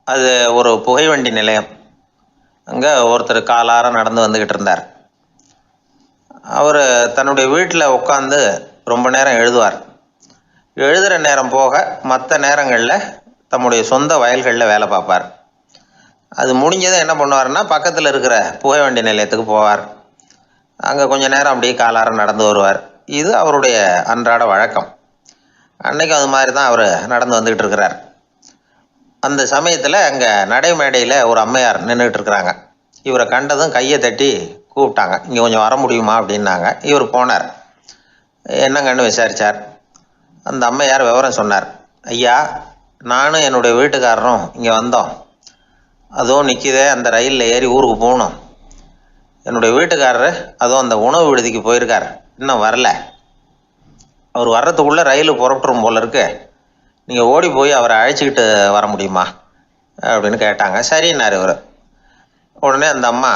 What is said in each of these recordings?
அது ஒரு புகைவண்டி நிலையம். அங்கே ஒருத்தர் காலார நடந்து வந்துக்கிட்டு இருந்தார். அவர் தன்னுடைய வீட்டில் உட்காந்து ரொம்ப நேரம் எழுதுவார். எழுதுகிற நேரம் போக மற்ற நேரங்களில் தம்முடைய சொந்த வயல்களில் வேலை பார்ப்பார். அது முடிஞ்சதும் என்ன பண்ணுவார்னா, பக்கத்தில் இருக்கிற புகைவண்டி நிலையத்துக்கு போவார். அங்கே கொஞ்சம் நேரம் அப்படியே காலார நடந்து வருவார். இது அவருடைய அன்றாட வழக்கம். அன்னைக்கு அது மாதிரி தான் அவர் நடந்து வந்துக்கிட்டு இருக்கிறார். அந்த சமயத்தில் அங்கே நடைமேடையில் ஒரு அம்மையார் நின்றுட்டு இருக்கிறாங்க. இவரை கண்டதும் கையை தட்டி கூப்பிட்டாங்க. இங்கே கொஞ்சம் வர முடியுமா அப்படின்னாங்க. இவர் போனார். என்னங்கன்னு விசாரித்தார். அந்த அம்மையார் விவரம் சொன்னார். ஐயா, நானும் என்னுடைய வீட்டுக்காரரும் இங்கே வந்தோம். அதுவும் நிற்கிதே, அந்த ரயிலில் ஏறி ஊருக்கு போகணும். என்னுடைய வீட்டுக்காரர் அதுவும் அந்த உணவு விடுதிக்கு போயிருக்கார், இன்னும் வரல. அவர் வர்றதுக்குள்ளே ரயில் புறப்பட்டுரும் போல இருக்கு. நீங்கள் ஓடி போய் அவரை அழைச்சிக்கிட்டு வர முடியுமா அப்படின்னு கேட்டாங்க. சரின்னார் இவர். உடனே அந்த அம்மா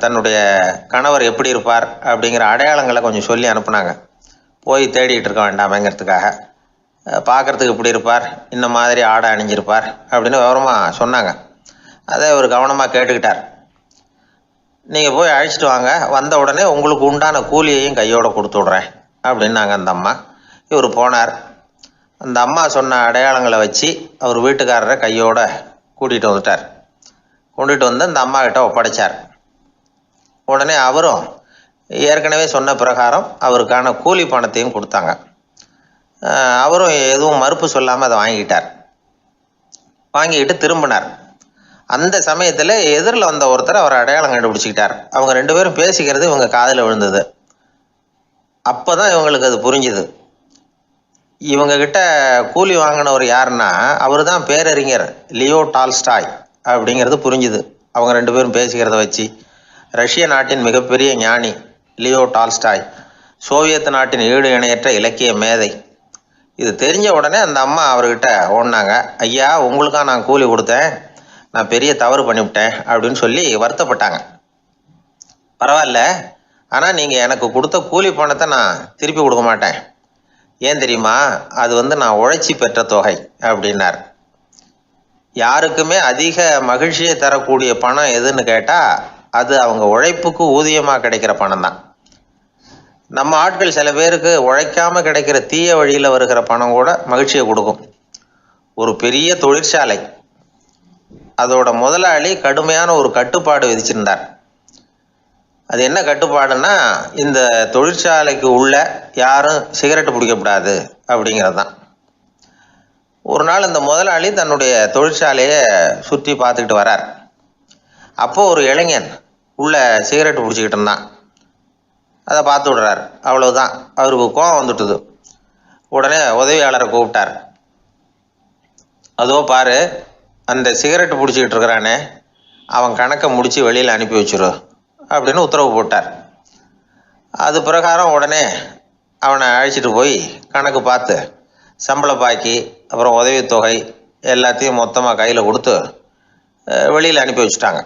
தன்னுடைய கணவர் எப்படி இருப்பார் அப்படிங்கிற அடையாளங்களை கொஞ்சம் சொல்லி அனுப்புனாங்க. போய் தேடிட்டு இருக்க வேண்டாமேங்கிறதுக்காக. பார்க்குறதுக்கு இப்படி இருப்பார், இந்த மாதிரி ஆடை அணிஞ்சிருப்பார் அப்படின்னு விவரமாக சொன்னாங்க. அதை இவர் கவனமாக கேட்டுக்கிட்டார். நீங்கள் போய் அழைச்சிட்டு வாங்க, வந்த உடனே உங்களுக்கு உண்டான கூலியையும் கையோடு கொடுத்து விட்றேன் அப்படின்னாங்க அந்த அம்மா. இவர் போனார். அந்த அம்மா சொன்ன அடையாளங்களை வச்சு அவர் வீட்டுக்காரரை கையோடு கூட்டிகிட்டு வந்துட்டார். கொண்டுட்டு வந்து அந்த அம்மா கிட்ட ஒப்படைச்சார். உடனே அவரும் ஏற்கனவே சொன்ன பிரகாரம் அவருக்கான கூலி பணத்தையும் கொடுத்தாங்க. அவரும் எதுவும் மறுப்பு சொல்லாமல் அதை வாங்கிக்கிட்டார். வாங்கிக்கிட்டு திரும்பினார். அந்த சமயத்தில் எதிரில் வந்த ஒருத்தர் அவர் அடையாளம் கண்டுபிடிச்சிக்கிட்டார். அவங்க ரெண்டு பேரும் பேசிக்கிறது இவங்க காதில் விழுந்தது. அப்போ தான் இவங்களுக்கு அது புரிஞ்சுது. இவங்கக்கிட்ட கூலி வாங்கினவர் யாருன்னா, அவர் தான் பேரறிஞர் லியோ டால்ஸ்டாய் அப்படிங்கிறது புரிஞ்சுது அவங்க ரெண்டு பேரும் பேசிக்கிறத வச்சு. ரஷ்ய நாட்டின் மிகப்பெரிய ஞானி லியோ டால்ஸ்டாய், சோவியத் நாட்டின் ஈடு இணையற்ற இலக்கிய மேதை. இது தெரிஞ்ச உடனே அந்த அம்மா அவர்கிட்ட ஓடினாங்க. ஐயா, உங்களுக்காக நான் கூலி கொடுத்தேன், நான் பெரிய தவறு பண்ணிவிட்டேன் அப்படின்னு சொல்லி வருத்தப்பட்டாங்க. பரவாயில்ல, ஆனால் நீங்கள் எனக்கு கொடுத்த கூலி பணத்தை நான் திருப்பி கொடுக்க மாட்டேன். ஏன் தெரியுமா? அது நான் உழைச்சி பெற்ற தொகை அப்படின்னார். யாருக்குமே அதிக மகிழ்ச்சியை தரக்கூடிய பணம் எதுன்னு கேட்டால் அது அவங்க உழைப்புக்கு ஊதியமாக கிடைக்கிற பணம் தான். நம்ம ஆட்கள் சில பேருக்கு உழைக்காமல் கிடைக்கிற தீய வழியில் வருகிற பணம் கூட மகிழ்ச்சியை கொடுக்கும். ஒரு பெரிய தொழிற்சாலை, அதோட முதலாளி கடுமையான ஒரு கட்டுப்பாடு விதிச்சிருந்தார். அது என்ன கட்டுப்பாடுன்னா, இந்த தொழிற்சாலைக்கு உள்ள யாரும் சிகரெட்டு பிடிக்கக்கூடாது அப்படிங்கிறது தான். ஒரு நாள் இந்த முதலாளி தன்னுடைய தொழிற்சாலையை சுற்றி பார்த்துக்கிட்டு வரார். அப்போது ஒரு இளைஞன் உள்ள சிகரெட்டு பிடிச்சிக்கிட்டு இருந்தான். அதை பார்த்து விடுறார். அவ்வளவுதான், அவருக்கு கோபம் வந்துட்டுது. உடனே உதவியாளரை கூப்பிட்டார். அதோ பாரு, அந்த சிகரெட்டு பிடிச்சிக்கிட்டு இருக்கிறானே, அவன் கணக்கை முடித்து வெளியில் அனுப்பி வச்சிரு அப்படின்னு உத்தரவு போட்டார். அது பிரகாரம் உடனே அவனை அழைச்சிட்டு போய் கணக்கு பார்த்து சம்பள பாக்கி, அப்புறம் உதவித்தொகை எல்லாத்தையும் மொத்தமாக கையில் கொடுத்து வெளியில் அனுப்பி வச்சுட்டாங்க.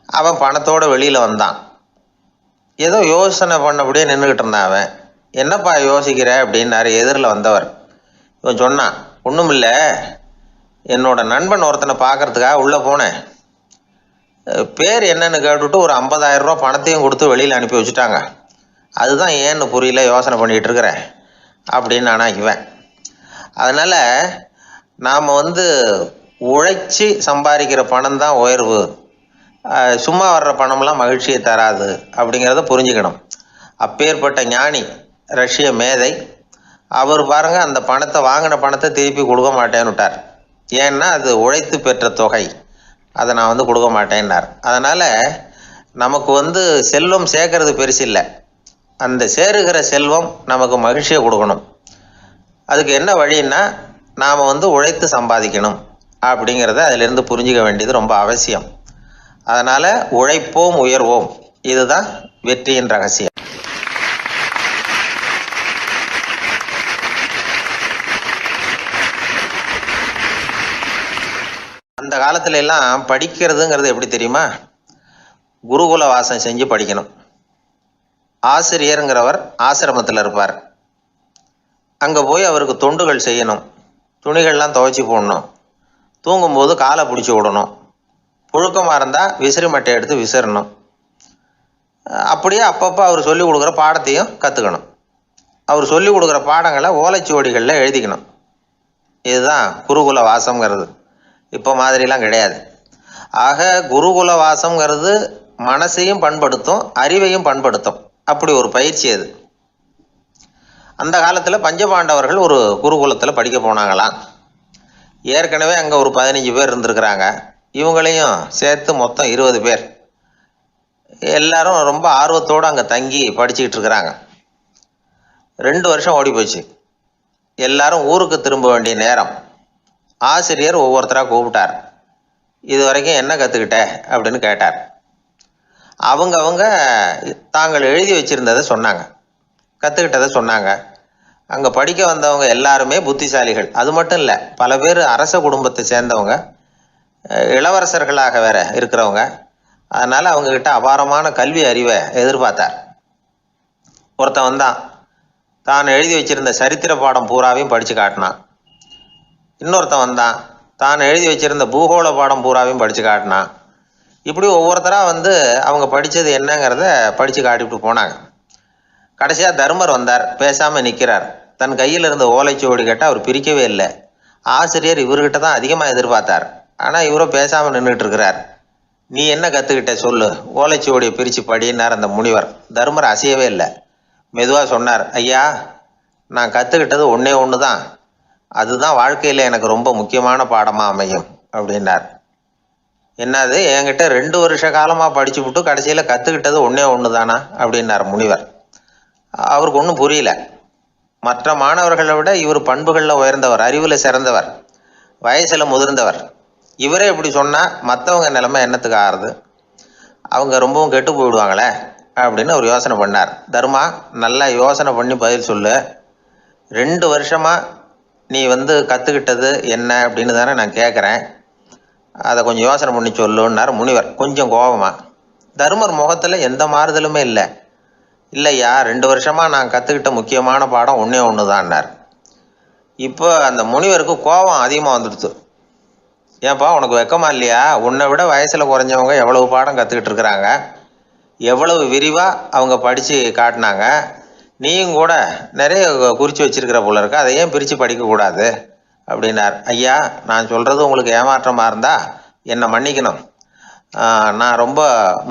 அவன் பணத்தோடு வெளியில் வந்தான். ஏதோ யோசனை பண்ணபடியே நின்றுக்கிட்டு இருந்தான். அவன், என்னப்பா யோசிக்கிற அப்படின்னாரு எதிரில் வந்தவர். இவன் சொன்னான், ஒன்றும் இல்லை, என்னோட நண்பன் ஒருத்தனை பார்க்கறதுக்காக உள்ளே போனேன். பேர் என்னன்னு கேட்டுவிட்டு ஒரு 50,000 ரூபா பணத்தையும் கொடுத்து வெளியில் அனுப்பி வச்சுட்டாங்க. அதுதான் ஏன்னு புரியல, யோசனை பண்ணிகிட்டு இருக்கிறேன் அப்படின்னு நானா இவன். அதனால் நாம் உழைச்சி சம்பாதிக்கிற பணம் தான் உயர்வு, சும்மா வர்ற பணம்லாம் மகிழ்ச்சியை தராது அப்படிங்கிறத புரிஞ்சுக்கணும். அப்பேற்பட்ட ஞானி ரஷ்ய மேதை அவர் பாருங்கள், அந்த பணத்தை வாங்கின பணத்தை திருப்பி கொடுக்க மாட்டேன்னு விட்டார். ஏன்னா அது உழைத்து பெற்ற தொகை, அதை நான் கொடுக்க மாட்டேன்னார். அதனால் நமக்கு செல்வம் சேர்க்கறது பெருசு இல்லை, அந்த சேருகிற செல்வம் நமக்கு மகிழ்ச்சியை கொடுக்கணும். அதுக்கு என்ன வழின்னா, நாம் உழைத்து சம்பாதிக்கணும் அப்படிங்கிறத அதிலிருந்து புரிஞ்சிக்க வேண்டியது ரொம்ப அவசியம். அதனால் உழைப்போம் உயர்வோம், இதுதான் வெற்றியின் ரகசியம். அந்த காலத்துல எல்லாம் படிக்கிறதுங்கிறது எப்படி தெரியுமா? குருகுல வாசம் செஞ்சு படிக்கணும். ஆசிரியருங்கிறவர் ஆசிரமத்தில் இருப்பார். அங்கே போய் அவருக்கு தொண்டுகள் செய்யணும், துணிகள்லாம் துவைச்சி போடணும், தூங்கும்போது காலை பிடிச்சி விடணும். புழுக்கமாக இருந்தால் விசிறி மட்டை எடுத்து விசிறணும். அப்படியே அப்பப்போ அவர் சொல்லிக் கொடுக்குற பாடத்தையும் கற்றுக்கணும். அவர் சொல்லிக் கொடுக்குற பாடங்களை ஓலைச்சுவடிகளில் எழுதிக்கணும். இதுதான் குருகுல வாசம்ங்கிறது. இப்போ மாதிரிலாம் கிடையாது. ஆக குருகுல வாசம்ங்கிறது மனசையும் பண்படுத்தும், அறிவையும் பண்படுத்தும். அப்படி ஒரு பயிற்சி அது. அந்த காலத்தில் பஞ்சபாண்டவர்கள் ஒரு குருகுலத்தில் படிக்க போனாங்களாம். ஏற்கனவே அங்கே ஒரு 15 பேர் இருந்திருக்கிறாங்க. இவங்களையும் சேர்த்து மொத்தம் 20 பேர். எல்லாரும் ரொம்ப ஆர்வத்தோடு அங்கே தங்கி படிச்சுக்கிட்டு இருக்கிறாங்க. 2 வருஷம் ஓடி போச்சு. எல்லாரும் ஊருக்கு திரும்ப வேண்டிய நேரம். ஆசிரியர் ஒவ்வொருத்தராக கூப்பிட்டார். இது வரைக்கும் என்ன கற்றுக்கிட்ட அப்படின்னு கேட்டார். அவங்க தாங்கள் எழுதி வச்சுருந்ததை சொன்னாங்க, கற்றுக்கிட்டதை சொன்னாங்க. அங்கே படிக்க வந்தவங்க எல்லாருமே புத்திசாலிகள். அது மட்டும் இல்லை, பல பேர் அரச குடும்பத்தை சேர்ந்தவங்க, இளவரசர்களாக வேற இருக்கிறவங்க. அதனால் அவங்கக்கிட்ட அபாரமான கல்வி அறிவை எதிர்பார்த்தார். ஒருத்தன் வந்தான், தான் எழுதி வச்சிருந்த சரித்திர பாடம் பூராவையும் படித்து காட்டினான். இன்னொருத்தன் வந்தான், தான் எழுதி வச்சிருந்த பூகோள பாடம் பூராவையும் படித்து காட்டினான். இப்படி ஒவ்வொருத்தராக வந்து அவங்க படித்தது என்னங்கிறத படித்து காட்டிவிட்டு போனாங்க. கடைசியாக தர்மர் வந்தார். பேசாமல் நிற்கிறார். தன் கையில் இருந்த ஓலைச்சுவடி கேட்டால் அவர் பிரிக்கவே இல்லை. ஆசிரியர் இவர்கிட்ட தான் அதிகமாக எதிர்பார்த்தார். ஆனால் இவரும் பேசாமல் நின்றுட்டு இருக்கிறார். நீ என்ன கற்றுக்கிட்ட சொல்லு, ஓலைச்சுவடியை பிரித்து படினார் அந்த முனிவர். தர்மர் அசையவே இல்லை. மெதுவாக சொன்னார், ஐயா, நான் கற்றுக்கிட்டது ஒன்று தான். அதுதான் வாழ்க்கையில் எனக்கு ரொம்ப முக்கியமான பாடமாக அமையும் அப்படின்னார். என்னது, என்கிட்ட 2 வருஷ காலமாக படித்து விட்டு கடைசியில் கற்றுக்கிட்டது ஒன்று தானா அப்படின்னார் முனிவர். அவருக்கு ஒன்றும் புரியல. மற்ற மாணவர்களை விட இவர் பண்புகளில் உயர்ந்தவர், அறிவில் சிறந்தவர், வயசில் முதிர்ந்தவர். இவரே இப்படி சொன்னால் மற்றவங்க நிலைமை என்னத்துக்கு ஆறுது? அவங்க ரொம்பவும் கெட்டு போயிடுவாங்களே அப்படின்னு அவர் யோசனை பண்ணார். தர்மா, நல்லா யோசனை பண்ணி பதில் சொல்லு. 2 வருஷமாக நீ வந்து கற்றுக்கிட்டது என்ன அப்படின்னு தானே நான் கேட்குறேன். அதை கொஞ்சம் யோசனை பண்ணி சொல்லுன்னார் முனிவர் கொஞ்சம் கோபமாக. தர்மர் முகத்தில் எந்த மாறுதலுமே இல்லை. இல்லையா, 2 வருஷமாக நான் கற்றுக்கிட்ட முக்கியமான பாடம் ஒன்று தான்னார். இப்போ அந்த முனிவருக்கு கோபம் அதிகமாக வந்துடுச்சு. ஏன்பா, உனக்கு வெக்கமா இல்லையா? உன்னை விட வயசில் குறைஞ்சவங்க எவ்வளவு பாடம் கற்றுக்கிட்டு இருக்கிறாங்க, எவ்வளவு விரிவாக அவங்க படித்து காட்டினாங்க. நீயும் கூட நிறைய குறித்து வச்சிருக்கிற போல இருக்கு, அதை ஏன் பிரித்து படிக்கக்கூடாது அப்படின்னார். ஐயா, நான் சொல்கிறது உங்களுக்கு ஏமாற்றமாக இருந்தால் என்னை மன்னிக்கணும். நான் ரொம்ப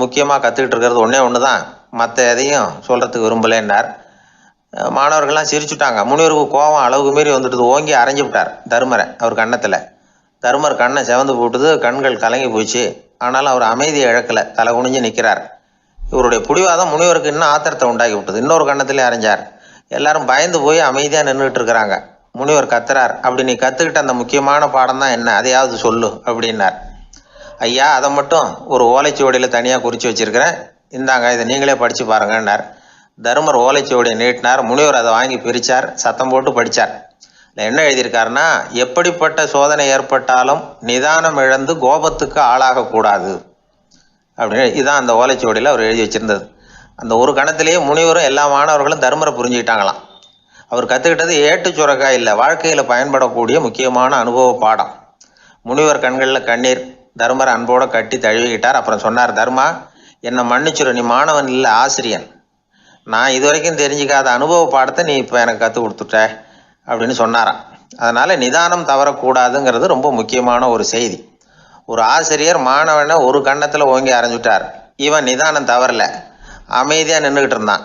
முக்கியமாக கற்றுக்கிட்டு இருக்கிறது ஒன்று தான், மற்ற எதையும் சொல்கிறதுக்கு விரும்பலைன்னார். மாணவர்கள்லாம் சிரிச்சுட்டாங்க. முனிவருக்கு கோபம் அளவுக்கு மீறி வந்துட்டு ஓங்கி அரைஞ்சு விட்டார் தர்மரை அவர் கன்னத்தில். தர்மர் கண்ணை செவந்து போட்டுது, கண்கள் கலங்கி போச்சு. ஆனாலும் அவர் அமைதியை இழக்கலை, தலை குனிஞ்சு நிற்கிறார். இவருடைய புடிவாதம் முனிவருக்கு இன்னும் ஆத்திரத்தை உண்டாக்கி விட்டது. இன்னொரு கண்ணத்திலே அரைஞ்சார். எல்லாரும் பயந்து போய் அமைதியாக நின்றுட்டு இருக்கிறாங்க. முனிவர் கத்துறார், அப்படி நீ கற்றுக்கிட்ட அந்த முக்கியமான பாடம் தான் என்ன, அதையாவது சொல்லு அப்படின்னார். ஐயா, அதை மட்டும் ஒரு ஓலைச்சுவடியில் தனியாக குறித்து வச்சிருக்கிறேன், இந்தாங்க, இதை நீங்களே படித்து பாருங்கன்னார். தர்மர் ஓலைச்சுவடியை நீட்டினார். முனிவர் அதை வாங்கி பிரித்தார், சத்தம் போட்டு படித்தார். என்ன எழுதியிருக்காருன்னா, எப்படிப்பட்ட சோதனை ஏற்பட்டாலும் நிதானம் இழந்து கோபத்துக்கு ஆளாகக்கூடாது அப்படின்னு. இதுதான் அந்த ஓலைச்சுவடியில் அவர் எழுதி வச்சிருந்தது. அந்த ஒரு கணத்திலேயே முனிவரும் எல்லா மாணவர்களும் தர்மரை புரிஞ்சுக்கிட்டாங்களாம். அவர் கற்றுக்கிட்டது ஏட்டு சுரக்காய் இல்லை, வாழ்க்கையில் பயன்படக்கூடிய முக்கியமான அனுபவ பாடம். முனிவர் கண்களில் கண்ணீர். தர்மரை அன்போடு கட்டி தழுவிக்கிட்டார். அப்புறம் சொன்னார், தர்மா, என்னை மன்னிச்சுரு, நீ மாணவன் இல்லை, ஆசிரியன். நான் இது வரைக்கும் தெரிஞ்சிக்காத அனுபவ பாடத்தை நீ இப்போ எனக்கு கற்றுக் கொடுத்துட்ட அப்படின்னு சொன்னாராம். அதனால் நிதானம் தவறக்கூடாதுங்கிறது ரொம்ப முக்கியமான ஒரு செய்தி. ஒரு ஆசிரியர் மாணவனை ஒரு கன்னத்தில் ஓங்கி அரைஞ்சுட்டார். இவன் நிதானம் தவறல, அமைதியாக நின்றுக்கிட்டு இருந்தான்.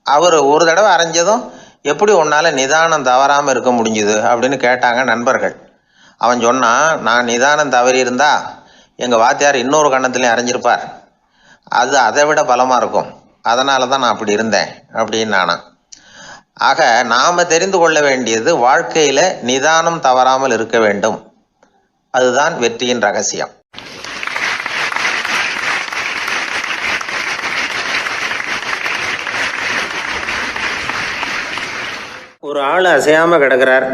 அவர் ஒரு தடவை அரைஞ்சதும் எப்படி உன்னால் நிதானம் தவறாமல் இருக்க முடிஞ்சுது அப்படின்னு கேட்டாங்க நண்பர்கள். அவன் சொன்னான், நான் நிதானம் தவறி இருந்தா எங்கள் வாத்தியார் இன்னொரு கன்னத்துலேயும் அரைஞ்சிருப்பார், அது அதை விட பலமாக இருக்கும், அதனால தான் நான் அப்படி இருந்தேன் அப்படின்னு நானா. ஆக நாம் தெரிந்து கொள்ள வேண்டியது, வாழ்க்கையில் நிதானம் தவறாமல் இருக்க வேண்டும். அதுதான் வெற்றியின் ரகசியம். ஒரு ஆள் அசையாமல் கிடக்கிறார்.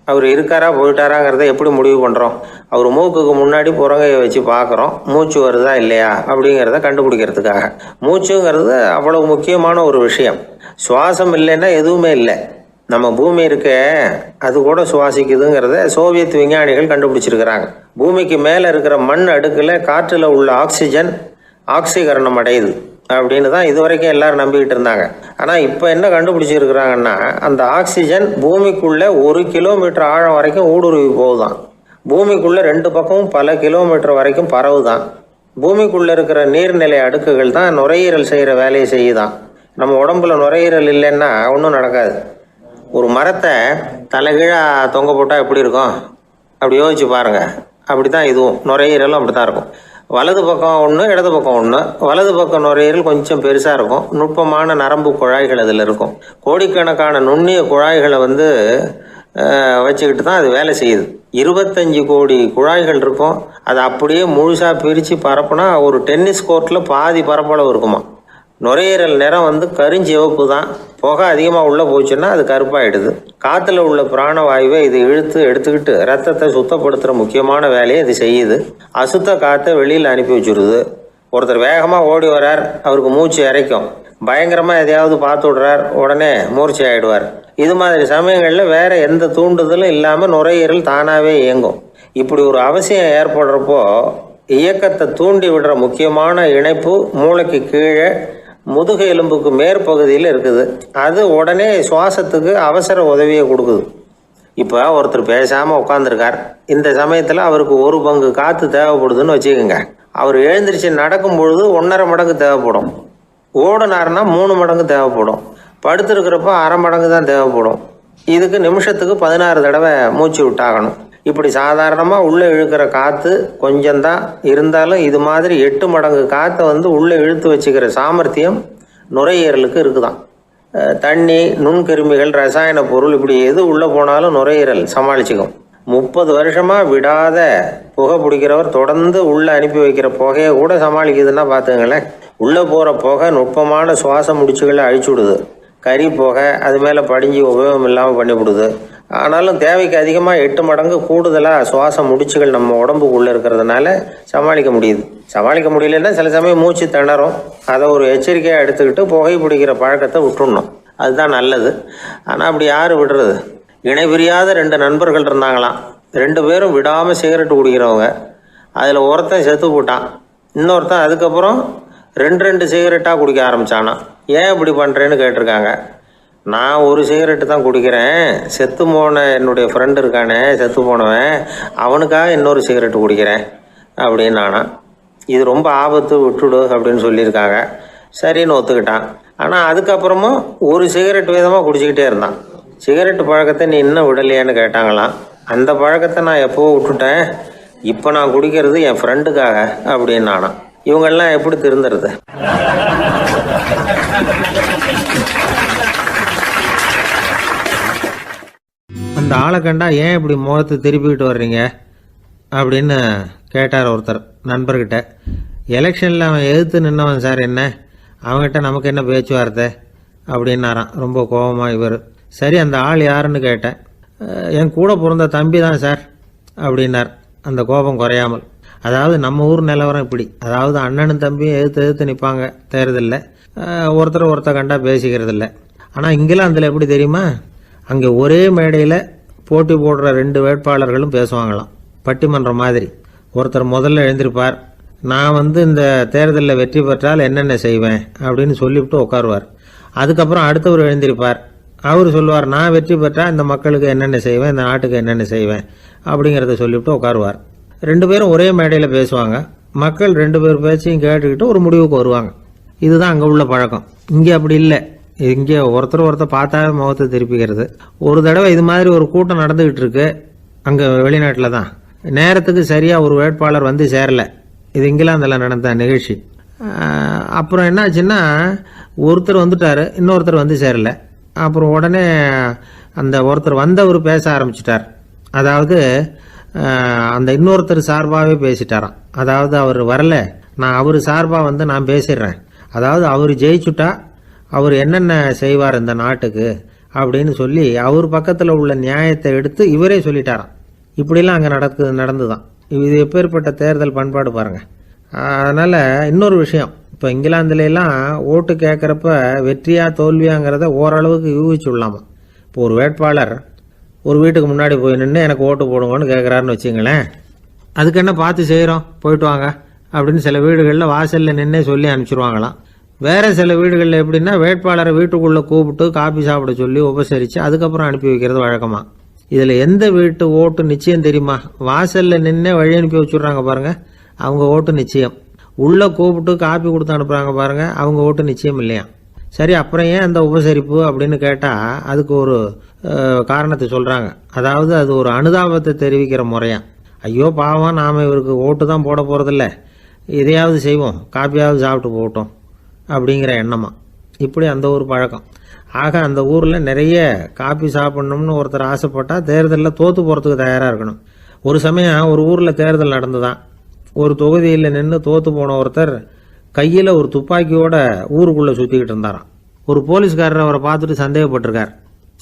அவர் இருக்காரா போயிட்டாராங்கிறத எப்படி முடிவு பண்ணுறோம்? அவர் மூக்குக்கு முன்னாடி புறங்கையை வச்சு பார்க்குறோம், மூச்சு வருதா இல்லையா அப்படிங்கிறத கண்டுபிடிக்கிறதுக்காக. மூச்சுங்கிறது அவ்வளவு முக்கியமான ஒரு விஷயம். சுவாசம் இல்லைன்னா எதுவுமே இல்லை. நம்ம பூமி இருக்க அது கூட சுவாசிக்குதுங்கிறத சோவியத் விஞ்ஞானிகள் கண்டுபிடிச்சிருக்கிறாங்க. பூமிக்கு மேலே இருக்கிற மண் அடுக்கில் காற்றில் உள்ள ஆக்சிஜன் ஆக்சிகரணம் அடையுது அப்படின்னு தான் இது வரைக்கும் எல்லாரும் நம்பிக்கிட்டு இருந்தாங்க. ஆனால் இப்போ என்ன கண்டுபிடிச்சிருக்கிறாங்கன்னா, அந்த ஆக்சிஜன் பூமிக்குள்ளே 1 கிலோமீட்டர் ஆழம் வரைக்கும் ஊடுருவி போகுதான். பூமிக்குள்ளே 2 பக்கமும் பல கிலோமீட்டர் வரைக்கும் பரவுதான். பூமிக்குள்ளே இருக்கிற நீர்நிலை அடுக்குகள் தான் நுரையீரல் செய்கிற வேலையை செய்யுதான். நம்ம உடம்புல நுரையீரல் இல்லைன்னா ஒன்றும் நடக்காது. ஒரு மரத்தை தலைகீழாக தொங்க போட்டால் எப்படி இருக்கும் அப்படி யோசிச்சு பாருங்கள். அப்படி தான் இதுவும் நுரையீரலும் அப்படி தான் இருக்கும். வலது பக்கம் ஒன்று, இடது பக்கம் ஒன்று. வலது பக்கம் நுரையீரல் கொஞ்சம் பெருசாக இருக்கும். நுட்பமான நரம்பு குழாய்கள் அதில் இருக்கும். கோடிக்கணக்கான நுண்ணிய குழாய்களை வச்சுக்கிட்டு தான் அது வேலை செய்யுது. 25 கோடி குழாய்கள் இருக்கும். அதை அப்படியே முழுசாக பிரித்து பரப்புனா ஒரு டென்னிஸ் கோர்ட்டில் பாதி பரப்பளவு இருக்குமா. நுரையீரல் நிறம் கருஞ்சிவப்பு தான். புகை அதிகமாக உள்ளே போச்சுன்னா அது கருப்பாயிடுது. காற்றுல உள்ள பிராணவாயுவை இது இழுத்து எடுத்துக்கிட்டு ரத்தத்தை சுத்தப்படுத்துகிற முக்கியமான வேலையை இது செய்யுது. அசுத்த காற்றை வெளியில் அனுப்பி வச்சுருது. ஒருத்தர் வேகமாக ஓடி வர்றார், அவருக்கு மூச்சு இறைக்கும். பயங்கரமாக எதையாவது பார்த்து விடுறார், உடனே மூர்ச்சி ஆகிடுவார். இது மாதிரி சமயங்களில் வேறு எந்த தூண்டுதலும் இல்லாமல் நுரையீரல் தானாகவே இயங்கும். இப்படி ஒரு அவசியம் ஏற்படுறப்போ இயக்கத்தை தூண்டி விடுற முக்கியமான இணைப்பு மூளைக்கு கீழே முதுகு எலும்புக்கு மேற்பகுதியில் இருக்குது. அது உடனே சுவாசத்துக்கு அவசர உதவியை கொடுக்குது. இப்போ ஒருத்தர் பேசாமல் உட்காந்துருக்கார். இந்த சமயத்தில் அவருக்கு 1 பங்கு காற்று தேவைப்படுதுன்னு வச்சுக்கோங்க. அவர் எழுந்திரிச்சு நடக்கும் பொழுது 1.5 மடங்கு தேவைப்படும். ஓடினார்னா 3 மடங்கு தேவைப்படும். படுத்துருக்கிறப்ப 1/2 மடங்கு தான் தேவைப்படும். இதுக்கு நிமிஷத்துக்கு 16 தடவை மூச்சு விட்டாகணும். இப்படி சாதாரணமாக உள்ளே இழுக்கிற காற்று கொஞ்சம்தான் இருந்தாலும் இது மாதிரி 8 மடங்கு காற்றை உள்ளே இழுத்து வச்சுக்கிற சாமர்த்தியம் நுரையீரலுக்கு இருக்குதான். தண்ணி, நுண்கிருமிகள், ரசாயன பொருள் இப்படி எது உள்ளே போனாலும் நுரையீரல் சமாளிச்சுக்கும். 30 வருஷமாக விடாத புகை பிடிக்கிறவர் தொடர்ந்து உள்ளே அனுப்பி வைக்கிற புகையை கூட சமாளிக்குதுன்னா பார்த்துங்களேன். உள்ளே போகிற புகை நுட்பமான சுவாச முடிச்சுகளை அழிச்சு விடுது. கறி புகை அது மேலே படிஞ்சு உபயோகம் இல்லாமல் பண்ணிவிடுது. ஆனாலும் தேவைக்கு அதிகமாக 8 மடங்கு கூடுதலாக சுவாச முடிச்சுகள் நம்ம உடம்புக்குள்ளே இருக்கிறதுனால சமாளிக்க முடியுது. சமாளிக்க முடியலன்னா சில சமயம் மூச்சு திணறும். அதை ஒரு எச்சரிக்கையாக எடுத்துக்கிட்டு புகை பிடிக்கிற பழக்கத்தை விட்டுடணும். அதுதான் நல்லது. ஆனால் அப்படி யார் விடுறது? இணை பிரியாத 2 நண்பர்கள் இருந்தாங்களாம். 2 பேரும் விடாமல் சிகரெட்டு குடிக்கிறவங்க. அதில் ஒருத்தன் செத்து போட்டான். இன்னொருத்தன் அதுக்கப்புறம் 2 சிகரெட்டாக குடிக்க ஆரம்பித்தானா. ஏன் இப்படி பண்ணுறேன்னு கேட்டிருக்காங்க. நான் 1 சிகரெட்டு தான் குடிக்கிறேன். செத்து போன என்னுடைய ஃப்ரெண்டு இருக்கானே, செத்து போனவன், அவனுக்காக இன்னொரு சிகரெட்டு குடிக்கிறேன் அப்படின்னு நானா. இது ரொம்ப ஆபத்து, விட்டுடு அப்படின்னு சொல்லியிருக்காங்க. சரின்னு ஒத்துக்கிட்டான். ஆனால் அதுக்கப்புறமும் 1 சிகரெட் வீதமாக குடிச்சிக்கிட்டே இருந்தான். சிகரெட்டு பழக்கத்தை நீ இன்னும் விடலையான்னு கேட்டாங்களாம். அந்த பழக்கத்தை நான் எப்போவோ விட்டுட்டேன், இப்போ நான் குடிக்கிறது என் ஃப்ரெண்டுக்காக அப்படின்னு நானா. இவங்கெல்லாம் எப்படி திருந்துறது? அந்த ஆளை கண்டா ஏன் இப்படி முகத்தை திருப்பிக்கிட்டு வர்றீங்க அப்படின்னு கேட்டார் ஒருத்தர் நண்பர்கிட்ட. எலெக்ஷனில் அவன் எதிர்த்து நின்னவன் சார், என்ன அவங்ககிட்ட நமக்கு என்ன பேச்சுவார்த்தை அப்படின்னாரான் ரொம்ப கோபமாக இவர். சரி, அந்த ஆள் யாருன்னு கேட்டேன். என் கூட பிறந்த தம்பி தான் சார் அப்படின்னார் அந்த கோபம் குறையாமல். அதாவது நம்ம ஊர் நிலவரம் இப்படி. அதாவது அண்ணனும் தம்பியும் எதிர்த்து நிற்பாங்க தேர்தலில். ஒருத்தர் கண்டா பேசிக்கிறது இல்லை. ஆனால் இங்கிலாந்தில் எப்படி தெரியுமா? அங்கே ஒரே மேடையில் போட்டி போடுற 2 வேட்பாளர்களும் பேசுவாங்களாம், பட்டிமன்றம் மாதிரி. ஒருத்தர் முதல்ல எழுந்திருப்பார், நான் இந்த தேர்தலில் வெற்றி பெற்றால் என்னென்ன செய்வேன் அப்படின்னு சொல்லிவிட்டு உட்காருவார். அதுக்கப்புறம் அடுத்தவர் எழுந்திருப்பார், அவர் சொல்லுவார், நான் வெற்றி பெற்றால் இந்த மக்களுக்கு என்னென்ன செய்வேன், இந்த நாட்டுக்கு என்னென்ன செய்வேன் அப்படிங்கிறத சொல்லிவிட்டு உட்காருவார். 2 பேரும் ஒரே மேடையில் பேசுவாங்க. மக்கள் 2 பேர் பேச்சையும் கேட்டுக்கிட்டு ஒரு முடிவுக்கு வருவாங்க. இதுதான் அங்கே உள்ள பழக்கம். இங்கே அப்படி இல்லை. இங்கே ஒருத்தர் பார்த்தா முகத்தை திருப்பிக்கிறது. ஒரு தடவை இது மாதிரி ஒரு கூட்டம் நடந்துகிட்டு இருக்கு அங்கே வெளிநாட்டில் தான். நேரத்துக்கு சரியாக ஒரு வேட்பாளர் சேரல. இது இங்கிலாந்தில் நடந்த நிகழ்ச்சி. அப்புறம் என்னாச்சுன்னா, ஒருத்தர் வந்துட்டாரு, இன்னொருத்தர் சேரல. அப்புறம் உடனே அந்த ஒருத்தர் வந்தவர் பேச ஆரம்பிச்சிட்டார். அதாவது அந்த இன்னொருத்தர் சார்பாகவே பேசிட்டாராம். அதாவது அவர் வரல, நான் அவர் சார்பாக நான் பேசிடுறேன். அதாவது அவர் ஜெயிச்சுட்டா அவர் என்னென்ன செய்வார் இந்த நாட்டுக்கு அப்படின்னு சொல்லி அவர் பக்கத்தில் உள்ள நியாயத்தை எடுத்து இவரே சொல்லிட்டாராம். இப்படிலாம் அங்கே நடந்துதான். இது எப்பேற்பட்ட தேர்தல் பண்பாடு பாருங்க. அதனால் இன்னொரு விஷயம், இப்போ இங்கிலாந்துலாம் ஓட்டு கேட்குறப்ப வெற்றியா தோல்வியாங்கிறத ஓரளவுக்கு யூகிச்சு விடலாமா. இப்போ ஒரு வேட்பாளர் ஒரு வீட்டுக்கு முன்னாடி போய் நின்று எனக்கு ஓட்டு போடுங்கன்னு கேட்குறாருன்னு வச்சுங்களேன், அதுக்கு என்ன பார்த்து செய்கிறோம், போயிட்டு வாங்க அப்படின்னு சில வீடுகளில் வாசலில் நின்னே சொல்லி அனுப்பிச்சிருவாங்களாம். வேறு சில வீடுகளில் எப்படின்னா வேட்பாளரை வீட்டுக்குள்ளே கூப்பிட்டு காபி சாப்பிட சொல்லி உபசரித்து அதுக்கப்புறம் அனுப்பி வைக்கிறது வழக்கமாக. இதில் எந்த வீட்டு ஓட்டு நிச்சயம் தெரியுமா? வாசலில் நின்னே வழி அனுப்பி வச்சுட்றாங்க பாருங்கள், அவங்க ஓட்டு நிச்சயம். உள்ளே கூப்பிட்டு காப்பி கொடுத்து அனுப்புகிறாங்க பாருங்கள், அவங்க ஓட்டு நிச்சயம் இல்லையா? சரி, அப்புறம் ஏன் அந்த உபசரிப்பு அப்படின்னு கேட்டால் அதுக்கு ஒரு காரணத்தை சொல்கிறாங்க. அதாவது அது ஒரு அனுதாபத்தை தெரிவிக்கிற முறையா. ஐயோ பாவம், நாம் இவருக்கு ஓட்டு தான் போட போகிறதில்ல, இதையாவது செய்வோம், காப்பியாவது சாப்பிட்டு போகட்டும் அப்படிங்கிற எண்ணமா. இப்படி அந்த ஒரு பழக்கம். ஆக அந்த ஊரில் நிறைய காப்பி சாப்பிட்ணும்னு ஒருத்தர் ஆசைப்பட்டால் தேர்தலில் தோற்று போகிறதுக்கு தயாராக இருக்கணும். ஒரு சமயம் ஒரு ஊரில் தேர்தல் நடந்துதான். ஒரு தொகுதியில் நின்று தோற்று போன ஒருத்தர் கையில் ஒரு துப்பாக்கியோட ஊருக்குள்ளே சுற்றிக்கிட்டு இருந்தாராம். ஒரு போலீஸ்காரர் அவரை பார்த்துட்டு சந்தேகப்பட்டிருக்கார்.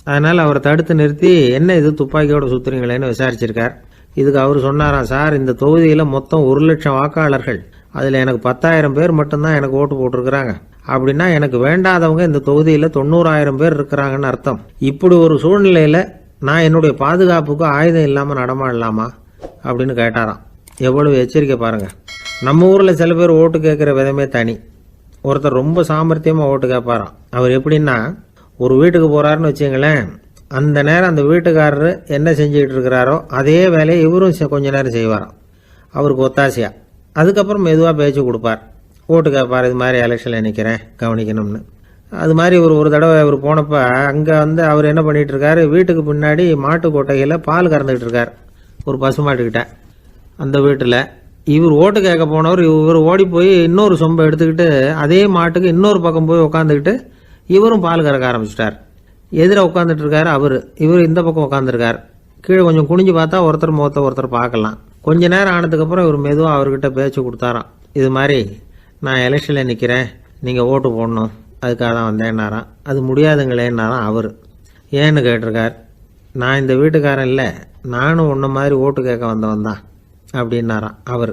அதனால் அவரை தடுத்து நிறுத்தி என்ன இது துப்பாக்கியோட சுற்றுறீங்களேன்னு விசாரிச்சிருக்கார். இதுக்கு அவர் சொன்னாராம், சார் இந்த தொகுதியில் மொத்தம் 1,00,000 வாக்காளர்கள், அதில் எனக்கு 10,000 பேர் மட்டும்தான் எனக்கு ஓட்டு போட்டிருக்கிறாங்க. அப்படின்னா எனக்கு வேண்டாதவங்க இந்த தொகுதியில் 90,000 பேர் இருக்கிறாங்கன்னு அர்த்தம். இப்படி ஒரு சூழ்நிலையில் நான் என்னுடைய பாதுகாப்புக்கு ஆயுதம் இல்லாமல் நடமாடலாமா அப்படின்னு கேட்டாராம். எவ்வளவு எச்சரிக்கை பாருங்க. நம்ம ஊரில் சில பேர் ஓட்டு கேட்குற விதமே தனி. ஒருத்தர் ரொம்ப சாமர்த்தியமாக ஓட்டு கேட்பாராம். அவர் எப்படின்னா, ஒரு வீட்டுக்கு போகிறாருன்னு வச்சுங்களேன், அந்த நேரம் அந்த வீட்டுக்காரரு என்ன செஞ்சுக்கிட்டு இருக்கிறாரோ அதே வேலையை இவரும் கொஞ்ச நேரம் செய்வாராம், அவருக்கு ஒத்தாசையா. அதுக்கப்புறம் மெதுவாக பேச்சு கொடுப்பார், ஓட்டு கேட்பார், இது மாதிரி எலெக்ஷனில் நிற்கிறேன் கவனிக்கணும்னு. அது மாதிரி ஒரு தடவை அவர் போனப்போ அங்கே அவர் என்ன பண்ணிகிட்டு இருக்காரு, வீட்டுக்கு பின்னாடி மாட்டு கொட்டையில் பால் கறந்துக்கிட்டு இருக்கார் ஒரு பசுமாட்டுக்கிட்ட. அந்த வீட்டில் இவர் ஓட்டு கேட்க போனவர் இவர் ஓடி போய் இன்னொரு சொம்பை எடுத்துக்கிட்டு அதே மாட்டுக்கு இன்னொரு பக்கம் போய் உட்காந்துக்கிட்டு இவரும் பால் கறக்க ஆரம்பிச்சிட்டார். எதிர உட்காந்துட்டு இருக்காரு இவர் இந்த பக்கம் உட்காந்துருக்கார். கீழே கொஞ்சம் குனிஞ்சு பார்த்தா ஒருத்தர் முகத்தை ஒருத்தர் பார்க்கலாம். கொஞ்ச நேரம் ஆனதுக்கப்புறம் இவர் மெதுவாக அவர்கிட்ட பேச்சு கொடுத்தாராம். இது மாதிரி நான் எலெக்ஷனில் நிற்கிறேன், நீங்கள் ஓட்டு போடணும், அதுக்காக தான் வந்தேன்னாராம். அது முடியாதுங்களேன்னாராம் அவர். ஏன்னு கேட்டிருக்கார். நான் இந்த வீட்டுக்காரன் இல்லை, நானும் உன்ன மாதிரி ஓட்டு கேட்க வந்தவன் தான் அப்படின்னாராம் அவர்.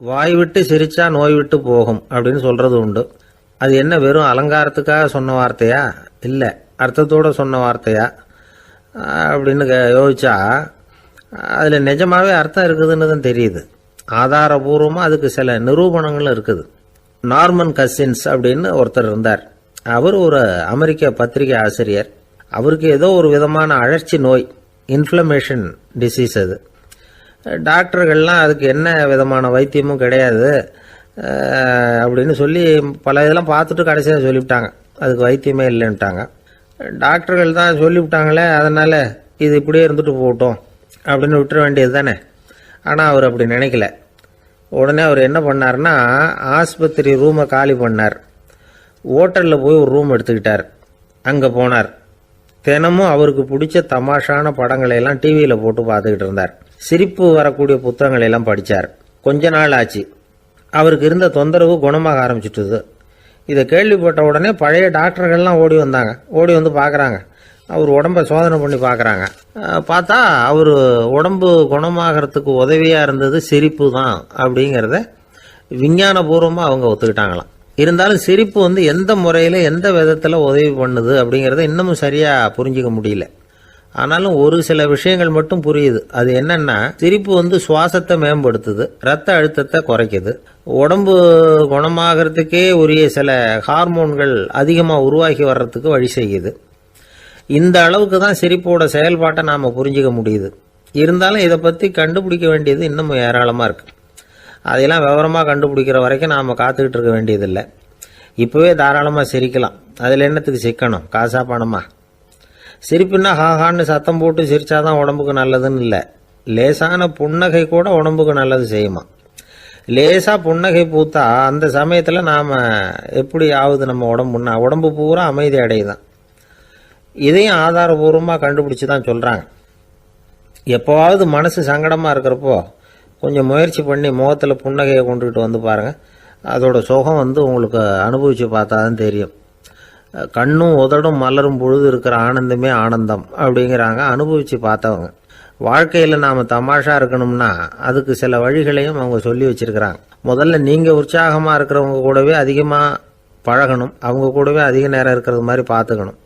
வாய் விட்டு சிரிச்சா நோய் விட்டு போகும் அப்படின்னு சொல்றது உண்டு. அது என்ன வெறும் அலங்காரத்துக்காக சொன்ன வார்த்தையா, இல்லை அர்த்தத்தோட சொன்ன வார்த்தையா அப்படின்னு யோசிச்சா அதில் நிஜமாவே அர்த்தம் இருக்குதுன்னு தான் தெரியுது. ஆதாரபூர்வமாக அதுக்கு சில நிரூபணங்களும் இருக்குது. நார்மன் கசின்ஸ் அப்படின்னு ஒருத்தர் இருந்தார். அவர் ஒரு அமெரிக்க பத்திரிகை ஆசிரியர். அவருக்கு ஏதோ ஒரு விதமான அழற்சி நோய், இன்ஃப்ளமேஷன் டிசீஸ். அது டாக்டர்கள்லாம் அதுக்கு என்ன விதமான வைத்தியமும் கிடையாது அப்படின்னு சொல்லி பல இதெல்லாம் பார்த்துட்டு கடைசியாக சொல்லிவிட்டாங்க, அதுக்கு வைத்தியமே இல்லைன்ட்டாங்க. டாக்டர்கள் தான் சொல்லிவிட்டாங்களே, அதனால் இது இப்படியே இருந்துட்டு போகட்டும் அப்படின்னு விட்டுற வேண்டியது தானே. ஆனால் அவர் அப்படி நினைக்கல. உடனே அவர் என்ன பண்ணார்னா, ஆஸ்பத்திரி ரூமை காலி பண்ணார், ஹோட்டலில் போய் ஒரு ரூம் எடுத்துக்கிட்டார். அங்கே போனார். தினமும் அவருக்கு பிடிச்ச தமாஷான படங்களை எல்லாம் டிவியில் போட்டு பார்த்துக்கிட்டு இருந்தார். சிரிப்பு வரக்கூடிய புத்தகங்களை எல்லாம் படித்தார். கொஞ்ச நாள் ஆச்சு, அவருக்கு இருந்த தொந்தரவு குணமாக ஆரம்பிச்சிட்டுது. இதை கேள்விப்பட்ட உடனே பழைய டாக்டர்கள்லாம் ஓடி வந்தாங்க. ஓடி வந்து பார்க்குறாங்க, அவர் உடம்பை சோதனை பண்ணி பார்க்குறாங்க. பார்த்தா அவர் உடம்பு குணமாகறதுக்கு உதவியாக இருந்தது சிரிப்பு தான் அப்படிங்கிறத விஞ்ஞானபூர்வமாக அவங்க ஒத்துக்கிட்டாங்களாம். இருந்தாலும் சிரிப்பு எந்த முறையில் எந்த விதத்தில் உதவி பண்ணுது அப்படிங்கிறத இன்னமும் சரியாக புரிஞ்சிக்க முடியல. ஆனாலும் ஒரு சில விஷயங்கள் மட்டும் புரியுது. அது என்னன்னா, சிரிப்பு சுவாசத்தை மேம்படுத்துது, ரத்த அழுத்தத்தை குறைக்குது, உடம்பு குணமாகறதுக்கே உரிய சில ஹார்மோன்கள் அதிகமாக உருவாகி வர்றதுக்கு வழி செய்யுது. இந்த அளவுக்கு தான் சிரிப்போட செயல்பாட்டை நாம் புரிஞ்சிக்க முடியுது. இருந்தாலும் இதை பற்றி கண்டுபிடிக்க வேண்டியது இன்னமும் ஏராளமாக இருக்குது. அதையெல்லாம் விவரமாக கண்டுபிடிக்கிற வரைக்கும் நாம் காத்துக்கிட்டு இருக்க வேண்டியதில்லை. இப்போவே தாராளமாக சிரிக்கலாம். அதில் என்னத்துக்கு சிக்கணும், காசா பணமா? சிரிப்புன்னா ஹாஹான்னு சத்தம் போட்டு சிரிச்சாதான் உடம்புக்கு நல்லதுன்னு இல்லை. லேசான புன்னகை கூட உடம்புக்கு நல்லது செய்யுமா. லேசாக புன்னகை பூத்தா அந்த சமயத்தில் நாம் எப்படி ஆகுது, நம்ம உடம்பு பூரா அமைதி அடையுதான். இதையும் ஆதாரபூர்வமாக கண்டுபிடிச்சி தான் சொல்கிறாங்க. எப்போவாவது மனசு சங்கடமாக இருக்கிறப்போ கொஞ்சம் முயற்சி பண்ணி முகத்தில் புன்னகையை கொண்டுகிட்டு வந்து பாருங்கள். அதோட சுகம் உங்களுக்கு அனுபவித்து பார்த்தா தான் தெரியும். கண்ணும் உதடும் மலரும் பொழுது இருக்கிற ஆனந்தமே ஆனந்தம் அப்படிங்கிறாங்க அனுபவித்து பார்த்தவங்க. வாழ்க்கையில் நாம் தமாஷா இருக்கணும்னா அதுக்கு சில வழிகளையும் அவங்க சொல்லி வச்சிருக்கிறாங்க. முதல்ல நீங்கள் உற்சாகமாக இருக்கிறவங்க கூடவே அதிகமாக பழகணும், அவங்க கூடவே அதிக நேரம் இருக்கிறது மாதிரி பார்த்துக்கணும்.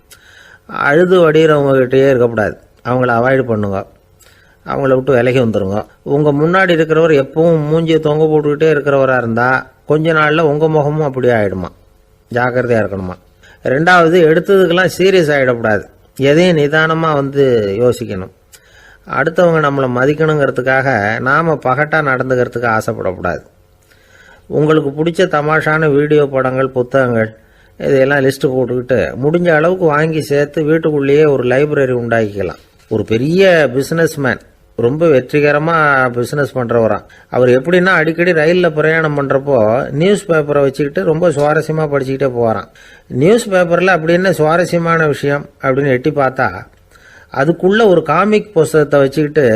அழுது வடிகிறவங்ககிட்டயே இருக்கக்கூடாது, அவங்கள அவாய்டு பண்ணுங்க, அவங்கள விட்டு விலகி வந்துடுங்க. உங்கள் முன்னாடி இருக்கிறவர் எப்பவும் மூஞ்சியை தொங்க போட்டுக்கிட்டே இருக்கிறவராக இருந்தால் கொஞ்ச நாளில் உங்கள் முகமும் அப்படியே ஆகிடுமா, ஜாக்கிரதையாக இருக்கணுமா. ரெண்டாவது, எடுத்ததுக்கெல்லாம் சீரியஸ் ஆகிடக்கூடாது, எதையும் நிதானமாக யோசிக்கணும். அடுத்தவங்க நம்மளை மதிக்கணுங்கிறதுக்காக நாம் பகட்டாக நடந்துக்கிறதுக்கு ஆசைப்படக்கூடாது. உங்களுக்கு பிடிச்ச தமாஷான வீடியோ படங்கள், புத்தகங்கள் இதையெல்லாம் லிஸ்ட்டு போட்டுக்கிட்டு முடிஞ்ச அளவுக்கு வாங்கி சேர்த்து வீட்டுக்குள்ளேயே ஒரு லைப்ரரி உண்டாக்கிக்கலாம். ஒரு பெரிய பிஸ்னஸ்மேன், ரொம்ப வெற்றிகரமாக பிஸ்னஸ் பண்ணுறவராம். அவர் எப்படின்னா அடிக்கடி ரயிலில் பிரயாணம் பண்ணுறப்போ நியூஸ் பேப்பரை வச்சுக்கிட்டு ரொம்ப சுவாரஸ்யமாக படிச்சுக்கிட்டே போகிறான். நியூஸ் பேப்பரில் அப்படி என்ன சுவாரஸ்யமான விஷயம் அப்படின்னு எட்டி பார்த்தா அதுக்குள்ளே ஒரு காமிக் புஸ்தகத்தை வச்சுக்கிட்டு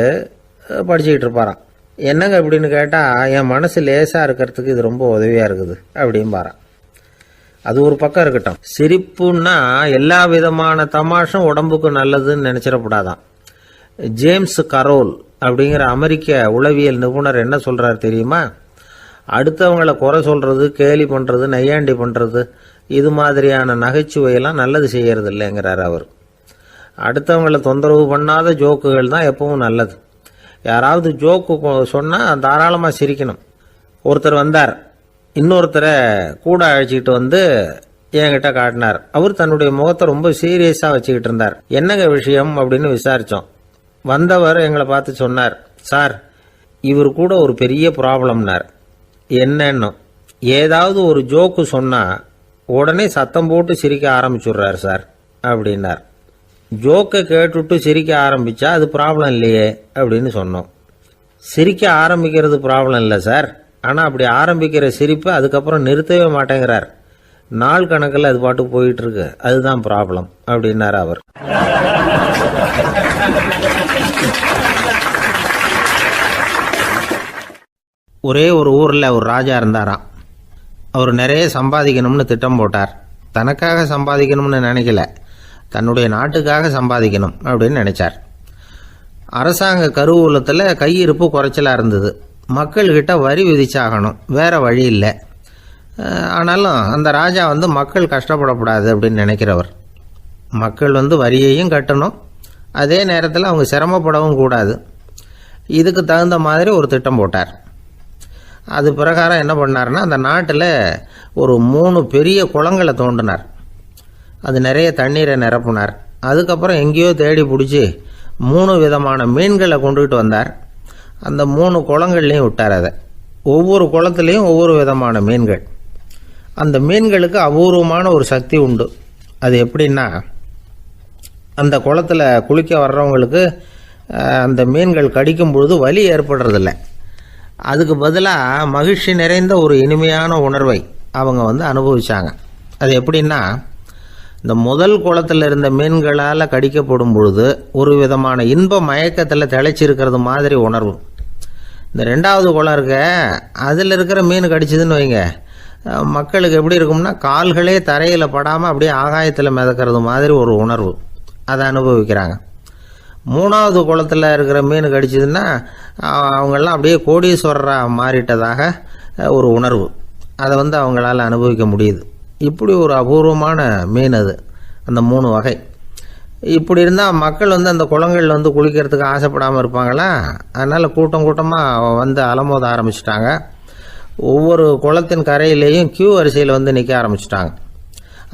படிச்சுக்கிட்டு இருப்பாராம். என்னங்க அப்படின்னு கேட்டால், என் மனசு லேசாக இருக்கிறதுக்கு இது ரொம்ப உதவியாக இருக்குது அப்படின்பாரான். அது ஒரு பக்கம் இருக்கட்டும். சிரிப்புன்னா எல்லா விதமான தமாஷும் உடம்புக்கு நல்லதுன்னு நினச்சிடக்கூடாதான். ஜேம்ஸ் கரோல் அப்படிங்கிற அமெரிக்க உளவியல் நிபுணர் என்ன சொல்கிறார் தெரியுமா? அடுத்தவங்களை குறை சொல்கிறது, கேலி பண்ணுறது, நையாண்டி பண்ணுறது, இது மாதிரியான நகைச்சுவையெல்லாம் நல்லது செய்கிறது இல்லைங்கிறார் அவர். அடுத்தவங்களை தொந்தரவு பண்ணாத ஜோக்குகள் தான் எப்பவும் நல்லது. யாராவது ஜோக்கு சொன்னால் தாராளமாக சிரிக்கணும். ஒருத்தர் வந்தார், இன்னொருத்தரை கூட அழைச்சிக்கிட்டு என்கிட்ட காட்டினார். அவர் தன்னுடைய முகத்தை ரொம்ப சீரியஸாக வச்சுக்கிட்டு இருந்தார். என்னங்க விஷயம் அப்படின்னு விசாரித்தோம். வந்தவர் எங்களை பார்த்து சொன்னார், சார், இவர் கூட ஒரு பெரிய ப்ராப்ளம்னார். என்னன்னு, ஏதாவது ஒரு ஜோக்கு சொன்னால் உடனே சத்தம் போட்டு சிரிக்க ஆரம்பிச்சுடுறார் சார் அப்படின்னார். ஜோக்கை கேட்டுவிட்டு சிரிக்க ஆரம்பித்தா அது ப்ராப்ளம் இல்லையே அப்படின்னு சொன்னோம். சிரிக்க ஆரம்பிக்கிறது ப்ராப்ளம் இல்லை சார், ஆனால் அப்படி ஆரம்பிக்கிற சிரிப்பை அதுக்கப்புறம் நிறுத்தவே மாட்டேங்கிறார். நாள் கணக்கில் அது பாட்டுக்கு போயிட்டு இருக்கு, அதுதான் ப்ராப்ளம் அப்படின்னார் அவர். ஒரே ஒரு ஊரில் ஒரு ராஜா இருந்தாராம். அவர் நிறைய சம்பாதிக்கணும்னு திட்டம் போட்டார். தனக்காக சம்பாதிக்கணும்னு நினைக்கல, தன்னுடைய நாட்டுக்காக சம்பாதிக்கணும் அப்படின்னு நினைச்சார். அரசாங்க கருவூலத்தில் கையிருப்பு குறைச்சலாக இருந்தது. மக்கள்கிட்ட வரி விதிச்சாகணும், வேற வழி இல்லை. ஆனாலும் அந்த ராஜா மக்கள் கஷ்டப்படக்கூடாது அப்படின்னு நினைக்கிறவர். மக்கள் வரியையும் கட்டணும், அதே நேரத்தில் அவங்க சிரமப்படவும் கூடாது. இதுக்கு தகுந்த மாதிரி ஒரு திட்டம் போட்டார். அது பிரகாரம் என்ன பண்ணார்னா, அந்த நாட்டில் ஒரு 3 பெரிய குளங்களை தோண்டினார். அது நிறைய தண்ணீரை நிரப்புனார். அதுக்கப்புறம் எங்கேயோ தேடி பிடிச்சி 3 விதமான மீன்களை கொண்டுகிட்டு வந்தார். அந்த 3 குளங்கள்லையும் விட்டார். அதை ஒவ்வொரு குளத்துலேயும் ஒவ்வொரு விதமான மீன்கள். அந்த மீன்களுக்கு அபூர்வமான ஒரு சக்தி உண்டு. அது எப்படின்னா, அந்த குளத்தில் குளிக்க வர்றவங்களுக்கு அந்த மீன்கள் கடிக்கும் பொழுது வலி ஏற்படுறதில்ல. அதுக்கு பதிலாக மகிழ்ச்சி நிறைந்த ஒரு இனிமையான உணர்வை அவங்க அனுபவிச்சாங்க. அது எப்படின்னா, இந்த முதல் குளத்தில் இருந்த மீன்களால் கடிக்கப்படும் பொழுது ஒரு விதமான இன்ப மயக்கத்தில் திளைச்சிருக்கிறது மாதிரி உணர்வு. இந்த 2வது குளம் இருக்க, அதில் இருக்கிற மீன் கடிச்சதுன்னு வைங்க, மக்களுக்கு எப்படி இருக்கும்னா, கால்களே தரையில் படாமல் அப்படியே ஆகாயத்தில் மிதக்கிறது மாதிரி ஒரு உணர்வு, அதை அனுபவிக்கிறாங்க. 3வது குளத்தில் இருக்கிற மீன் கடிச்சதுன்னா அவங்கெல்லாம் அப்படியே கோடீஸ்வரராக மாறிட்டதாக ஒரு உணர்வு, அதை அவங்களால அனுபவிக்க முடியுது. இப்படி ஒரு அபூர்வமான மீன் அது, அந்த 3 வகை. இப்படி இருந்தால் மக்கள் அந்த குளங்களில் குளிக்கிறதுக்கு ஆசைப்படாமல் இருப்பாங்களா? அதனால் கூட்டம் கூட்டமாக அலமோத ஆரம்பிச்சிட்டாங்க. ஒவ்வொரு குளத்தின் கரையிலேயும் கியூ வரிசையில் நிற்க ஆரம்பிச்சிட்டாங்க.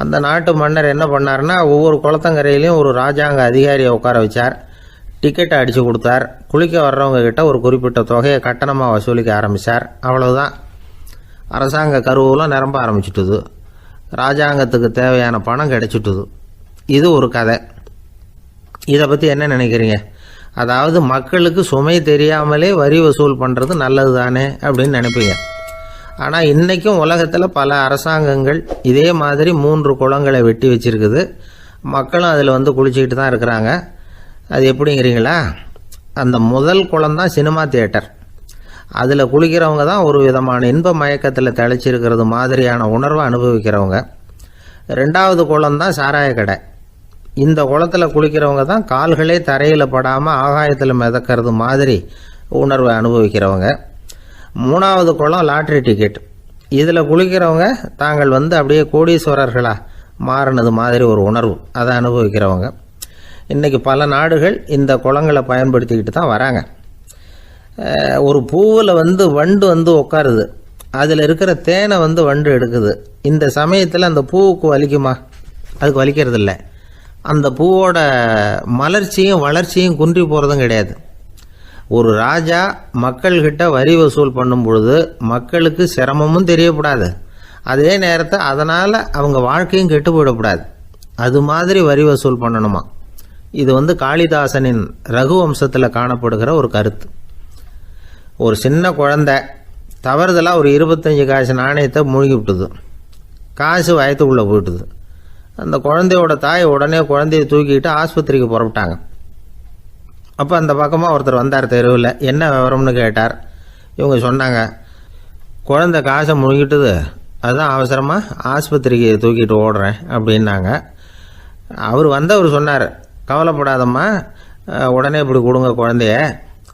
அந்த நாட்டு மன்னர் என்ன பண்ணார்னா, ஒவ்வொரு குளத்தங்கரையிலையும் ஒரு ராஜாங்க அதிகாரியை உட்கார வச்சார். டிக்கெட்டை அடித்து கொடுத்தார். குளிக்க வர்றவங்க கிட்ட ஒரு குறிப்பிட்ட தொகையை கட்டணமாக வசூலிக்க ஆரம்பித்தார். அவ்வளவுதான், அரசாங்க கருவூலம் நிரம்ப ஆரம்பிச்சுட்டுது. ராஜாங்கத்துக்கு தேவையான பணம் கிடைச்சிட்டுது. இது ஒரு கதை. இதை பற்றி என்ன நினைக்கிறீங்க? அதாவது மக்களுக்கு சுமை தெரியாமலே வரி வசூல் பண்ணுறது நல்லது தானே அப்படின்னு நினைப்பீங்க. ஆனால் இன்றைக்கும் உலகத்தில் பல அரசாங்கங்கள் இதே மாதிரி 3 குளங்களை வெட்டி வச்சிருக்குது. மக்களும் அதில் குளிச்சுக்கிட்டு தான் இருக்கிறாங்க. அது எப்படிங்கிறீங்களா? அந்த முதல் குளம் தான் சினிமா தியேட்டர். அதில் குளிக்கிறவங்க தான் ஒரு விதமான இன்ப மயக்கத்தில் திளைச்சிருக்கிறது மாதிரியான உணர்வை அனுபவிக்கிறவங்க. 2வது குளம் தான் சாராய கடை. இந்த குளத்தில் குளிக்கிறவங்க தான் கால்களே தரையில் படாமல் ஆகாயத்தில் மிதக்கிறது மாதிரி உணர்வை அனுபவிக்கிறவங்க. 3வது குளம் லாட்ரி டிக்கெட். இதில் குளிக்கிறவங்க தாங்கள் அப்படியே கோடீஸ்வரர்களாக மாறினது மாதிரி ஒரு உணர்வு, அதை அனுபவிக்கிறவங்க. இன்றைக்கி பல நாடுகள் இந்த குளங்களை பயன்படுத்திக்கிட்டு தான் வராங்க. ஒரு பூவில் வண்டு உட்காருது, அதில் இருக்கிற தேனை வண்டு எடுக்குது. இந்த சமயத்தில் அந்த பூவுக்கு வலிக்குமா? அதுக்கு வலிக்கிறது இல்லை. அந்த பூவோட மலர்ச்சியும் வளர்ச்சியும் குன்றி போகிறதும் கிடையாது. ஒரு ராஜா மக்கள்கிட்ட வரி வசூல் பண்ணும் பொழுது மக்களுக்கு சிரமமும் தெரியக்கூடாது, அதே நேரத்தை அதனால் அவங்க வாழ்க்கையும் கெட்டு போயிடக்கூடாது. அது மாதிரி வரி வசூல் பண்ணணுமா. இது காளிதாசனின் ரகுவம்சத்தில் காணப்படுகிற ஒரு கருத்து. ஒரு சின்ன குழந்தை தவறுதலாக ஒரு 25 காசு நாணயத்தை மூழ்கி விட்டுது. காசு வயத்துக்குள்ளே போயிட்டுது. அந்த குழந்தையோட தாய் உடனே குழந்தைய தூக்கிட்டு ஆஸ்பத்திரிக்கு புறப்பட்டாங்க. அப்போ அந்த பக்கமாக ஒருத்தர் வந்தார் தெருவில். என்ன விவரம்னு கேட்டார். இவங்க சொன்னாங்க, குழந்தை காசை முழுங்கிட்டுது, அதுதான் அவசரமாக ஆஸ்பத்திரிக்கு தூக்கிட்டு ஓடுறேன் அப்படின்னாங்க. அவர் சொன்னார், கவலைப்படாதம்மா, உடனே இப்படி கொடுங்க குழந்தைய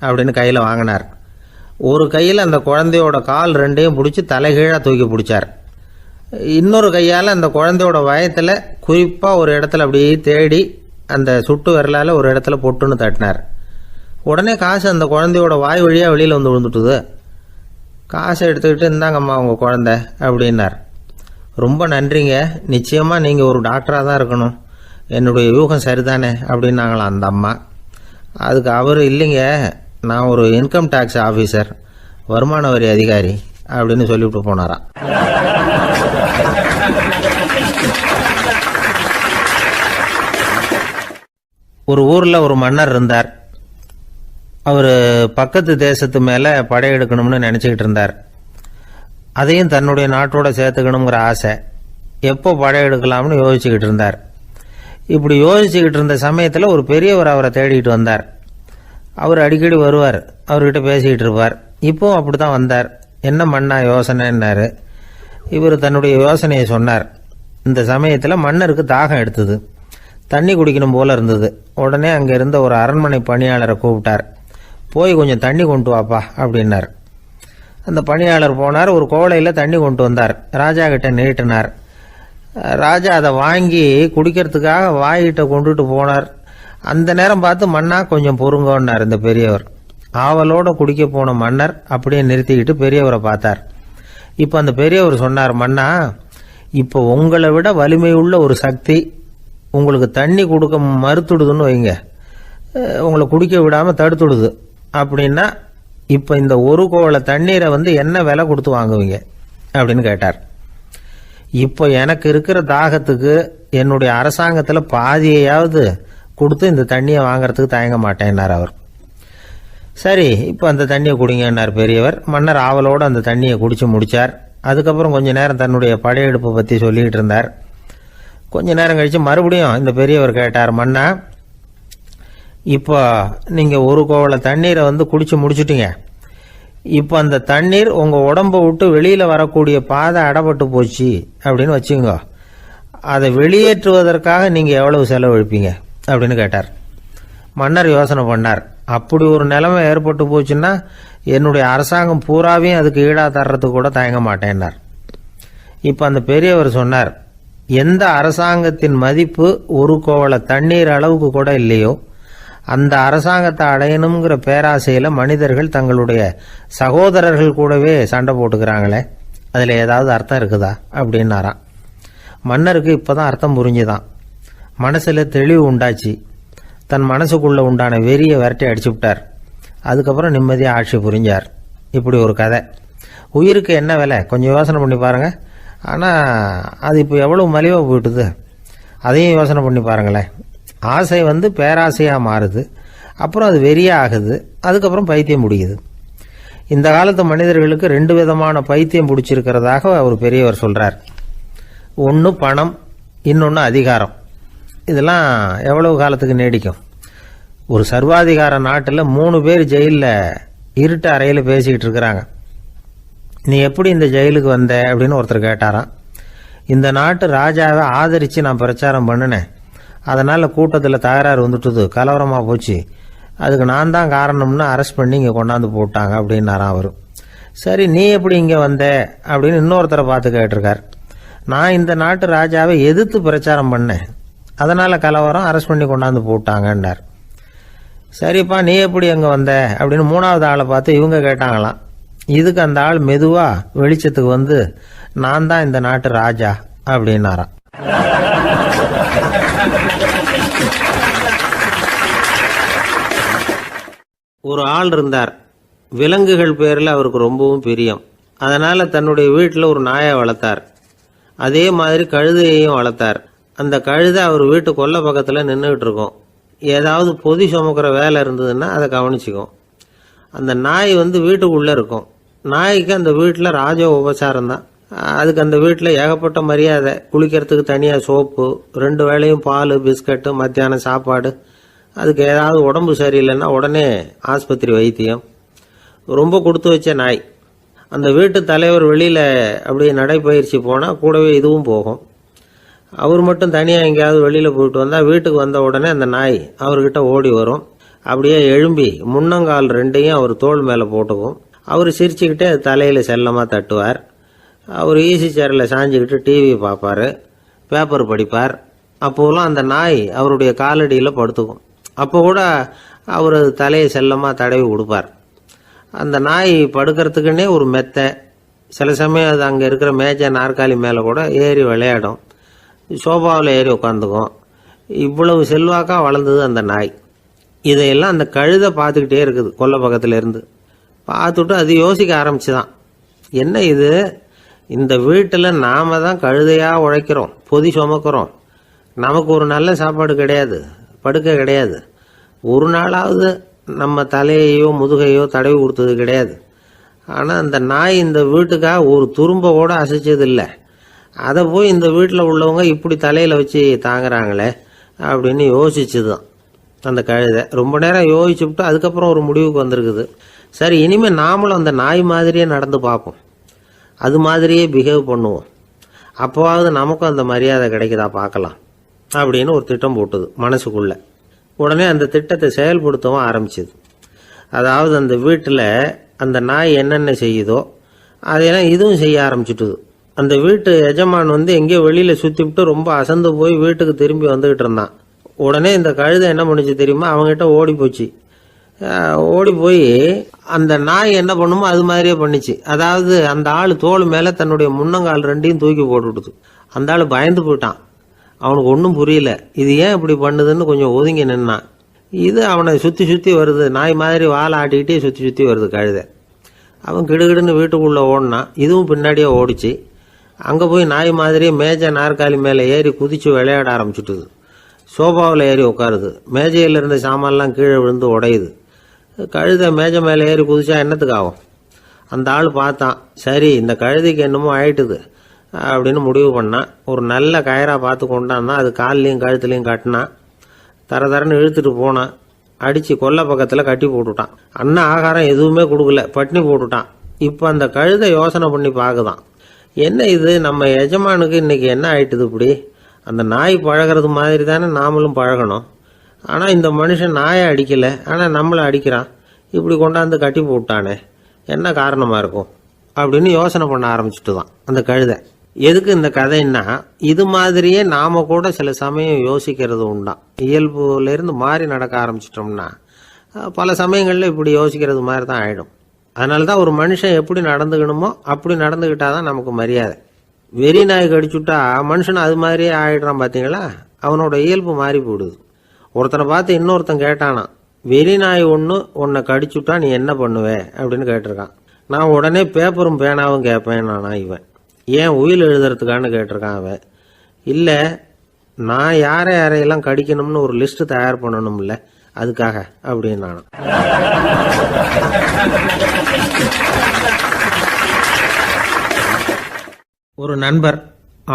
அப்படின்னு கையில் வாங்கினார். ஒரு கையில் அந்த குழந்தையோட கால் 2ஐயும் பிடிச்சி தலைகீழாக தூக்கி பிடிச்சார். இன்னொரு கையால் அந்த குழந்தையோட வயத்தில் குறிப்பாக ஒரு இடத்துல அப்படியே தேடி அந்த சுட்டு விரலால் ஒரு இடத்துல பொட்டுன்னு தட்டினார். உடனே காசு அந்த குழந்தையோட வாய் வழியாக வெளியில் விழுந்துட்டுது. காசை எடுத்துக்கிட்டு இருந்தாங்கம்மா உங்கள் குழந்தை அப்படின்னார். ரொம்ப நன்றிங்க, நிச்சயமாக நீங்கள் ஒரு டாக்டராக தான் இருக்கணும், என்னுடைய யூகம் சரிதானே அப்படின்னாங்களாம் அந்த அம்மா. அதுக்கு அவர், இல்லைங்க, நான் ஒரு இன்கம் டேக்ஸ் ஆஃபீஸர், வருமான வரி அதிகாரி அப்படின்னு சொல்லிவிட்டு போனாராம். ஒரு ஊரில் ஒரு மன்னர் இருந்தார். அவர் பக்கத்து தேசத்து மேலே படையெடுக்கணும்னு நினச்சிக்கிட்டு இருந்தார். அதையும் தன்னுடைய நாட்டோட சேர்த்துக்கணுங்கிற ஆசை. எப்போ படையெடுக்கலாம்னு யோசிச்சுக்கிட்டு இருந்தார். இப்படி யோசிச்சுக்கிட்டு இருந்த சமயத்தில் ஒரு பெரியவர் அவரை தேடிக்கிட்டு வந்தார். அவர் அடிக்கடி வருவார், அவர்கிட்ட பேசிக்கிட்டு இருப்பார். இப்போவும் அப்படி தான் வந்தார். என்ன மன்னா யோசனைன்னாரு. இவர் தன்னுடைய யோசனையை சொன்னார். இந்த சமயத்தில் மன்னருக்கு தாகம் எடுத்தது, தண்ணி குடிக்கணும் போல இருந்தது. உடனே அங்கே இருந்த ஒரு அரண்மனை பணியாளரை கூப்பிட்டார். போய் கொஞ்சம் தண்ணி கொண்டு வாப்பா அப்படின்னார். அந்த பணியாளர் போனார், ஒரு கோலையில் தண்ணி கொண்டு வந்தார். ராஜா கிட்ட நீட்டினார். ராஜா அதை வாங்கி குடிக்கிறதுக்காக வாய்கிட்ட கொண்டுட்டு போனார். அந்த நேரம் பார்த்து, மன்னா கொஞ்சம் பொறுங்கன்னார் இந்த பெரியவர். ஆவலோட குடிக்க போன மன்னர் அப்படியே நிறுத்திக்கிட்டு பெரியவரை பார்த்தார். இப்போ அந்த பெரியவர் சொன்னார், மன்னா, இப்போ உங்களை விட வலிமை உள்ள ஒரு சக்தி உங்களுக்கு தண்ணி கொடுக்க மறுத்துடுதுன்னு வைங்க, உங்களை குடிக்க விடாமல் தடுத்துடுது அப்படின்னா, இப்போ இந்த ஒரு கோவள தண்ணீரை என்ன விலை கொடுத்து வாங்குவீங்க அப்படின்னு கேட்டார். இப்போ எனக்கு இருக்கிற தாகத்துக்கு என்னுடைய அரசாங்கத்தில் பாதியையாவது கொடுத்து இந்த தண்ணியை வாங்கிறதுக்கு தயங்க மாட்டேன்னார் அவர். சரி, இப்போ அந்த தண்ணியை குடிங்கன்னார் பெரியவர். மன்னர் ஆவலோடு அந்த தண்ணியை குடித்து முடித்தார். அதுக்கப்புறம் கொஞ்ச நேரம் தன்னுடைய படையெடுப்பை பற்றி சொல்லிக்கிட்டு இருந்தார். கொஞ்ச நேரம் கழித்து மறுபடியும் இந்த பெரியவர் கேட்டார், மன்னா, இப்போ நீங்கள் ஒரு கோவள தண்ணீரை குடித்து முடிச்சுட்டீங்க. இப்போ அந்த தண்ணீர் உங்கள் உடம்பை விட்டு வெளியில் வரக்கூடிய பாதை அடைபட்டு போச்சு அப்படின்னு வச்சுங்க, அதை வெளியேற்றுவதற்காக நீங்கள் எவ்வளவு செலவழிப்பீங்க அப்படின்னு கேட்டார். மன்னர் யோசனை பண்ணார். அப்படி ஒரு நிலைமை ஏற்பட்டு போச்சுன்னா என்னுடைய அரசாங்கம் பூராவையும் அதுக்கு ஈடாக தர்றதுக்கு கூட தயங்க மாட்டேன்னார். இப்போ அந்த பெரியவர் சொன்னார், எந்த அரசாங்கத்தின் மதிப்பு ஒரு கோவள தண்ணீர் அளவுக்கு கூட இல்லையோ அந்த அரசாங்கத்தை அடையணுங்கிற பேராசையில் மனிதர்கள் தங்களுடைய சகோதரர்கள் கூடவே சண்டை போட்டுக்கிறாங்களே, அதில் ஏதாவது அர்த்தம் இருக்குதா அப்படின்னாராம். மன்னருக்கு இப்போதான் அர்த்தம் புரிஞ்சுதான். மனசில் தெளிவு உண்டாச்சு. தன் மனசுக்குள்ளே உண்டான வெறியை விரட்டி அடிச்சு விட்டார். அதுக்கப்புறம் நிம்மதியாக ஆட்சி புரிஞ்சார். இப்படி ஒரு கதை. உயிருக்கு என்ன விலை கொஞ்சம் யோசனை பண்ணி பாருங்கள். ஆனால் அது இப்போ எவ்வளோ மலிவாக போயிட்டுது, அதையும் யோசனை பண்ணி பாருங்களேன். ஆசை பேராசையாக மாறுது, அப்புறம் அது வெறியாக ஆகுது, அதுக்கப்புறம் பைத்தியம் பிடிக்குது. இந்த காலத்து மனிதர்களுக்கு 2 விதமான பைத்தியம் பிடிச்சிருக்கிறதாக ஒரு பெரியவர் சொல்கிறார். ஒன்று பணம், இன்னொன்று அதிகாரம். இதெல்லாம் எவ்வளவு காலத்துக்கு நீடிக்கும்? ஒரு சர்வாதிகார நாட்டில் 3 பேர் ஜெயிலில் இருட்டு அறையில் பேசிக்கிட்டு இருக்கிறாங்க. நீ எப்படி இந்த ஜெயிலுக்கு வந்த அப்படின்னு ஒருத்தர் கேட்டாராம். இந்த நாட்டு ராஜாவை ஆதரித்து நான் பிரச்சாரம் பண்ணினேன், அதனால் கூட்டத்தில் தகராறு வந்துட்டுது, கலவரமாக போச்சு, அதுக்கு நான் தான் காரணம்னு அரெஸ்ட் பண்ணி இங்கே கொண்டாந்து போட்டாங்க அப்படின்னாராம் அவர். சரி, நீ எப்படி இங்கே வந்த அப்படின்னு இன்னொருத்தரை பார்த்து கேட்டிருக்கார். நான் இந்த நாட்டு ராஜாவை எதிர்த்து பிரச்சாரம் பண்ணேன், அதனால் கலவரம், அரெஸ்ட் பண்ணி கொண்டாந்து போட்டாங்கன்னார். சரிப்பா, நீ எப்படி அங்கே வந்த அப்படின்னு மூணாவது ஆளை பார்த்து இவங்க கேட்டாங்களாம். இதுக்கு அந்த ஆள் மெதுவாக வெளிச்சத்துக்கு வந்து நான் தான் இந்த நாட்டு ராஜா அப்படின்னாராம். ஒரு ஆள் இருந்தார். விலங்குகள் பேரில் அவருக்கு ரொம்பவும் பிரியம். அதனால் தன்னுடைய வீட்டில் ஒரு நாயை வளர்த்தார். அதே மாதிரி கழுதையையும் வளர்த்தார். அந்த கழுதை அவர் வீட்டு கொல்லை பக்கத்தில் நின்றுக்கிட்டு இருக்கும். ஏதாவது பொதி சுமக்கிற வேலை இருந்ததுன்னா அதை கவனிச்சிக்கும். அந்த நாய் வீட்டுக்குள்ளே இருக்கும். நாய்க்கு அந்த வீட்டில் ராஜ உபசாரம் தான். அதுக்கு அந்த வீட்டில் ஏகப்பட்ட மரியாதை. குளிக்கிறதுக்கு தனியாக சோப்பு, 2 வேளையும் பால், பிஸ்கட்டு, மத்தியானம் சாப்பாடு. அதுக்கு ஏதாவது உடம்பு சரியில்லைன்னா உடனே ஆஸ்பத்திரி வைத்தியம். ரொம்ப கொடுத்து வச்ச நாய். அந்த வீட்டு தலைவர் வெளியில் அப்படியே நடைப்பயிற்சி போனால் கூடவே இதுவும் போகும். அவர் மட்டும் தனியாக எங்கேயாவது வெளியில் போயிட்டு வந்தால் வீட்டுக்கு வந்த உடனே அந்த நாய் அவர்கிட்ட ஓடி வரும். அப்படியே எழும்பி முன்னங்கால் 2ஐயும் அவர் தோள் மேலே போட்டுக்கும். அவர் சிரிச்சுக்கிட்டே தலையில் செல்லமாக தட்டுவார். அவர் ஈசி சேரில் சாஞ்சிக்கிட்டு டிவி பார்ப்பார், பேப்பர் படிப்பார். அப்போலாம் அந்த நாய் அவருடைய காலடியில் படுத்துக்கும். அப்போ கூட அவர் தலையை செல்லமாக தடவி கொடுப்பார். அந்த நாய் படுக்கிறதுக்குன்னே ஒரு மெத்தை, சில சமயம் அது அங்கே இருக்கிற மேஜை நாற்காலி மேலே கூட ஏறி விளையாடும், சோபாவில் ஏறி உட்காந்துக்கும். இவ்வளவு செல்வாக்காக வளர்ந்தது அந்த நாய். இதையெல்லாம் அந்த கழுதை பார்த்துக்கிட்டே இருக்குது கொல்லை பக்கத்தில் இருந்து. பார்த்துட்டு அது யோசிக்க ஆரம்பிச்சுதான், என்ன இது, இந்த வீட்டில் நாம தான் கழுதையாக உழைக்கிறோம், பொதி சுமக்கிறோம், நமக்கு ஒரு நல்ல சாப்பாடு கிடையாது, படுக்கை கிடையாது, ஒரு நாளாவது நம்ம தலையையோ முதுகையோ தடவி கொடுத்தது கிடையாது. ஆனால் அந்த நாய் இந்த வீட்டுக்காக ஒரு துரும்ப கூட அசைச்சதில்லை. அதை போய் இந்த வீட்டில் உள்ளவங்க இப்படி தலையில் வச்சு தாங்குறாங்களே அப்படின்னு யோசிச்சுதான் அந்த கழுதை. ரொம்ப நேரம் யோசிச்சுவிட்டு அதுக்கப்புறம் ஒரு முடிவுக்கு வந்திருக்குது. சரி, இனிமேல் நாமளும் அந்த நாய் மாதிரியே நடந்து பார்ப்போம், அது மாதிரியே பிஹேவ் பண்ணுவோம், அப்போவாவது நமக்கும் அந்த மரியாதை கிடைக்குதா பார்க்கலாம் அப்படின்னு ஒரு திட்டம் போட்டுது மனசுக்குள்ள. உடனே அந்த திட்டத்தை செயல்படுத்தவும் ஆரம்பிச்சுது. அதாவது அந்த வீட்டில் அந்த நாய் என்னென்ன செய்யுதோ அதையெல்லாம் இதுவும் செய்ய ஆரம்பிச்சுட்டுது. அந்த வீட்டு எஜமான் எங்கேயோ வெளியில் சுற்றிவிட்டு ரொம்ப அசந்து போய் வீட்டுக்கு திரும்பி வந்துக்கிட்டு இருந்தான். உடனே இந்த கழுதை என்ன பண்ணுச்சு தெரியுமா, அவங்ககிட்ட ஓடி போச்சு. ஓடி போய் அந்த நாய் என்ன பண்ணுமோ அது மாதிரியே பண்ணிச்சு. அதாவது அந்த ஆள் தோல் மேலே தன்னுடைய முன்னங்கால் 2ஐயும் தூக்கி போட்டுவிடுது. அந்த ஆள் பயந்து போயிட்டான். அவனுக்கு ஒன்றும் புரியல, இது ஏன் இப்படி பண்ணுதுன்னு கொஞ்சம் ஒதுங்கி நின்னான். இது அவனை சுற்றி சுற்றி வருது, நாய் மாதிரி வாழை ஆட்டிக்கிட்டே சுற்றி சுற்றி வருது கழுதை. அவன் கிடுகிடுன்னு வீட்டுக்குள்ளே ஓடினான். இதுவும் பின்னாடியே ஓடிச்சு. அங்கே போய் நாய் மாதிரியே மேஜை நாற்காலி மேலே ஏறி குதிச்சு விளையாட ஆரம்பிச்சுட்டுது. சோபாவில் ஏறி உட்காருது. மேஜையில் இருந்த சாமான்லாம் கீழே விழுந்து உடையுது. கழுதை மேஜை மேலே ஏறி குதிச்சா என்னத்துக்கு ஆகும்? அந்த ஆள் பார்த்தான், சரி இந்த கழுதைக்கு என்னமோ ஆயிட்டுது அப்படின்னு முடிவு பண்ணான். ஒரு நல்ல கயராக பார்த்து கொண்டாந்தான். அது கால்லையும் கழுத்துலையும் கட்டினான். தரன்னு இழுத்துட்டு போனான். அடித்து கொல்லை பக்கத்தில் கட்டி போட்டுட்டான். அண்ணன் ஆகாரம் எதுவுமே கொடுக்கல, பட்னி போட்டுட்டான். இப்போ அந்த கழுதை யோசனை பண்ணி பார்க்குதான், என்ன இது, நம்ம எஜமானுக்கு இன்னைக்கு என்ன ஆயிட்டுது இப்படி? அந்த நாய் பழகிறது மாதிரி தானே நாமளும் பழகணும். ஆனால் இந்த மனுஷன் நாயை அடிக்கலை, ஆனால் நம்மளை அடிக்கிறான். இப்படி கொண்டாந்து கட்டி போட்டானே, என்ன காரணமாக இருக்கும் அப்படின்னு யோசனை பண்ண ஆரம்பிச்சுட்டு தான் அந்த கழுதை. எதுக்கு இந்த கதைன்னா, இது மாதிரியே நாம கூட சில சமயம் யோசிக்கிறது உண்டாம். இயல்புலேருந்து மாறி நடக்க ஆரம்பிச்சிட்டோம்னா பல சமயங்களில் இப்படி யோசிக்கிறது மாதிரி தான் ஆகிடும். அதனால தான் ஒரு மனுஷன் எப்படி நடந்துக்கணுமோ அப்படி நடந்துக்கிட்டாதான் நமக்கு மரியாதை. வெறி நாய் கடிச்சுட்டா மனுஷன் அது மாதிரியே ஆகிடுறான் பார்த்தீங்களா, அவனோட இயல்பு மாறி போயிடுது. ஒருத்தனை பார்த்து இன்னொருத்தன் கேட்டானா, வெறி நாய் ஒன்று உன்னை கடிச்சுட்டா நீ என்ன பண்ணுவே அப்படின்னு கேட்டிருக்கான். நான் உடனே பேப்பரும் பேனாவும் கேட்பேன் நானா இவன். ஏன் உயில் எழுதுறதுக்கான்னு கேட்டிருக்கான் அவன். இல்லை, நான் யாரையெல்லாம் கடிக்கணும்னு ஒரு லிஸ்ட்டு தயார் பண்ணணும்ல, அதுக்காக அப்படின்னு நானும். ஒரு நண்பர்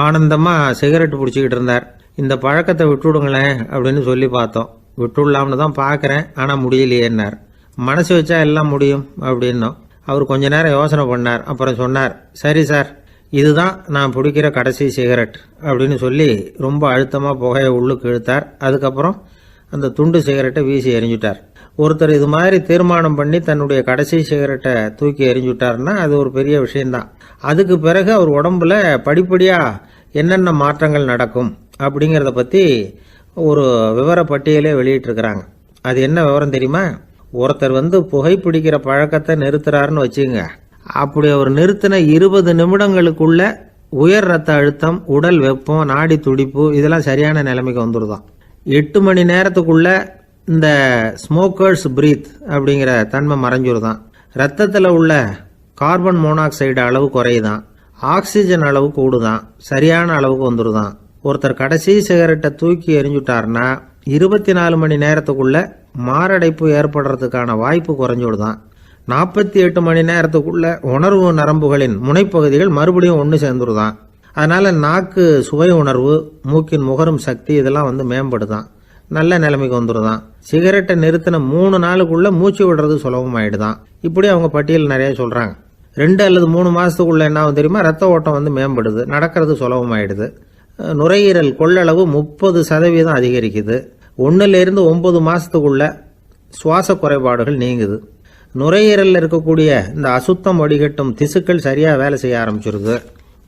ஆனந்தமாக சிகரெட் பிடிச்சிக்கிட்டு இருந்தார். இந்த பழக்கத்தை விட்டுவிடுங்களேன் அப்படின்னு சொல்லி பார்த்தோம். விட்டுடலாம்னு தான் பார்க்குறேன், ஆனால் முடியலையேன்னார். மனசு வச்சா எல்லாம் முடியும் அப்படின்னோம். அவர் கொஞ்ச நேரம் யோசனை பண்ணார். அப்புறம் சொன்னார், சரி சார், இதுதான் நான் பிடிக்கிற கடைசி சிகரெட் அப்படின்னு சொல்லி ரொம்ப அழுத்தமாக புகையை உள்ளுக்கு இழுத்தார். அதுக்கப்புறம் அந்த துண்டு சிகரெட்டை வீசி எறிஞ்சுட்டார். ஒருத்தர் இது மாதிரி தீர்மானம் பண்ணி தன்னுடைய கடைசி சிகரெட்டை தூக்கி எறிஞ்சுட்டார்னா அது ஒரு பெரிய விஷயம்தான். அதுக்கு பிறகு அவர் உடம்புல படிப்படியாக என்னென்ன மாற்றங்கள் நடக்கும் அப்படிங்கிறத பற்றி ஒரு விவர பட்டியலே வெளியிட்டிருக்கிறாங்க. அது என்ன விவரம் தெரியுமா? ஒருத்தர் புகைப்பிடிக்கிற பழக்கத்தை நிறுத்துறாருன்னு வச்சுங்க. அப்படி அவர் நிறுத்தின 20 நிமிடங்களுக்குள்ள உயர் ரத்த அழுத்தம், உடல் வெப்பம், நாடி துடிப்பு இதெல்லாம் சரியான நிலைமைக்கு வந்துடுதான். 8 மணி நேரத்துக்குள்ள இந்த ஸ்மோக்கர்ஸ் பிரீத் அப்படிங்கிற தன்மை மறைஞ்சிருதான். ரத்தத்தில் உள்ள கார்பன் மோனாக்சைடு அளவு குறையுதான், ஆக்சிஜன் அளவு கூடுதான், சரியான அளவுக்கு வந்துடுதான். ஒருத்தர் கடைசி சிகரெட்டை தூக்கி எறிஞ்சுட்டார்னா 24 மணி நேரத்துக்குள்ள மாரடைப்பு ஏற்படுறதுக்கான வாய்ப்பு குறைஞ்சுடுதான். 48 மணி நேரத்துக்குள்ள உணர்வு நரம்புகளின் முனைப்பகுதிகள் மறுபடியும் ஒன்று சேர்ந்துருதான். அதனால நாக்கு சுவை உணர்வு, மூக்கின் முகரும் சக்தி இதெல்லாம் மேம்படுதான், நல்ல நிலைமைக்கு வந்துடுதான். சிகரெட்டை நிறுத்தின 3 நாளுக்குள்ள மூச்சு விடுறது சுலபமாயிடுதான். இப்படி அவங்க பட்டியல் நிறைய சொல்றாங்க. 2 அல்லது 3 மாசத்துக்குள்ள என்ன ஆகும் தெரியுமா? ரத்த ஓட்டம் மேம்படுது, நடக்கிறது சுலபமாயிடுது. நுரையீரல் கொள்ளளவு 30% அதிகரிக்குது. 1லிருந்து 9 மாசத்துக்குள்ள சுவாச குறைபாடுகள் நீங்குது. நுரையீரலில் இருக்கக்கூடிய இந்த அசுத்தம் வடிகட்டும் திசுக்கள் சரியா வேலை செய்ய ஆரம்பிச்சிருது.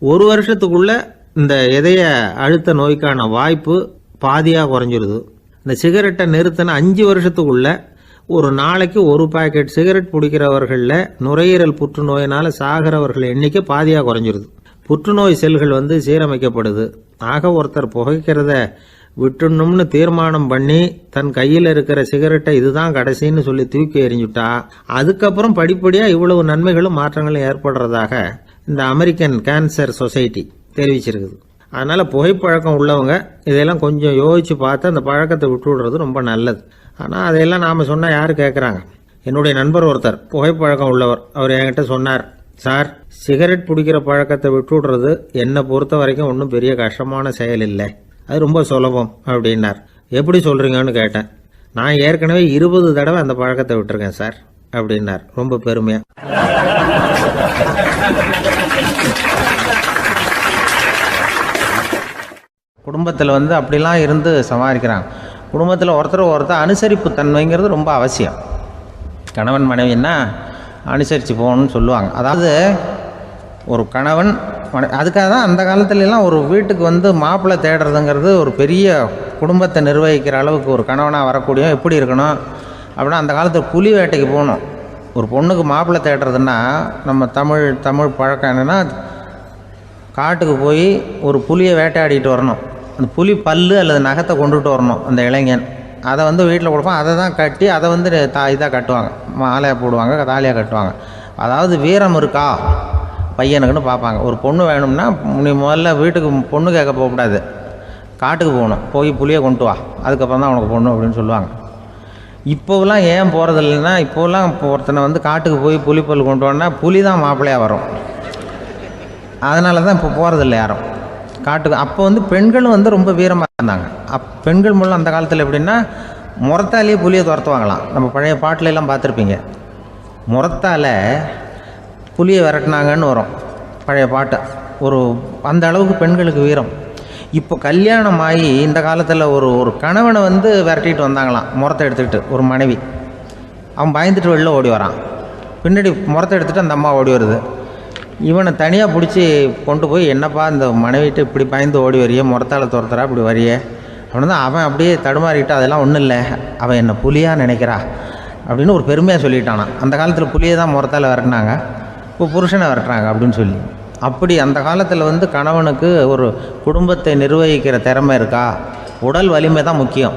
1 வருஷத்துக்குள்ள இந்த இதய அழுத்த நோய்க்கான வாய்ப்பு பாதியாக குறைஞ்சிருது. இந்த சிகரெட்டை நிறுத்தின 5 வருஷத்துக்குள்ள ஒரு நாளைக்கு 1 பாக்கெட் சிகரெட் பிடிக்கிறவர்களில் நுரையீரல் புற்றுநோயினால் சாகிறவர்கள் எண்ணிக்கை பாதியாக குறைஞ்சிருது. புற்றுநோய் செல்கள் சீரமைக்கப்படுது. ஆக ஒருத்தர் புகைக்கிறத விட்டுணும்னு தீர்மானம் பண்ணி தன் கையில் இருக்கிற சிகரெட்டை இதுதான் கடைசின்னு சொல்லி தூக்கி எறிஞ்சுட்டா அதுக்கப்புறம் படிப்படியாக இவ்வளவு நன்மைகளும் மாற்றங்களும் ஏற்படுறதாக இந்த அமெரிக்கன் கேன்சர் சொசைட்டி தெரிவிச்சிருக்குது. அதனால் புகைப்பழக்கம் உள்ளவங்க இதையெல்லாம் கொஞ்சம் யோசித்து பார்த்து அந்த பழக்கத்தை விட்டு விடுறது ரொம்ப நல்லது. ஆனால் அதையெல்லாம் நாம் சொன்னால் யார் கேட்குறாங்க? என்னுடைய நண்பர் ஒருத்தர் புகைப்பழக்கம் உள்ளவர், அவர் என்கிட்ட சொன்னார், சார், சிகரெட் பிடிக்கிற பழக்கத்தை விட்டு விடுறது என்னை பொறுத்த வரைக்கும் ஒன்றும் பெரிய கஷ்டமான செயல் இல்லை, அது ரொம்ப சுலபம் அப்படின்னார். எப்படி சொல்கிறீங்கன்னு கேட்டேன். நான் ஏற்கனவே 20 தடவை அந்த பழக்கத்தை விட்டுருக்கேன் சார் அப்படின்னார் ரொம்ப பெருமையாக. குடும்பத்தில் அப்படிலாம் இருந்து சமாளிக்கிறாங்க. குடும்பத்தில் ஒருத்தர் அனுசரிப்பு தன்மைங்கிறது ரொம்ப அவசியம். கணவன் மனைவின்னா அனுசரித்து போகணும்னு சொல்லுவாங்க. அதாவது ஒரு கணவன் அதுக்காக தான் அந்த காலத்துலலாம் ஒரு வீட்டுக்கு மாப்பிள்ளை தேடுறதுங்கிறது ஒரு பெரிய குடும்பத்தை நிர்வகிக்கிற அளவுக்கு ஒரு கணவனாக வரக்கூடிய எப்படி இருக்கணும் அப்படின்னா, அந்த காலத்தில் புலி வேட்டைக்கு போகணும். ஒரு பொண்ணுக்கு மாப்பிள்ளை தேடுறதுன்னா நம்ம தமிழ் பழக்கம் என்னென்னா, காட்டுக்கு போய் ஒரு புலியை வேட்டையாடிட்டு வரணும். அந்த புலி பல்லு அல்லது நகத்தை கொண்டுட்டு வரணும் அந்த இளைஞன். அதை வீட்டில் கொடுப்பான். அதை தான் கட்டி அதை இதாக கட்டுவாங்க, மாலையாக போடுவாங்க, தாலியாக கட்டுவாங்க. அதாவது வீரம் இருக்கா பையனுக்குன்னு பார்ப்பாங்க. ஒரு பொண்ணு வேணும்னா நீ முதல்ல வீட்டுக்கு பொண்ணு கேட்க போகக்கூடாது, காட்டுக்கு போகணும், போய் புளியை கொண்டு வா, அதுக்கப்புறம் தான் உனக்கு பொண்ணு அப்படின்னு சொல்லுவாங்க. இப்போவெல்லாம் ஏன் போகிறதில்லைன்னா, இப்போலாம் ஒருத்தனை காட்டுக்கு போய் புலிப்பல் கொண்டு வான்னா புலி தான் மாப்பிள்ளையாக வரும். அதனால தான் இப்போ போகிறதில்ல யாரும் காட்டுக்கு. அப்போ பெண்களும் ரொம்ப வீரமாக இருந்தாங்க. பெண்கள் மூலம் அந்த காலத்தில் எப்படின்னா, முறத்தாலேயே புலியை துரத்துவாங்களாம். நம்ம பழைய பாட்டிலெல்லாம் பார்த்துருப்பீங்க, முறத்தால் புலியை விரட்டினாங்கன்னு வரும் பழைய பாட்டு. ஒரு அந்த அளவுக்கு பெண்களுக்கு வீரம். இப்போ கல்யாணம் ஆகி இந்த காலத்தில் ஒரு கணவனை விரட்டிட்டு வந்தாங்களாம் முறத்தை எடுத்துக்கிட்டு. ஒரு மனைவி அவன் பயந்துட்டு வெளில ஓடி வரான், பின்னாடி முறத்தை எடுத்துகிட்டு அந்த அம்மா ஓடி வருது. இவனை தனியாக பிடிச்சி கொண்டு போய், என்னப்பா இந்த மனைவிட்டு இப்படி பயந்து ஓடி வரியே, முறத்தால் துரத்துறா இப்படி வரியே அப்படின்னு தான் அவன் அப்படியே தடுமாறிக்கிட்டு, அதெல்லாம் ஒன்றும் இல்லை, அவன் என்னை புலியாக நினைக்கிறா அப்படின்னு ஒரு பெருமையாக சொல்லிட்டானான். அந்த காலத்தில் புலியை தான் முறத்தால் விரட்டினாங்க, இப்போ புருஷனை விரட்டுறாங்க அப்படின்னு சொல்லி. அப்படி அந்த காலத்தில் கணவனுக்கு ஒரு குடும்பத்தை நிர்வகிக்கிற திறமை இருக்கா, உடல் வலிமை தான் முக்கியம்.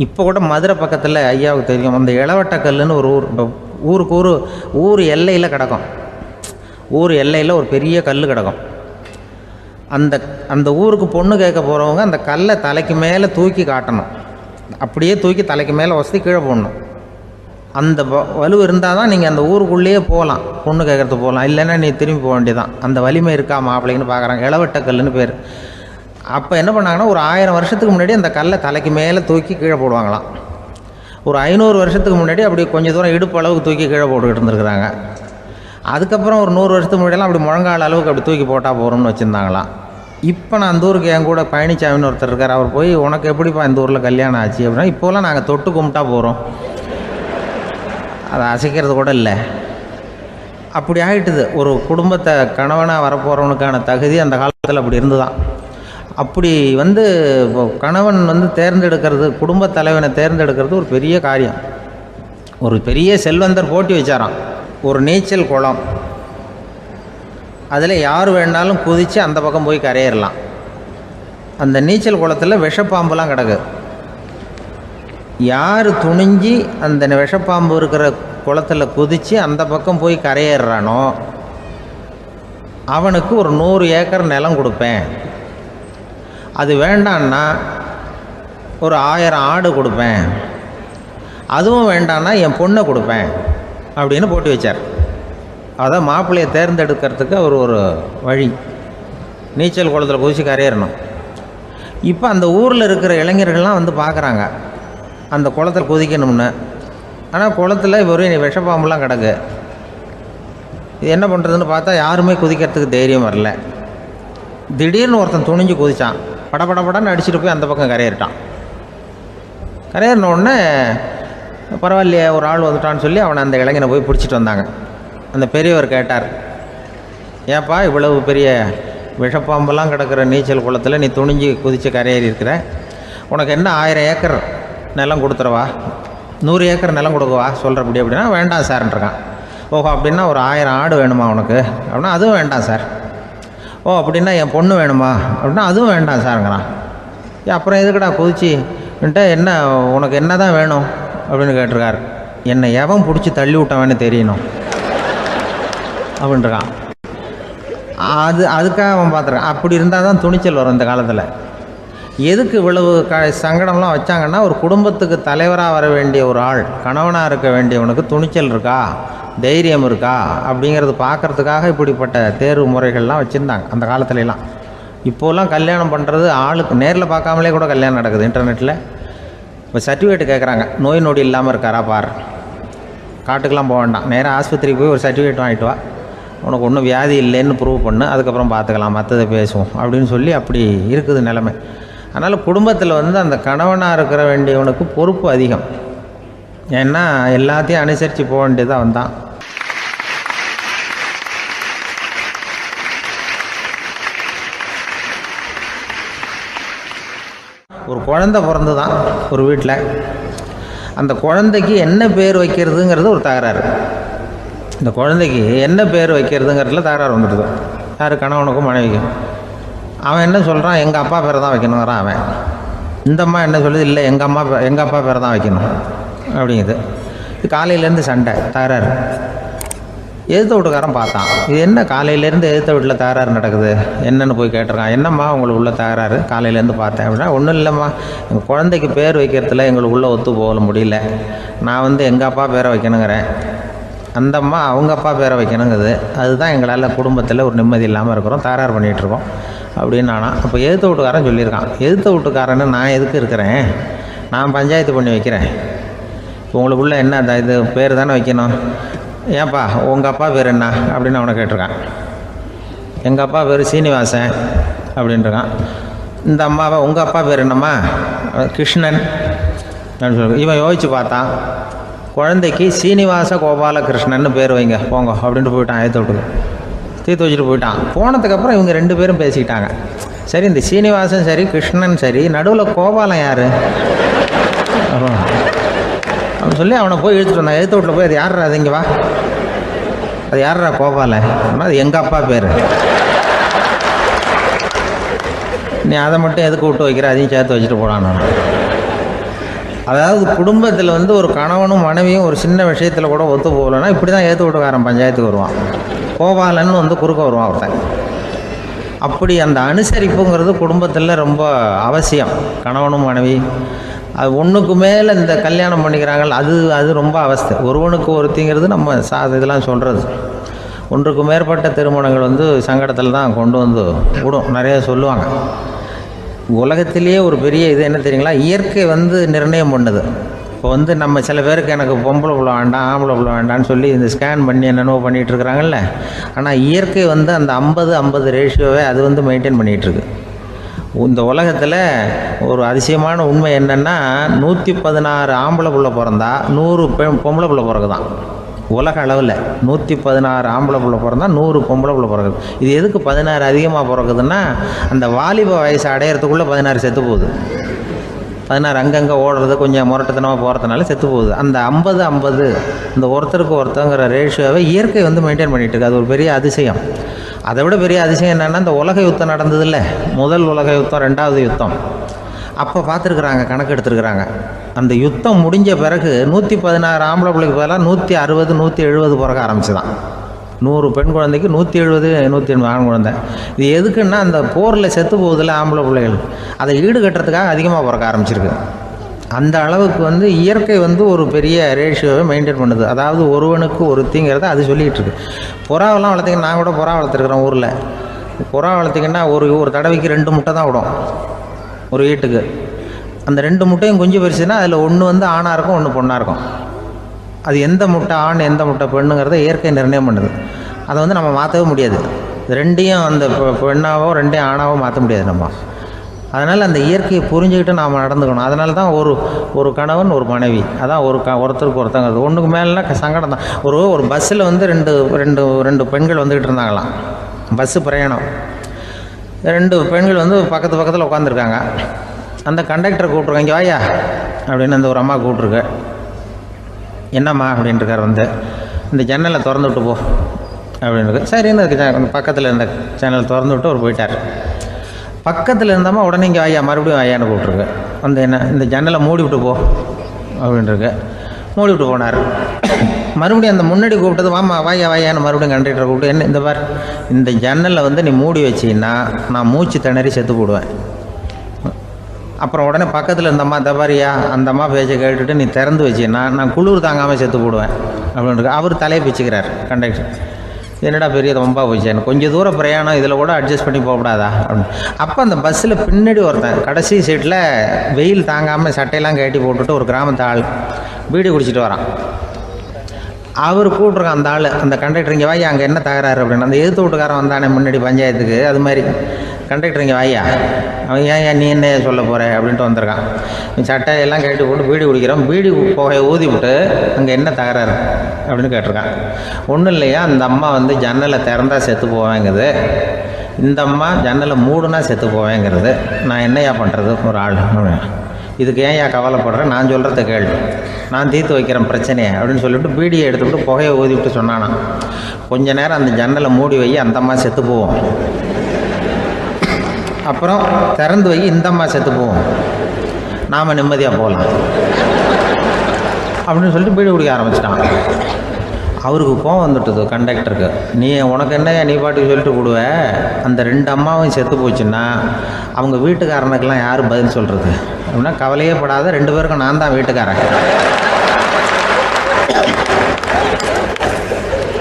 இப்போ கூட மதுரை பக்கத்தில் ஐயாவுக்கு தெரியும், அந்த இளவட்டக்கல்லுன்னு ஒரு ஊருக்கு ஊர் எல்லையில் கிடக்கும். ஊர் எல்லையில் ஒரு பெரிய கல் கிடக்கும். அந்த ஊருக்கு பொண்ணு கேட்க போகிறவங்க அந்த கல்லை தலைக்கு மேலே தூக்கி காட்டணும், அப்படியே தூக்கி தலைக்கு மேலே வசதி கீழே போடணும். அந்த வலு இருந்தால் தான் நீங்கள் அந்த ஊருக்குள்ளேயே போகலாம், பொண்ணு கேட்குறதுக்கு போகலாம். இல்லைன்னா நீ திரும்பி போக வேண்டியதான். அந்த வலிமை இருக்கா மாப்பிள்ளைன்னு பார்க்குறாங்க. இளவட்டக்கல்லுன்னு பேர். அப்போ என்ன பண்ணாங்கன்னா, ஒரு 1000 வருஷத்துக்கு முன்னாடி அந்த கல்லை தலைக்கு மேலே தூக்கி கீழே போடுவாங்களாம். ஒரு 500 வருஷத்துக்கு முன்னாடி அப்படி கொஞ்சம் தூரம் இடுப்பு அளவுக்கு தூக்கி கீழே போட்டுக்கிட்டு இருந்துருக்குறாங்க. அதுக்கப்புறம் ஒரு 100 வருஷத்துக்கு முன்னாடியெல்லாம் அப்படி முழங்கால் அளவுக்கு அப்படி தூக்கி போட்டால் போகிறோம்னு வச்சுருந்தாங்களாம். இப்போ நான் அந்த ஊருக்கு என் கூட பழனிசாமின்னு ஒருத்தர் இருக்கார். அவர் போய் உனக்கு எப்படிப்பா இந்த ஊரில் கல்யாணம் ஆச்சு அப்படின்னா, இப்போலாம் நாங்கள் தொட்டு கும்பிட்டா போகிறோம், அதை அசைக்கிறது கூட இல்லை. அப்படி ஆகிட்டுது. ஒரு குடும்பத்தை கணவனாக வரப்போகிறவனுக்கான தகுதி அந்த காலத்தில் அப்படி இருந்துதான். அப்படி இப்போ கணவன் தேர்ந்தெடுக்கிறது, குடும்ப தலைவனை தேர்ந்தெடுக்கிறது ஒரு பெரிய காரியம். ஒரு பெரிய செல்வந்தர் போட்டி வச்சாராம். ஒரு நீச்சல் குளம், அதில் யார் வேணாலும் குதித்து அந்த பக்கம் போய் கரையேறலாம். அந்த நீச்சல் குளத்தில் விஷப்பாம்புலாம் கிடக்கு. யார் துணிஞ்சி அந்த விஷப்பாம்பு இருக்கிற குளத்தில் குதித்து அந்த பக்கம் போய் கரையேறானோ அவனுக்கு ஒரு 100 ஏக்கர் நிலம் கொடுப்பேன். அது வேண்டான்னா ஒரு 1000 ஆடு கொடுப்பேன். அதுவும் வேண்டான்னா என் பொண்ணை கொடுப்பேன் அப்படின்னு போட்டி வச்சார். அதான் மாப்பிள்ளையை தேர்ந்தெடுக்கிறதுக்கு அவர் ஒரு வழி, நீச்சல் குளத்தில் குதிச்சு கரையேறணும். இப்போ அந்த ஊரில் இருக்கிற இளைஞர்கள்லாம் பார்க்குறாங்க அந்த குளத்தில் குதிக்கணும்னு. ஆனால் குளத்தில் வெறும் விஷப்பாம்பெலாம் கிடக்கு. இது என்ன பண்ணுறதுன்னு பார்த்தா யாருமே குதிக்கிறதுக்கு தைரியம் வரல. திடீர்னு ஒருத்தன் துணிஞ்சு குதித்தான். படபடன்னு அடிச்சுட்டு போய் அந்த பக்கம் கரையேறிட்டான். கரையேறினோடனே பரவாயில்லையே ஒரு ஆள் வந்துட்டான்னு சொல்லி அவனை அந்த இளைஞனை போய் பிடிச்சிட்டு வந்தாங்க. அந்த பெரியவர் கேட்டார், ஏப்பா இவ்வளவு பெரிய விஷப்பாம்பெல்லாம் கிடக்கிற நீச்சல் குளத்தில் நீ துணிஞ்சு குதித்து கரையேறி இருக்கிற, உனக்கு என்ன 1000 ஏக்கர் நிலம் கொடுத்துறவா, 100 ஏக்கர் நிலம் கொடுக்கவா சொல்கிறபடி அப்படின்னா, வேண்டாம் சார்ன்றான். ஓஹோ அப்படின்னா ஒரு 1000 ஆடு வேணுமா உனக்கு அப்படின்னா, அதுவும் வேண்டாம் சார். ஓ அப்படின்னா என் பொண்ணு வேணுமா அப்படின்னா, அதுவும் வேண்டாம் சாருங்கிறான். அப்புறம் எதுக்குடா குதிச்சுன்ட்டு என்ன உனக்கு என்ன தான் வேணும் அப்படின்னு கேட்டிருக்காரு. என்னை எவன் பிடிச்சி தள்ளி விட்டவன்னு தெரியணும் அப்படின்றான். அதுக்காக அவன் பார்த்துருக்கான். அப்படி இருந்தால் தான் துணிச்சல் வரும் இந்த காலத்தில். எதுக்கு இவ்வளவு சங்கடம்லாம் வச்சாங்கன்னா, ஒரு குடும்பத்துக்கு தலைவராக வர வேண்டிய ஒரு ஆள், கணவனாக இருக்க வேண்டியவனுக்கு துணிச்சல் இருக்கா, தைரியம் இருக்கா அப்படிங்கிறது பார்க்குறதுக்காக இப்படிப்பட்ட தேர்வு முறைகள்லாம் வச்சுருந்தாங்க அந்த காலத்துலலாம். இப்போலாம் கல்யாணம் பண்ணுறது ஆளுக்கு நேரில் பார்க்காமலே கூட கல்யாணம் நடக்குது இன்டர்நெட்டில். இப்போ சர்டிஃபிகேட் கேட்குறாங்க, நோய் நொடி இல்லாமல் இருக்காரா பார், காட்டுக்கெலாம் போக வேண்டாம், நேராக ஆஸ்பத்திரிக்கு போய் ஒரு சர்டிஃபிகேட் வாங்கிட்டு வா, உனக்கு ஒன்றும் வியாதி இல்லைன்னு ப்ரூவ் பண்ணு, அதுக்கப்புறம் பார்த்துக்கலாம், மற்றதை பேசுவோம் அப்படின்னு சொல்லி அப்படி இருக்குது நிலைமை. அதனால் குடும்பத்தில் அந்த கணவனாக இருக்கிற வேண்டியவனுக்கு பொறுப்பு அதிகம். ஏன்னா எல்லாத்தையும் அனுசரித்து போக வேண்டியதாக வந்தான். ஒரு குழந்தை பிறந்து தான் ஒரு வீட்டில், அந்த குழந்தைக்கு என்ன பேர் வைக்கிறதுங்கிறது ஒரு தகராறு. இந்த குழந்தைக்கு என்ன பேர் வைக்கிறதுங்கிறதுல தகராறு வந்துடுது. யார், கணவனுக்கும் மனைவிக்கும். அவன் என்ன சொல்கிறான், எங்கள் அப்பா பேரை தான் வைக்கணுங்கிறான் அவன். இந்த அம்மா என்ன சொல்லுது, இல்லை எங்கள் அப்பா பேரை தான் வைக்கணும் அப்படிங்குது. இது காலையிலேருந்து சண்டை, தகராறு. எதிர்த்த வீட்டுக்காரன் பார்த்தான், இது என்ன காலையிலேருந்து எதிர்த்த வீட்டில் தகராறு நடக்குது, என்னென்னு போய் கேட்டிருக்கான். என்னம்மா உங்களுக்கு உள்ள தகராறு, காலையிலேருந்து பார்த்தேன் அப்படின்னா, ஒன்றும் இல்லைம்மா, எங்கள் குழந்தைக்கு பேர் வைக்கிறதுல எங்களுக்கு உள்ளே ஒத்து போக முடியல, நான் எங்கள் அப்பா பேரை வைக்கணுங்கிறேன், அந்த அம்மா அவங்க அப்பா பேரை வைக்கணுங்குது, அதுதான் எங்களால் குடும்பத்தில் ஒரு நிம்மதி இல்லாமல் இருக்கிறோம், தகராறு பண்ணிகிட்ருக்கோம் அப்படின்னு நானா. அப்போ எதிர்த்த வீட்டுக்காரன் சொல்லியிருக்கான், எதிர்த்த வீட்டுக்காரன்னு நான் எதுக்கு இருக்கிறேன், நான் பஞ்சாயத்து பண்ணி வைக்கிறேன், இப்போ உங்களுக்குள்ள என்ன இது பேர் தானே வைக்கணும், ஏன்ப்பா உங்கள் அப்பா பேர் என்ன அப்படின்னு அவனை கேட்டிருக்கான். எங்கள் அப்பா பேர் சீனிவாசன் அப்படின்ட்டுருக்கான். இந்த அம்மாவை உங்கள் அப்பா பேர் என்னம்மா, கிருஷ்ணன் அப்படின்னு சொல்லி இவன் யோசித்து பார்த்தான். குழந்தைக்கு சீனிவாச கோபாலகிருஷ்ணன்னு பேர் வைங்க போங்க அப்படின்ட்டு போயிட்டான். ஏற்ற விட்டுக்கு தீர்த்து வச்சுட்டு போயிட்டான். போனதுக்கப்புறம் இவங்க 2 பேரும் பேசிக்கிட்டாங்க. சரி, இந்த சீனிவாசன் சரி கிருஷ்ணன் சரி, நடுவில் கோபாலம் யார் அப்படின்னு சொல்லி அவனை போய் இழுத்துட்டு வந்தான். எழுத்து வீட்டில் போய் அது யார்ரா, அது இங்கே வா, அது யார்ரா கோபால, அது எங்கள் அப்பா பேர், நீ அதை மட்டும் எதுக்கு விட்டு வைக்கிற, அதையும் சேர்த்து வச்சுட்டு போடான். அதாவது குடும்பத்தில் ஒரு கணவனும் மனைவியும் ஒரு சின்ன விஷயத்தில் கூட ஒத்து போகலைன்னா இப்படி தான் ஏற்று வீட்டுக்காரன் பஞ்சாயத்துக்கு வருவான், கோபாலன்னு குறுக்க வருவான் ஒருத்தன். அப்படி அந்த அனுசரிப்புங்கிறது குடும்பத்தில் ரொம்ப அவசியம். கணவனும் மனைவி அது ஒன்றுக்கு மேலே இந்த கல்யாணம் பண்ணிக்கிறாங்க, அது ரொம்ப அவஸ்தை. ஒருவனுக்கு ஒருத்திங்கிறது நம்ம இதெல்லாம் சொல்கிறது. ஒன்றுக்கு மேற்பட்ட திருமணங்கள் சங்கடத்தில் தான் கொண்டு விடும். நிறைய சொல்லுவாங்க. உலகத்திலேயே ஒரு பெரிய இது என்ன தெரியுங்களா, இயற்கை நிர்ணயம் பண்ணுது. இப்போ வந்து நம்ம சில பேருக்கு எனக்கு பொம்பளை புள்ள வேண்டாம் ஆம்பளை புள்ள வேண்டாம்னு சொல்லி இந்த ஸ்கேன் பண்ணி என்னென்னோ பண்ணிகிட்டு இருக்கிறாங்கல்ல. ஆனால் இயற்கை வந்து அந்த 50-50 ரேஷியோவை அது வந்து மெயின்டைன் பண்ணிகிட்ருக்கு. இந்த உலகத்தில் ஒரு அதிசயமான உண்மை என்னென்னா 116 ஆம்பளை புள்ள பிறந்தா 100 பொம்பளை புள்ள பிறகுதான். உலக அளவில் 116 ஆம்பளை புள்ள பிறந்தா 100 பொம்பளை புள்ள பிறகுது. இது எதுக்கு 16 அதிகமாக பிறகுதுன்னா அந்த வாலிப வயசு அடையிறதுக்குள்ளே 16 செத்து போகுது. 16 அங்கங்கே ஓடுறது கொஞ்சம் முரட்டுத்தனமாக போகிறதுனால செத்து போகுது. அந்த 50-50 இந்த ஒருத்தருக்கு ஒருத்தங்கிற ரேஷியோவை இயற்கை வந்து மெயின்டைன் பண்ணிகிட்டு இருக்கு. அது ஒரு பெரிய அதிசயம். அதை விட பெரிய அதிசயம் என்னென்னா இந்த உலக யுத்தம் நடந்ததில்ல, முதல் உலக யுத்தம், 2வது யுத்தம், அப்போ பார்த்துருக்குறாங்க, கணக்கு எடுத்துருக்குறாங்க. அந்த யுத்தம் முடிஞ்ச பிறகு 116 ஆம்பளை பிள்ளைக்கு பதிலாக 160 170 பிறக்க ஆரம்பிச்சுதான். 100 பெண் குழந்தைக்கு 170 180 ஆண் குழந்தை. இது எதுக்குன்னா அந்த போரில் செத்து போகுதில்ல ஆம்பளை பிள்ளைகள், அதை ஈடுகட்டுறதுக்காக அதிகமாக பிறக்க ஆரம்பிச்சிருக்கு. அந்த அளவுக்கு வந்து இயற்கை வந்து ஒரு பெரிய ரேஷியோவை மெயின்டைன் பண்ணுது. அதாவது ஒருவனுக்கு ஒருத்திங்கிறத அது சொல்லிகிட்டு இருக்கு. புறாவெல்லாம் வளர்த்திங்கன்னா, நான் கூட புறா வளர்த்துருக்குறேன் ஊரில். புறா வளர்த்திங்கன்னா ஒரு தடவைக்கு 2 முட்டை தான் விடும் ஒரு வீட்டுக்கு. அந்த 2 முட்டையும் குஞ்சு பறிச்சுன்னா அதில் ஒன்று வந்து ஆணாக இருக்கும், ஒன்று பொண்ணாக இருக்கும். அது எந்த முட்டை ஆண் எந்த முட்டை பெண்ணுங்கிறத இயற்கை நிர்ணயம் பண்ணுது. அதை வந்து நம்ம மாற்றவே முடியாது. ரெண்டையும் அந்த பெண்ணாவோ 2 ஆணாவோ மாற்ற முடியாது நம்ம. அதனால் அந்த இயற்கையை புரிஞ்சுக்கிட்டு நாம் நடந்துக்கணும். அதனால தான் ஒரு கணவன் ஒரு மனைவி, அதான் ஒருத்தருக்கு ஒருத்தங்கிறது. ஒன்றுக்கு மேலேனா சங்கடம் தான். ஒரு பஸ்ஸில் வந்து ரெண்டு பெண்கள் வந்துக்கிட்டு இருந்தாங்களாம். பஸ்ஸு பிரயாணம். 2 பெண்கள் வந்து பக்கத்தில் உட்காந்துருக்காங்க. அந்த கண்டக்டரை கூப்பிட்ருக்காங்க, இங்கே வாயா அப்படின்னு அந்த ஒரு அம்மா கூப்பிட்ருக்கு. என்னம்மா அப்படின்ட்டுருக்கார். வந்து இந்த ஜன்னலை திறந்து விட்டு போ அப்படின்னு. சரின்னு அதுக்கு பக்கத்தில் இருந்த ஜன்னலை திறந்து விட்டு அவர் போயிட்டார். பக்கத்தில் இருந்தம்மா உடனே இங்கே வாயா மறுபடியும் வாயான்னு கூப்பிட்ருக்கு. வந்து என்ன இந்த ஜன்னலை மூடி விட்டு போ அப்படின்ட்டுருக்கு. மூடி விட்டு போனார். மறுபடியும் அந்த முன்னாடி கூப்பிட்டது வாமா வாயான்னு மறுபடியும் கண்டக்டரை கூப்பிட்டு, என்ன இந்த பார், இந்த ஜன்னலை வந்து நீ மூடி வச்சின்னா நான் மூச்சு திணறி செத்து போடுவேன். அப்புறம் உடனே பக்கத்தில் இருந்தம்மா தபாரியா அந்த அம்மா பேச்சை கேட்டுட்டு நீ திறந்து வச்சின்னா நான் குளிர் தாங்காமல் செத்து போடுவேன் அப்படின்ட்டு அவர் தலையை பிச்சுக்கிறார் கண்டக்டர். என்னடா பெரிய ரொம்ப போச்சேன்னு, கொஞ்சம் தூரம் பிரயாணம், இதில் கூட அட்ஜஸ்ட் பண்ணி போகக்கூடாதா அப்படின்னு. அப்போ அந்த பஸ்ஸில் பின்னாடி ஒருத்தன் கடைசி சீட்டில் வெயில் தாங்காமல் சட்டையெல்லாம் கட்டி போட்டுட்டு ஒரு கிராமத்து ஆள் பீடி குடிச்சிட்டு வரான். அவர் கூப்பிட்ருக்கான் அந்த ஆள், அந்த கண்டக்டர் இங்கே வாயா அங்கே என்ன தகராறு அப்படின்னு. அந்த எதிர்த்து வீட்டுக்காரன் வந்தானே முன்னாடி பஞ்சாயத்துக்கு, அது மாதிரி கண்டக்டர் இங்கே வாயா, அவன் ஏன் நீ என்ன சொல்ல போகிற அப்படின்ட்டு வந்திருக்கான். சட்டையெல்லாம் கட்டி போட்டு பீடி குடிக்கிறான். பீடி புகையை ஊதி விட்டு அங்கே என்ன தகராறு அப்படின்னு கேட்டிருக்கான். ஒன்றும் இல்லையா, அந்த அம்மா வந்து ஜன்னலை திறந்தா செத்து போவேங்கிறது, இந்த அம்மா ஜன்னலை மூடுனா செத்து போவேங்கிறது, நான் என்னையா பண்ணுறது ஒரு ஆள், இதுக்கு ஏன் கவலைப்படுறேன், நான் சொல்கிறத கேள்வி, நான் தீர்த்து வைக்கிறேன் பிரச்சனையை அப்படின்னு சொல்லிவிட்டு பீடியை எடுத்துவிட்டு புகையை ஊதிவிட்டு சொன்னானா, கொஞ்ச நேரம் அந்த ஜன்னலை மூடி வை, அந்த அம்மா செத்து போவோம், அப்புறம் திறந்து வை, இந்த அம்மா செத்து போவோம், நாம் நிம்மதியாக போகலாம் அப்படின்னு சொல்லிட்டு பீடி குடிக்க ஆரம்பிச்சிட்டான். அவருக்கு கோவம் வந்துட்டுது கண்டக்டருக்கு. உனக்கு என்ன நீ பாட்டுக்கு சொல்லிட்டு விடுவ, அந்த 2 அம்மாவும் செத்து போச்சுன்னா அவங்க வீட்டுக்காரனுக்கெல்லாம் யார் பதில் சொல்கிறது அப்படின்னா, கவலையே படாத, 2 பேருக்கும் நான் தான் வீட்டுக்காரன்.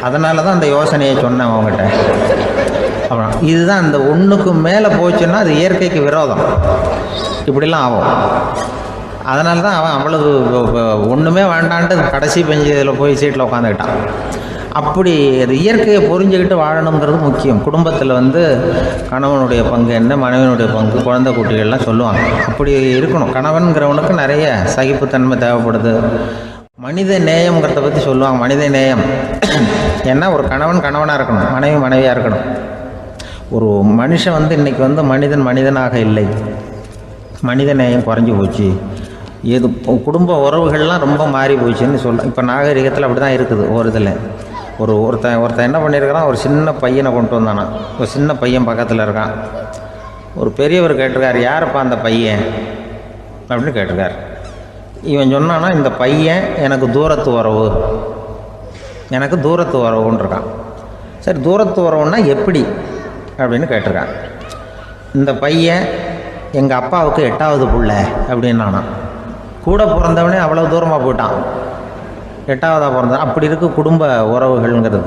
அதனால தான் அந்த யோசனையை சொன்னேன் அவங்ககிட்ட. அப்புறம் இதுதான் அந்த ஒன்றுக்கு மேலே போச்சுன்னா அது இயற்கைக்கு விரோதம், இப்படிலாம் ஆகும். அதனால தான் அவன் அவ்வளவு ஒன்றுமே வேண்டான்ட்டு கடைசி பெஞ்சு இதில் போய் சீட்டில் உட்காந்துக்கிட்டான். அப்படி அது இயற்கையை புரிஞ்சுக்கிட்டு வாழணுங்கிறது முக்கியம். குடும்பத்தில் வந்து கணவனுடைய பங்கு என்ன, மனைவியினுடைய பங்கு, குழந்தை குட்டிகள்லாம் சொல்லுவாங்க. அப்படி இருக்கணும். கணவன்கிறவனுக்கு நிறைய சகிப்புத்தன்மை தேவைப்படுது. மனித நேயம்ங்கிறத பற்றி சொல்லுவாங்க. மனித நேயம் ஏன்னா ஒரு கணவனாக இருக்கணும், மனைவி மனைவியாக இருக்கணும். ஒரு மனுஷன் வந்து இன்றைக்கி வந்து மனிதனாக இல்லை, மனித நேயம் குறைஞ்சி போச்சு, இது குடும்ப உறவுகள்லாம் ரொம்ப மாறி போச்சுன்னு சொல்லலாம். இப்போ நாகரிகத்தில் அப்படி தான் இருக்குது. ஒரு இதில் ஒருத்தன் என்ன பண்ணியிருக்கிறான், ஒரு சின்ன பையனை கொண்டு வந்தானா, ஒரு சின்ன பையன் பக்கத்தில் இருக்கான். ஒரு பெரியவர் கேட்டிருக்கார், யாரப்பா அந்த பையன் அப்படின்னு கேட்டிருக்கார். இவன் சொன்னான்னா, இந்த பையன் எனக்கு தூரத்து உறவுன்னு இருக்கான். சரி, தூரத்து உறவுன்னா எப்படி அப்படின்னு கேட்டிருக்கான். இந்த பையன் எங்கள் அப்பாவுக்கு 8வது புள்ள அப்படின்னானா. கூட பிறந்தவனே அவ்வளோ தூரமாக போயிட்டான், 8வதாக பிறந்தான். அப்படி இருக்குது குடும்ப உறவுகள்ங்கிறது.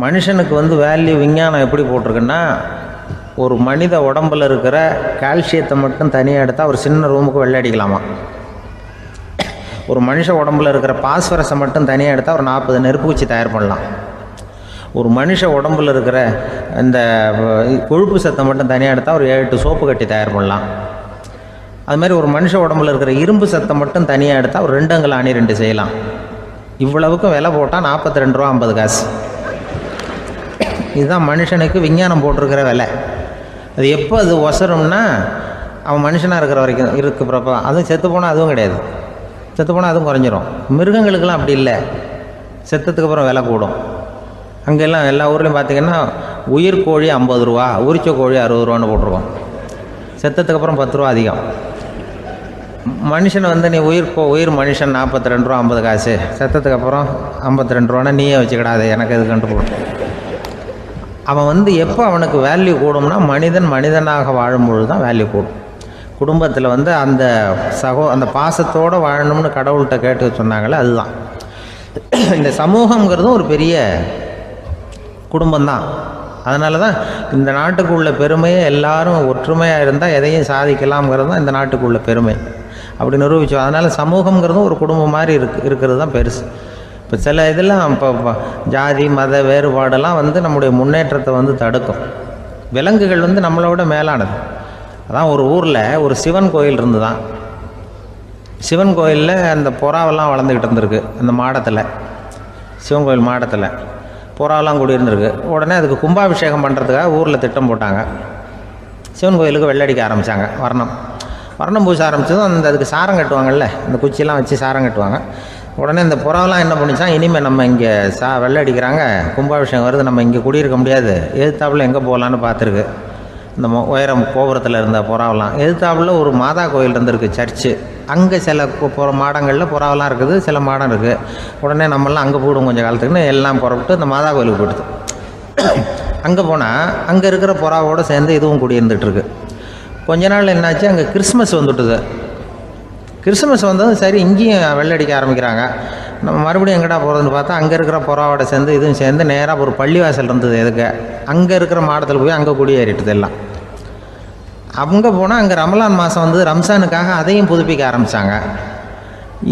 மனுஷனுக்கு வந்து வேல்யூ விஞ்ஞானம் எப்படி போட்டிருக்குன்னா, ஒரு மனித உடம்பில் இருக்கிற கால்சியத்தை மட்டும் தனியாக எடுத்தால் ஒரு சின்ன ரூமுக்கு வெள்ளை அடிக்கலாமா. ஒரு மனுஷ உடம்புல இருக்கிற பாஸ்பரஸை மட்டும் தனியாக எடுத்தால் ஒரு 40 நெருப்புக்குச்சி தயார் பண்ணலாம். ஒரு மனுஷ உடம்புல இருக்கிற இந்த கொழுப்பு சத்தை மட்டும் தனியாக எடுத்தால் ஒரு 7 சோப்பு கட்டி தயார் பண்ணலாம். அதுமாதிரி ஒரு மனுஷ உடம்புல இருக்கிற இரும்பு சத்தை மட்டும் தனியாக எடுத்தால் ஒரு 2 அங்குல ஆணி 2 செய்யலாம். இவ்வளவுக்கும் விலை போட்டால் 42 ரூபா 50 காசு. இதுதான் மனுஷனுக்கு விஞ்ஞானம் போட்டிருக்கிற விலை. அது எப்போ அது ஒசரும்னா அவன் மனுஷனாக இருக்கிற வரைக்கும் இருக்கிறப்ப. அதுவும் செத்து போனால் அதுவும் கிடையாது, செத்து போனால் அதுவும் குறைஞ்சிரும். மிருகங்களுக்கெல்லாம் அப்படி இல்லை, செத்ததுக்கு அப்புறம் விலை கூடும். அங்கெல்லாம் எல்லா ஊர்லேயும் பார்த்திங்கன்னா உயிர் கோழி 50 ரூபா, உரிச்ச கோழி 60 ரூபான்னு போட்டிருக்கோம். செத்ததுக்கு அப்புறம் 10 ரூபா அதிகம். மனுஷனை வந்து நீ உயிர் மனுஷன் 42 ரூபா 50 காசு, செத்ததுக்கு அப்புறம் 52 ரூபான்னா நீயே வச்சுக்கிடாது, எனக்கு எது கண்டு போடும். அவன் வந்து எப்போ அவனுக்கு வேல்யூ கூடும்னா மனிதனாக வாழும்பொழுது தான் வேல்யூ கூடும். குடும்பத்தில் வந்து அந்த பாசத்தோடு வாழணும்னு கடவுள்கிட்ட கேட்டு சொன்னாங்களே, அதுதான். இந்த சமூகங்கிறதும் ஒரு பெரிய குடும்பம்தான். அதனால தான் இந்த நாட்டுக்குள்ள பெருமையை எல்லாரும் ஒற்றுமையாக இருந்தால் எதையும் சாதிக்கலாம்ங்கிறது தான் இந்த நாட்டுக்குள்ள பெருமை. அப்படி நிரூபித்தோம். அதனால் சமூகங்கிறதும் ஒரு குடும்பம் மாதிரி இருக்கிறது தான் பெருசு. இப்போ சில இதெல்லாம் இப்போ ஜாதி மத வேறுபாடெல்லாம் வந்து நம்முடைய முன்னேற்றத்தை வந்து தடுக்கும். விலங்குகள் வந்து நம்மளோட மேலானது. அதான் ஒரு ஊரில் ஒரு சிவன் கோயில் இருந்து தான். சிவன் கோயிலில் அந்த புறாவெல்லாம் வளர்ந்துக்கிட்டு இருந்திருக்கு. அந்த மாடத்தில், சிவன் கோயில் மாடத்தில் புறாவெல்லாம் குடியிருந்துருக்கு. உடனே அதுக்கு கும்பாபிஷேகம் பண்ணுறதுக்காக ஊரில் திட்டம் போட்டாங்க. சிவன் கோயிலுக்கு வெள்ளடிக்க ஆரம்பித்தாங்க. வர்ணம் பூச ஆரம்பித்ததும் அதுக்கு சாரம் கட்டுவாங்கள்ல, இந்த குச்சியெல்லாம் வச்சு சாரம் கட்டுவாங்க. உடனே இந்த புறாவெல்லாம் என்ன பண்ணிச்சான், இனிமேல் நம்ம இங்கே வெள்ளை அடிக்கிறாங்க, கும்பாபிஷேகம் வருது, நம்ம இங்கே குடியிருக்க முடியாது, எதிர்த்தாப்புல எங்கே போகலான்னு பார்த்துருக்கு. இந்த உயரம் கோபுரத்தில் இருந்த புறாவெல்லாம் எதிர்த்தாப்புல ஒரு மாதா கோயில் இருந்திருக்கு, சர்ச்சு. அங்கே சில மாடங்களில் புறாவெல்லாம் இருக்குது, சில மாடம் இருக்குது. உடனே நம்மளாம் அங்கே போடும் கொஞ்சம் காலத்துக்குன்னு எல்லாம் புறப்பட்டு இந்த மாதா கோயிலுக்கு போயிடுது. அங்கே போனால் அங்கே இருக்கிற புறாவோடு சேர்ந்து இதுவும் குடியிருந்துகிட்ருக்கு. கொஞ்ச நாள் என்னாச்சு, அங்கே கிறிஸ்மஸ் வந்துவிட்டுது. கிறிஸ்மஸ் வந்ததும் சரி இங்கேயும் வெள்ளடிக்க ஆரம்பிக்கிறாங்க. நம்ம மறுபடியும் எங்கடா போகிறதுன்னு பார்த்தா அங்கே இருக்கிற புறாவோட சேர்ந்து இதுவும் சேர்ந்து நேராக ஒரு பள்ளிவாசல் இருந்தது. எதுக்கு அங்கே இருக்கிற மாடத்தில் போய் அங்கே குடியேறிட்டுது எல்லாம். அங்கே போனால் அங்கே ரமலான் மாதம் வந்து ரம்ஜானுக்காக அதையும் புதுப்பிக்க ஆரம்பித்தாங்க.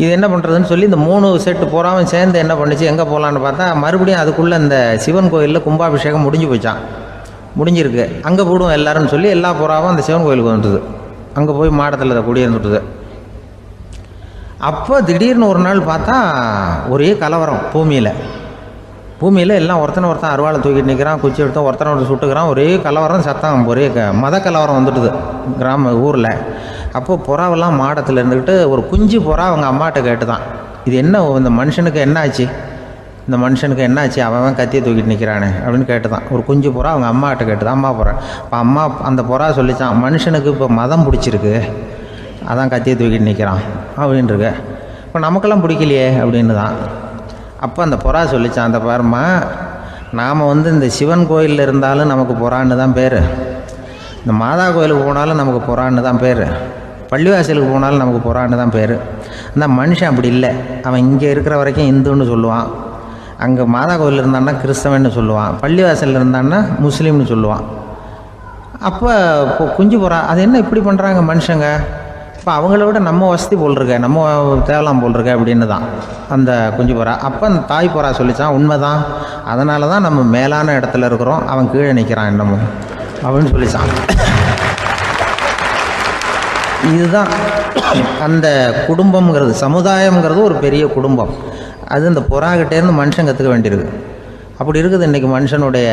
இது என்ன பண்ணுறதுன்னு சொல்லி இந்த 3 செட்டு புறாவும் சேர்ந்து என்ன பண்ணிச்சு, எங்கே போகலான்னு பார்த்தா மறுபடியும் அதுக்குள்ளே இந்த சிவன் கோயிலில் கும்பாபிஷேகம் முடிஞ்சு போச்சான். முடிஞ்சிருக்கு, அங்கே போடுவோம் எல்லாருன்னு சொல்லி எல்லா புறாவும் அந்த சிவன் கோயிலுக்கு வந்துட்டுது. அங்கே போய் மாடத்தில் குடியிருந்துட்டுது. அப்போ திடீர்னு ஒரு நாள் பார்த்தா ஒரே கலவரம் பூமியில் எல்லாம் ஒருத்தன் அருவாளை தூக்கிட்டு நிற்கிறான், குச்சி எடுத்து ஒருத்தனை சுட்டுக்கிறான். ஒரே கலவரம், சத்தம், ஒரே மத கலவரம் வந்துட்டுது ஊரில். அப்போது புறாவெல்லாம் மாடத்தில் இருந்துக்கிட்டு ஒரு குஞ்சு புறா அவங்க அம்மாட்ட கேட்டு தான், இது என்ன இந்த மனுஷனுக்கு என்ன ஆச்சு, இந்த மனுஷனுக்கு என்ன ஆச்சு, அவன் கத்தியை தூக்கிட்டு நிற்கிறானே அப்படின்னு கேட்டு தான். ஒரு குஞ்சு புறா அவங்க அம்மாட்ட கேட்டு தான், அம்மா புறா. இப்போ அம்மா அந்த புறா சொல்லித்தான், மனுஷனுக்கு இப்போ மதம் பிடிச்சிருக்கு, அதான் கத்தியை தூக்கிட்டு நிற்கிறான் அப்படின்ருக்கு. இப்போ நமக்கெல்லாம் பிடிக்கலையே அப்படின்னு தான். அப்போ அந்த புறா சொல்லித்தான், அந்த பாருமா, நாம் வந்து இந்த சிவன் கோயிலில் இருந்தாலும் நமக்கு புறான்னு தான் பேர், இந்த மாதா கோயிலுக்கு போனாலும் நமக்கு புறான்னு தான் பேர், பள்ளிவாசலுக்கு போனாலும் நமக்கு புறான்னு தான் பேர். அந்த மனுஷன் அப்படி இல்லை. அவன் இங்கே இருக்கிற வரைக்கும் இந்துன்னு சொல்லுவான், அங்கே மாதா கோயில் இருந்தான்னா கிறிஸ்தவன்னு சொல்லுவான், பள்ளிவாசலில் இருந்தான்னா முஸ்லீம்னு சொல்லுவான். அப்போ குஞ்சு புறா அது என்ன இப்படி பண்ணுறாங்க மனுஷங்க, இப்போ அவங்கள விட நம்ம வசதி போல் இருக்க, நம்ம தேவலாம் போல் இருக்க அப்படின்னு தான் அந்த குஞ்சு புறா. அப்போ அந்த தாய் புறா சொல்லித்தான், உண்மைதான், அதனால தான் நம்ம மேலான இடத்துல இருக்கிறோம், அவன் கீழே நிற்கிறான் என்னமோ அப்படின்னு சொல்லித்தான். இதுதான் அந்த குடும்பம்ங்கிறது, சமுதாயம்ங்கிறது ஒரு பெரிய குடும்பம். அது இந்த புறாக்கிட்டேருந்து மனுஷன் கற்றுக்க வேண்டியிருக்கு. அப்படி இருக்குது இன்றைக்கி மனுஷனுடைய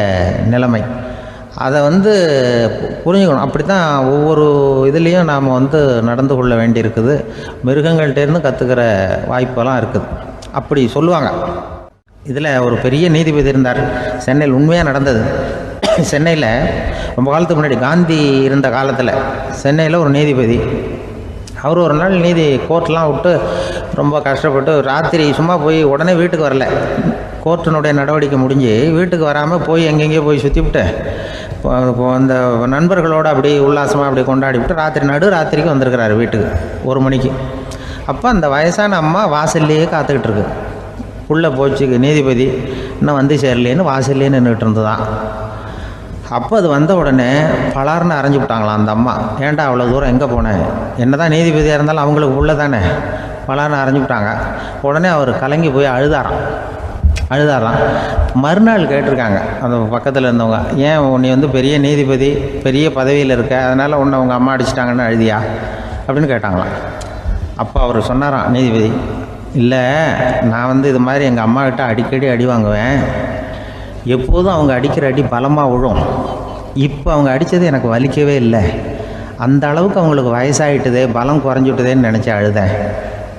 நிலைமை. அதை வந்து புரிஞ்சுக்கணும். அப்படி தான் ஒவ்வொரு இதுலேயும் நாம் வந்து நடந்து கொள்ள வேண்டியிருக்குது. மிருகங்கள்டேருந்து கற்றுக்கிற வாய்ப்பெல்லாம் இருக்குது. அப்படி சொல்லுவாங்க. இதில் ஒரு பெரிய நீதிபதி இருந்தார் சென்னையில், உண்மையாக நடந்தது. சென்னையில் ரொம்ப காலத்துக்கு முன்னாடி காந்தி இருந்த காலத்தில் சென்னையில் ஒரு நீதிபதி, அவர் ஒரு நாள் கோர்ட்லாம் விட்டு ரொம்ப கஷ்டப்பட்டு ராத்திரி சும்மா போய் உடனே வீட்டுக்கு வரல, கோர்ட்டினுடைய நடவடிக்கை முடிஞ்சு வீட்டுக்கு வராமல் போய் எங்கெங்கேயோ போய் சுற்றிவிட்டு அந்த நண்பர்களோடு அப்படி உல்லாசமாக அப்படி கொண்டாடி விட்டு ராத்திரிக்கு வந்திருக்கிறாரு வீட்டுக்கு 1 மணிக்கு. அப்போ அந்த வயசான அம்மா வாசல்லையே காத்துக்கிட்டு இருக்கு. உள்ளே போச்சு நீதிபதி இன்னும் வந்து சேரலேன்னு வாசல்லையே நின்றுக்கிட்டு இருந்துதான். அப்போ அது வந்த உடனே பலார்னு அரைஞ்சி விட்டாங்களாம் அந்த அம்மா. ஏன்டா அவ்வளோ தூரம் எங்கே போனேன், என்ன தான் நீதிபதியாக இருந்தாலும் அவங்களுக்கு உள்ள தானே, பலான்னு அரைஞ்சிவிட்டாங்க. உடனே அவர் கலங்கி போய் அழுதாராம். மறுநாள் கேட்டிருக்காங்க அந்த பக்கத்தில் இருந்தவங்க, ஏன் நீ வந்து பெரிய நீதிபதி, பெரிய பதவியில் இருக்க, அதனால் உன்னை உங்கள் அம்மா அடிச்சிட்டாங்கன்னு அழுதியா அப்படின்னு கேட்டாங்களாம். அப்போ அவர் சொன்னாராம் நீதிபதி, இல்லை நான் வந்து இது மாதிரி எங்கள் அம்மாக்கிட்ட அடிக்கடி அடி வாங்குவேன், எப்போதும் அவங்க அடிக்கிற அடி பலமாக விழும், இப்போ அவங்க அடித்தது எனக்கு வலிக்கவே இல்லை, அந்த அளவுக்கு அவங்களுக்கு வயசாகிட்டுதே, பலம் குறைஞ்சிட்டுதேன்னு நினச்சி அழுதேன்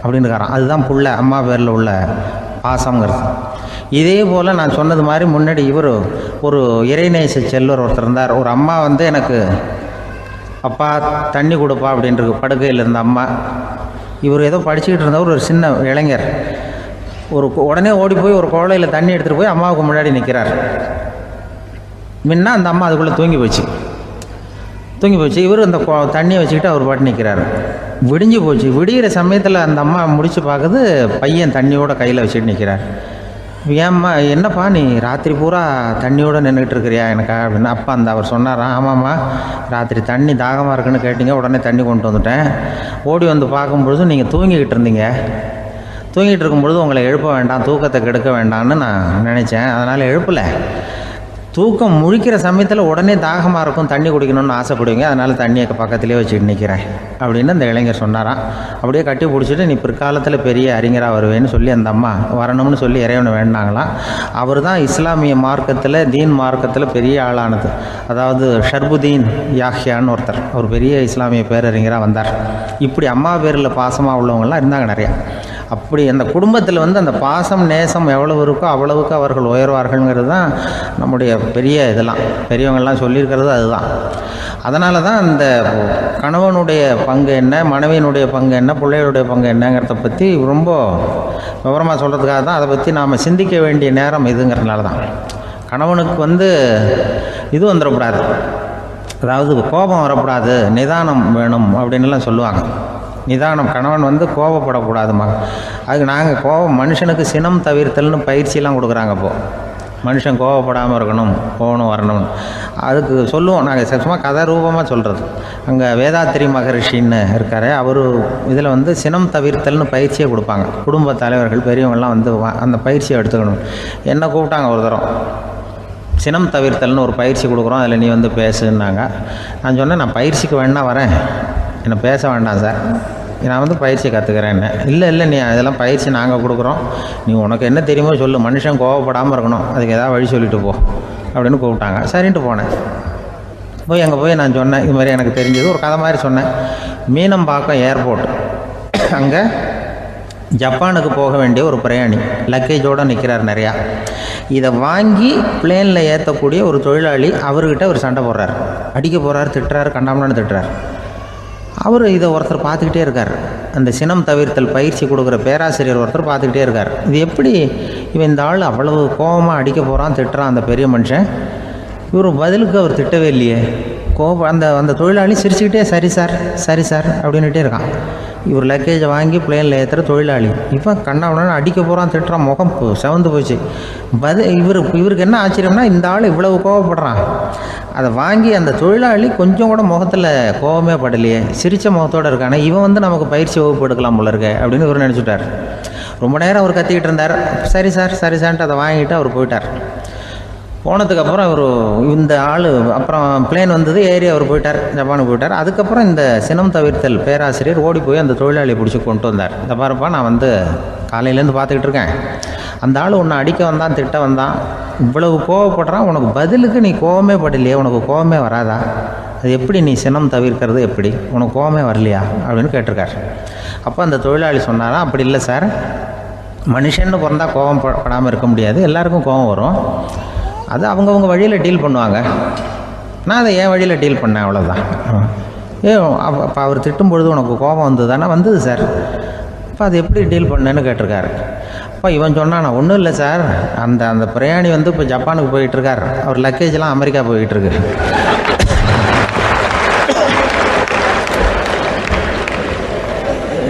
அப்படின்னு இருக்காராம். அதுதான் புள்ள அம்மா பேரில் உள்ள பாசங்கிறது. இதே போல் நான் சொன்னது மாதிரி முன்னாடி இவர் ஒரு இறைநேச செல்வர் ஒருத்தர் இருந்தார். ஒரு அம்மா வந்து எனக்கு அப்பா தண்ணி கொடுப்பா அப்படின்ட்டு படுக்கையில் இருந்த அம்மா, இவர் ஏதோ படிச்சுக்கிட்டு இருந்தவர், ஒரு சின்ன இளைஞர் உடனே ஓடி போய் ஒரு குவளையில் தண்ணி எடுத்துகிட்டு போய் அம்மாவுக்கு முன்னாடி நிற்கிறார். முன்ன அந்த அம்மா அதுக்குள்ளே தூங்கி போச்சு. இவர் அந்த தண்ணியை வச்சுக்கிட்டு அவர் பாட்டு நிற்கிறார். விடிஞ்சு போச்சு. விடிகிற சமயத்தில் அந்த அம்மா முடிச்சு பார்க்குது, பையன் தண்ணியோட கையில் வச்சுட்டு நிற்கிறார். ஏம்மா என்னப்பா நீ ராத்திரி பூரா தண்ணியோடு நின்றுட்டு இருக்கிறியா எனக்கா அப்படின்னு. அப்பா அவர் சொன்னாராம், ஆமாம்மா ராத்திரி தண்ணி தாகமாக இருக்குன்னு கேட்டிங்க, உடனே தண்ணி கொண்டு வந்துட்டேன். ஓடி வந்து பார்க்கும்பொழுது நீங்கள் தூங்கிக்கிட்டு இருந்தீங்க. தூங்கிட்டு இருக்கும்பொழுது உங்களை எழுப்ப வேண்டாம், தூக்கத்தை கெடுக்க வேண்டாம்னு நான் நினச்சேன், அதனால் எழுப்பலை. தூக்கம் முழிக்கிற சமயத்தில் உடனே தாகமாக இருக்கும், தண்ணி குடிக்கணும்னு ஆசைப்படுவீங்க, அதனால் தண்ணியை பக்கத்துலேயே வச்சுட்டு நிற்கிறேன் அப்படின்னு அந்த இளைஞர் சொன்னாராம். அப்படியே கட்டி பிடிச்சிட்டு நீ பிற்காலத்தில் பெரிய அறிஞராக வருவேன்னு சொல்லி அந்த அம்மா வரணும்னு சொல்லி இறைவனை வேண்டாங்களாம். அவர் தான் இஸ்லாமிய மார்க்கத்தில், தீன் மார்க்கத்தில் பெரிய ஆளானது. அதாவது ஷர்புதீன் யாஹ்யான்னு ஒருத்தர், அவர் பெரிய இஸ்லாமிய பேரறிஞராக வந்தார். இப்படி அம்மா பேரில் பாசமாக உள்ளவங்கள்லாம் இருந்தாங்க நிறையா. அப்படி அந்த குடும்பத்தில் வந்து அந்த பாசம் நேசம் எவ்வளவு இருக்கோ அவ்வளவுக்கு அவர்கள் உயர்வார்கள்ங்கிறது தான் நம்முடைய பெரிய இதெல்லாம் பெரியவங்கள்லாம் சொல்லியிருக்கிறது அதுதான். அதனால தான் அந்த கணவனுடைய பங்கு என்ன, மனைவியினுடைய பங்கு என்ன, பிள்ளைகளுடைய பங்கு என்னங்கிறத பற்றி ரொம்ப விவரமாக சொல்கிறதுக்காக தான் அதை பற்றி நாம் சிந்திக்க வேண்டிய நேரம் இதுங்கிறதுனால தான். கணவனுக்கு வந்து இது வந்துடக்கூடாது, அதாவது கோபம் வரக்கூடாது, நிதானம் வேணும் அப்படின்லாம் சொல்லுவாங்க. நிதானம், கணவன் வந்து கோபப்படக்கூடாதுமா. அதுக்கு நாங்கள் மனுஷனுக்கு சினம் தவிர்த்தல்னு பயிற்சியெல்லாம் கொடுக்குறாங்க. இப்போது மனுஷன் கோபப்படாமல் இருக்கணும், போகணும் வரணும், அதுக்கு சொல்லுவோம் நாங்கள். சும்மா கதை ரூபமாக சொல்கிறது. அங்கே வேதாத்திரி மகரிஷின்னு இருக்கார், அவர் இதில் வந்து சினம் தவிர்த்தல்னு பயிற்சியை கொடுப்பாங்க. குடும்ப தலைவர்கள் பெரியவங்கள்லாம் வந்து அந்த பயிற்சியை எடுத்துக்கணும். என்ன கூப்பிட்டாங்க ஒரு தரம், சினம் தவிர்த்தல்னு ஒரு பயிற்சி கொடுக்குறோம், அதில் நீ வந்து பேசுன்னாங்க. நான் சொன்னேன், நான் பயிற்சிக்கு வேணா வரேன், என்னை பேச வேண்டாம் சார், நான் வந்து பயிற்சி கற்றுக்கிறேன்னு. இல்லை நீ அதெல்லாம் பயிற்சி நாங்கள் கொடுக்குறோம், நீ உனக்கு என்ன தெரியுமோ சொல்லு, மனுஷன் கோவப்படாமல் இருக்கணும், அதுக்கு ஏதாவது வழி சொல்லிட்டு போ அப்படின்னு கூப்பிட்டாங்க. சரின்ட்டு போனேன். அங்கே போய் நான் சொன்னேன், இது மாதிரி எனக்கு தெரிஞ்சது ஒரு கதை மாதிரி சொன்னேன். மீனம்பாக்கம் ஏர்போர்ட், அங்கே ஜப்பானுக்கு போக வேண்டிய ஒரு பிரயாணி லக்கேஜோடு நிற்கிறார் நிறையா. இதை வாங்கி பிளேனில் ஏற்றக்கூடிய ஒரு தொழிலாளி அவர்கிட்ட ஒரு சண்டை போடுறார், அடிக்க போகிறார், திட்டுறாரு, கண்டாமலான்னு திட்டுறார். அவர் இதை ஒருத்தர் பார்த்துக்கிட்டே இருக்கார். அந்த சினம் தவிர்த்தல் பயிற்சி கொடுக்குற பேராசிரியர் ஒருத்தர் பார்த்துக்கிட்டே இருக்கார். இது எப்படி இவன் இந்த ஆள் அவ்வளவு கோபமாக அடிக்க போகிறான், திட்டுறான் அந்த பெரிய மனுஷன், இவர் பதிலுக்கு அவர் திட்டவே இல்லையே. அந்த தொழிலாளி சிரிச்சுக்கிட்டே சரி சார் அப்படின்னுட்டே இருக்கான். இவர் லக்கேஜை வாங்கி பிளேனில் ஏற்றுற தொழிலாளி இவன் கண்ணாவன அடிக்க போகிறான், திட்டுறான், முகம் செவந்து போச்சு. இவருக்கு என்ன ஆச்சரியம்னா, இந்த ஆள் இவ்வளவு கோவப்படுறான், அதை வாங்கி அந்த தொழிலாளி கொஞ்சம் கூட முகத்தில் கோபமே படலையே, சிரித்த முகத்தோடு இருக்கானே, இவன் வந்து நமக்கு பயிற்சி வகுப்பு எடுக்கலாம் போல இருக்க அப்படின்னு இவர் நினச்சிட்டார். ரொம்ப நேரம் அவர் கத்திக்கிட்டு இருந்தார். சரி சார்ன்ட்டு அதை வாங்கிட்டு அவர் போயிட்டார். போனதுக்கப்புறம் அவர் இந்த ஆள் அப்புறம் பிளேன் வந்தது, ஏறி அவர் போயிட்டார், ஜப்பானுக்கு போயிட்டார். அதுக்கப்புறம் இந்த சினம் தவிர்த்தல் பேராசிரியர் ஓடி போய் அந்த தொழிலாளியை பிடிச்சி கொண்டு வந்தார். இந்த பாருப்பா, நான் வந்து காலையிலேருந்து பார்த்துக்கிட்டு இருக்கேன், அந்த ஆள் உன்னை அடிக்க வந்தான், திட்ட வந்தான், இவ்வளவு கோவப்படுறான், உனக்கு பதிலுக்கு நீ கோவமே படலையே, உனக்கு கோவமே வராதா, அது எப்படி நீ சினம் தவிர்க்கிறது, எப்படி உனக்கு கோவமே வரலையா அப்படின்னு கேட்டிருக்கார். அப்போ அந்த தொழிலாளி சொன்னாரா, அப்படி இல்லை சார், மனுஷன்னு பிறந்தால் கோவம் படாமல் இருக்க முடியாது, எல்லாருக்கும் கோவம் வரும், அது அவங்கவுங்க வழியில் டீல் பண்ணுவாங்க, நான் அதை என் வழியில் டீல் பண்ணேன், அவ்வளோதான். அப்போ அவர் திட்டும் பொழுது உனக்கு கோபம் வந்தது தானே? வந்தது சார். அப்போ அது எப்படி டீல் பண்ணேன்னு கேட்டிருக்காரு. அப்போ இவன் சொன்னான், நான் ஒன்றும் இல்லை சார், அந்த பிரயாணி வந்து இப்போ ஜப்பானுக்கு போயிட்டுருக்கார், அவர் லக்கேஜெலாம் அமெரிக்கா போயிட்டுருக்கு,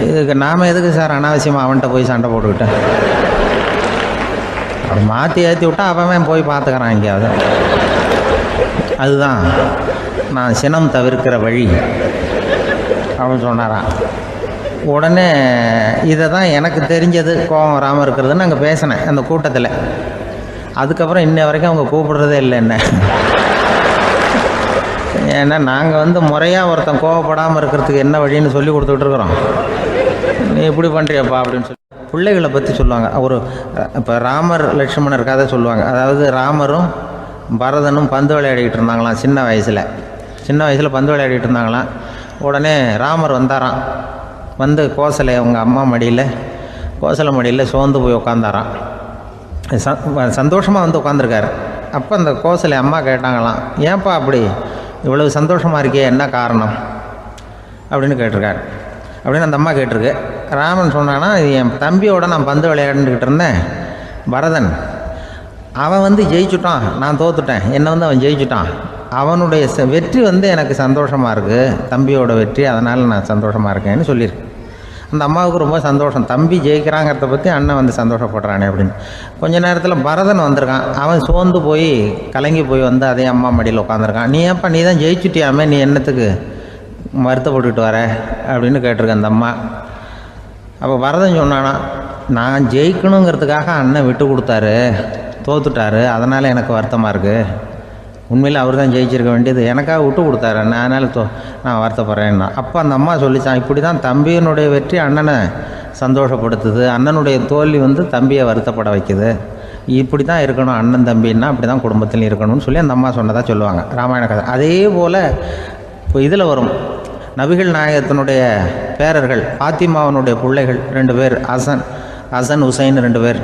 இதுக்கு நாம் எதுக்கு சார் அனாவசியமாக அவன்கிட்ட போய் சண்டை போட்டுக்கிட்டேன், அப்படி மாற்றி ஏற்றி விட்டா அவன் போய் பார்த்துக்கிறான் எங்கேயாவது. அதுதான் நான் சினம் தவிர்க்கிற வழி அப்படின்னு சொன்னாரான். உடனே இதை தான் எனக்கு தெரிஞ்சது கோபம் வராமல் இருக்கிறதுன்னு அங்கே பேசினேன் அந்த கூட்டத்தில். அதுக்கப்புறம் இன்ன வரைக்கும் அவங்க கூப்பிடுறதே இல்லை என்ன. ஏன்னா நாங்கள் முறையாக ஒருத்தன் கோவப்படாமல் இருக்கிறதுக்கு என்ன வழின்னு சொல்லி கொடுத்துட்ருக்குறோம். நீ இப்படி பண்ணுறியப்பா அப்படின்னு சொல்லி பிள்ளைகளை பற்றி சொல்லுவாங்க. இப்போ ராமர் லட்சுமணர் கதை சொல்லுவாங்க. அதாவது ராமரும் பரதனும் பந்து விளையாடிக்கிட்டு இருந்தாங்களாம் சின்ன வயசில் பந்து விளையாடிக்கிட்டு இருந்தாங்களாம். உடனே ராமர் வந்தாராம். வந்து கோசலை அவங்க அம்மா கோசலை மடியில் சோர்ந்து போய் உட்காந்தாராம். சந்தோஷமாக வந்து உட்காந்துருக்காரு. அப்போ அந்த கோசலை அம்மா கேட்டாங்களாம், ஏன்ப்பா அப்படி இவ்வளவு சந்தோஷமாக இருக்கே, என்ன காரணம் அப்படின்னு கேட்டிருக்காரு. அப்படின்னு அந்த அம்மா கேட்டிருக்கு. ராமன் சொன்னான்னா, என் தம்பியோட நான் பந்து விளையாண்டுக்கிட்டு இருந்தேன், பரதன் அவன் ஜெயிச்சுட்டான், நான் தோத்துட்டேன், என்னை அவன் ஜெயிச்சுட்டான், அவனுடைய வெற்றி எனக்கு சந்தோஷமாக இருக்குது, தம்பியோட வெற்றி, அதனால் நான் சந்தோஷமாக இருக்கேன்னு சொல்லியிருக்கு. அந்த அம்மாவுக்கு ரொம்ப சந்தோஷம், தம்பி ஜெயிக்கிறாங்கிறத பற்றி அண்ணன் சந்தோஷப்படுறானே அப்படின்னு. கொஞ்ச நேரத்தில் பரதன் வந்திருக்கான். அவன் சோர்ந்து போய் கலங்கி போய் அதே அம்மா மடியில் உட்காந்துருக்கான். நீ ஏன்ப்பா நீ தான் ஜெயிச்சுட்டியாமே, நீ என்னத்துக்கு வருத்தப்பட்டுக்கிட்டு வர அப்படின்னு கேட்டிருக்கேன் அந்த அம்மா. அப்போ பரதன் சொன்னானா, நான் ஜெயிக்கணுங்கிறதுக்காக அண்ணன் விட்டு கொடுத்தாரு, தோத்துட்டாரு, அதனால் எனக்கு வருத்தமாக இருக்குது. உண்மையில் அவர் தான் ஜெயிச்சிருக்க வேண்டியது, எனக்காக விட்டு கொடுத்தாரு அண்ணன், அதனால் நான் வருத்தப்படுறேன்னா. அப்போ அந்த அம்மா சொல்லிச்சான், இப்படி தான் தம்பியினுடைய வெற்றி அண்ணனை சந்தோஷப்படுத்துது, அண்ணனுடைய தோல்வி தம்பியை வருத்தப்பட வைக்குது, இப்படி தான் இருக்கணும் அண்ணன் தம்பின்னா, அப்படி தான் குடும்பத்தில் இருக்கணும்னு சொல்லி அந்த அம்மா சொன்னதாக சொல்லுவாங்க ராமாயண கதை. அதே போல் இப்போ இதில் வரும், நபிகள் நாயகத்தினுடைய பேரர்கள் பாத்திமாவனுடைய பிள்ளைகள் 2 பேர், ஹசன் ஹுசைன் 2 பேர்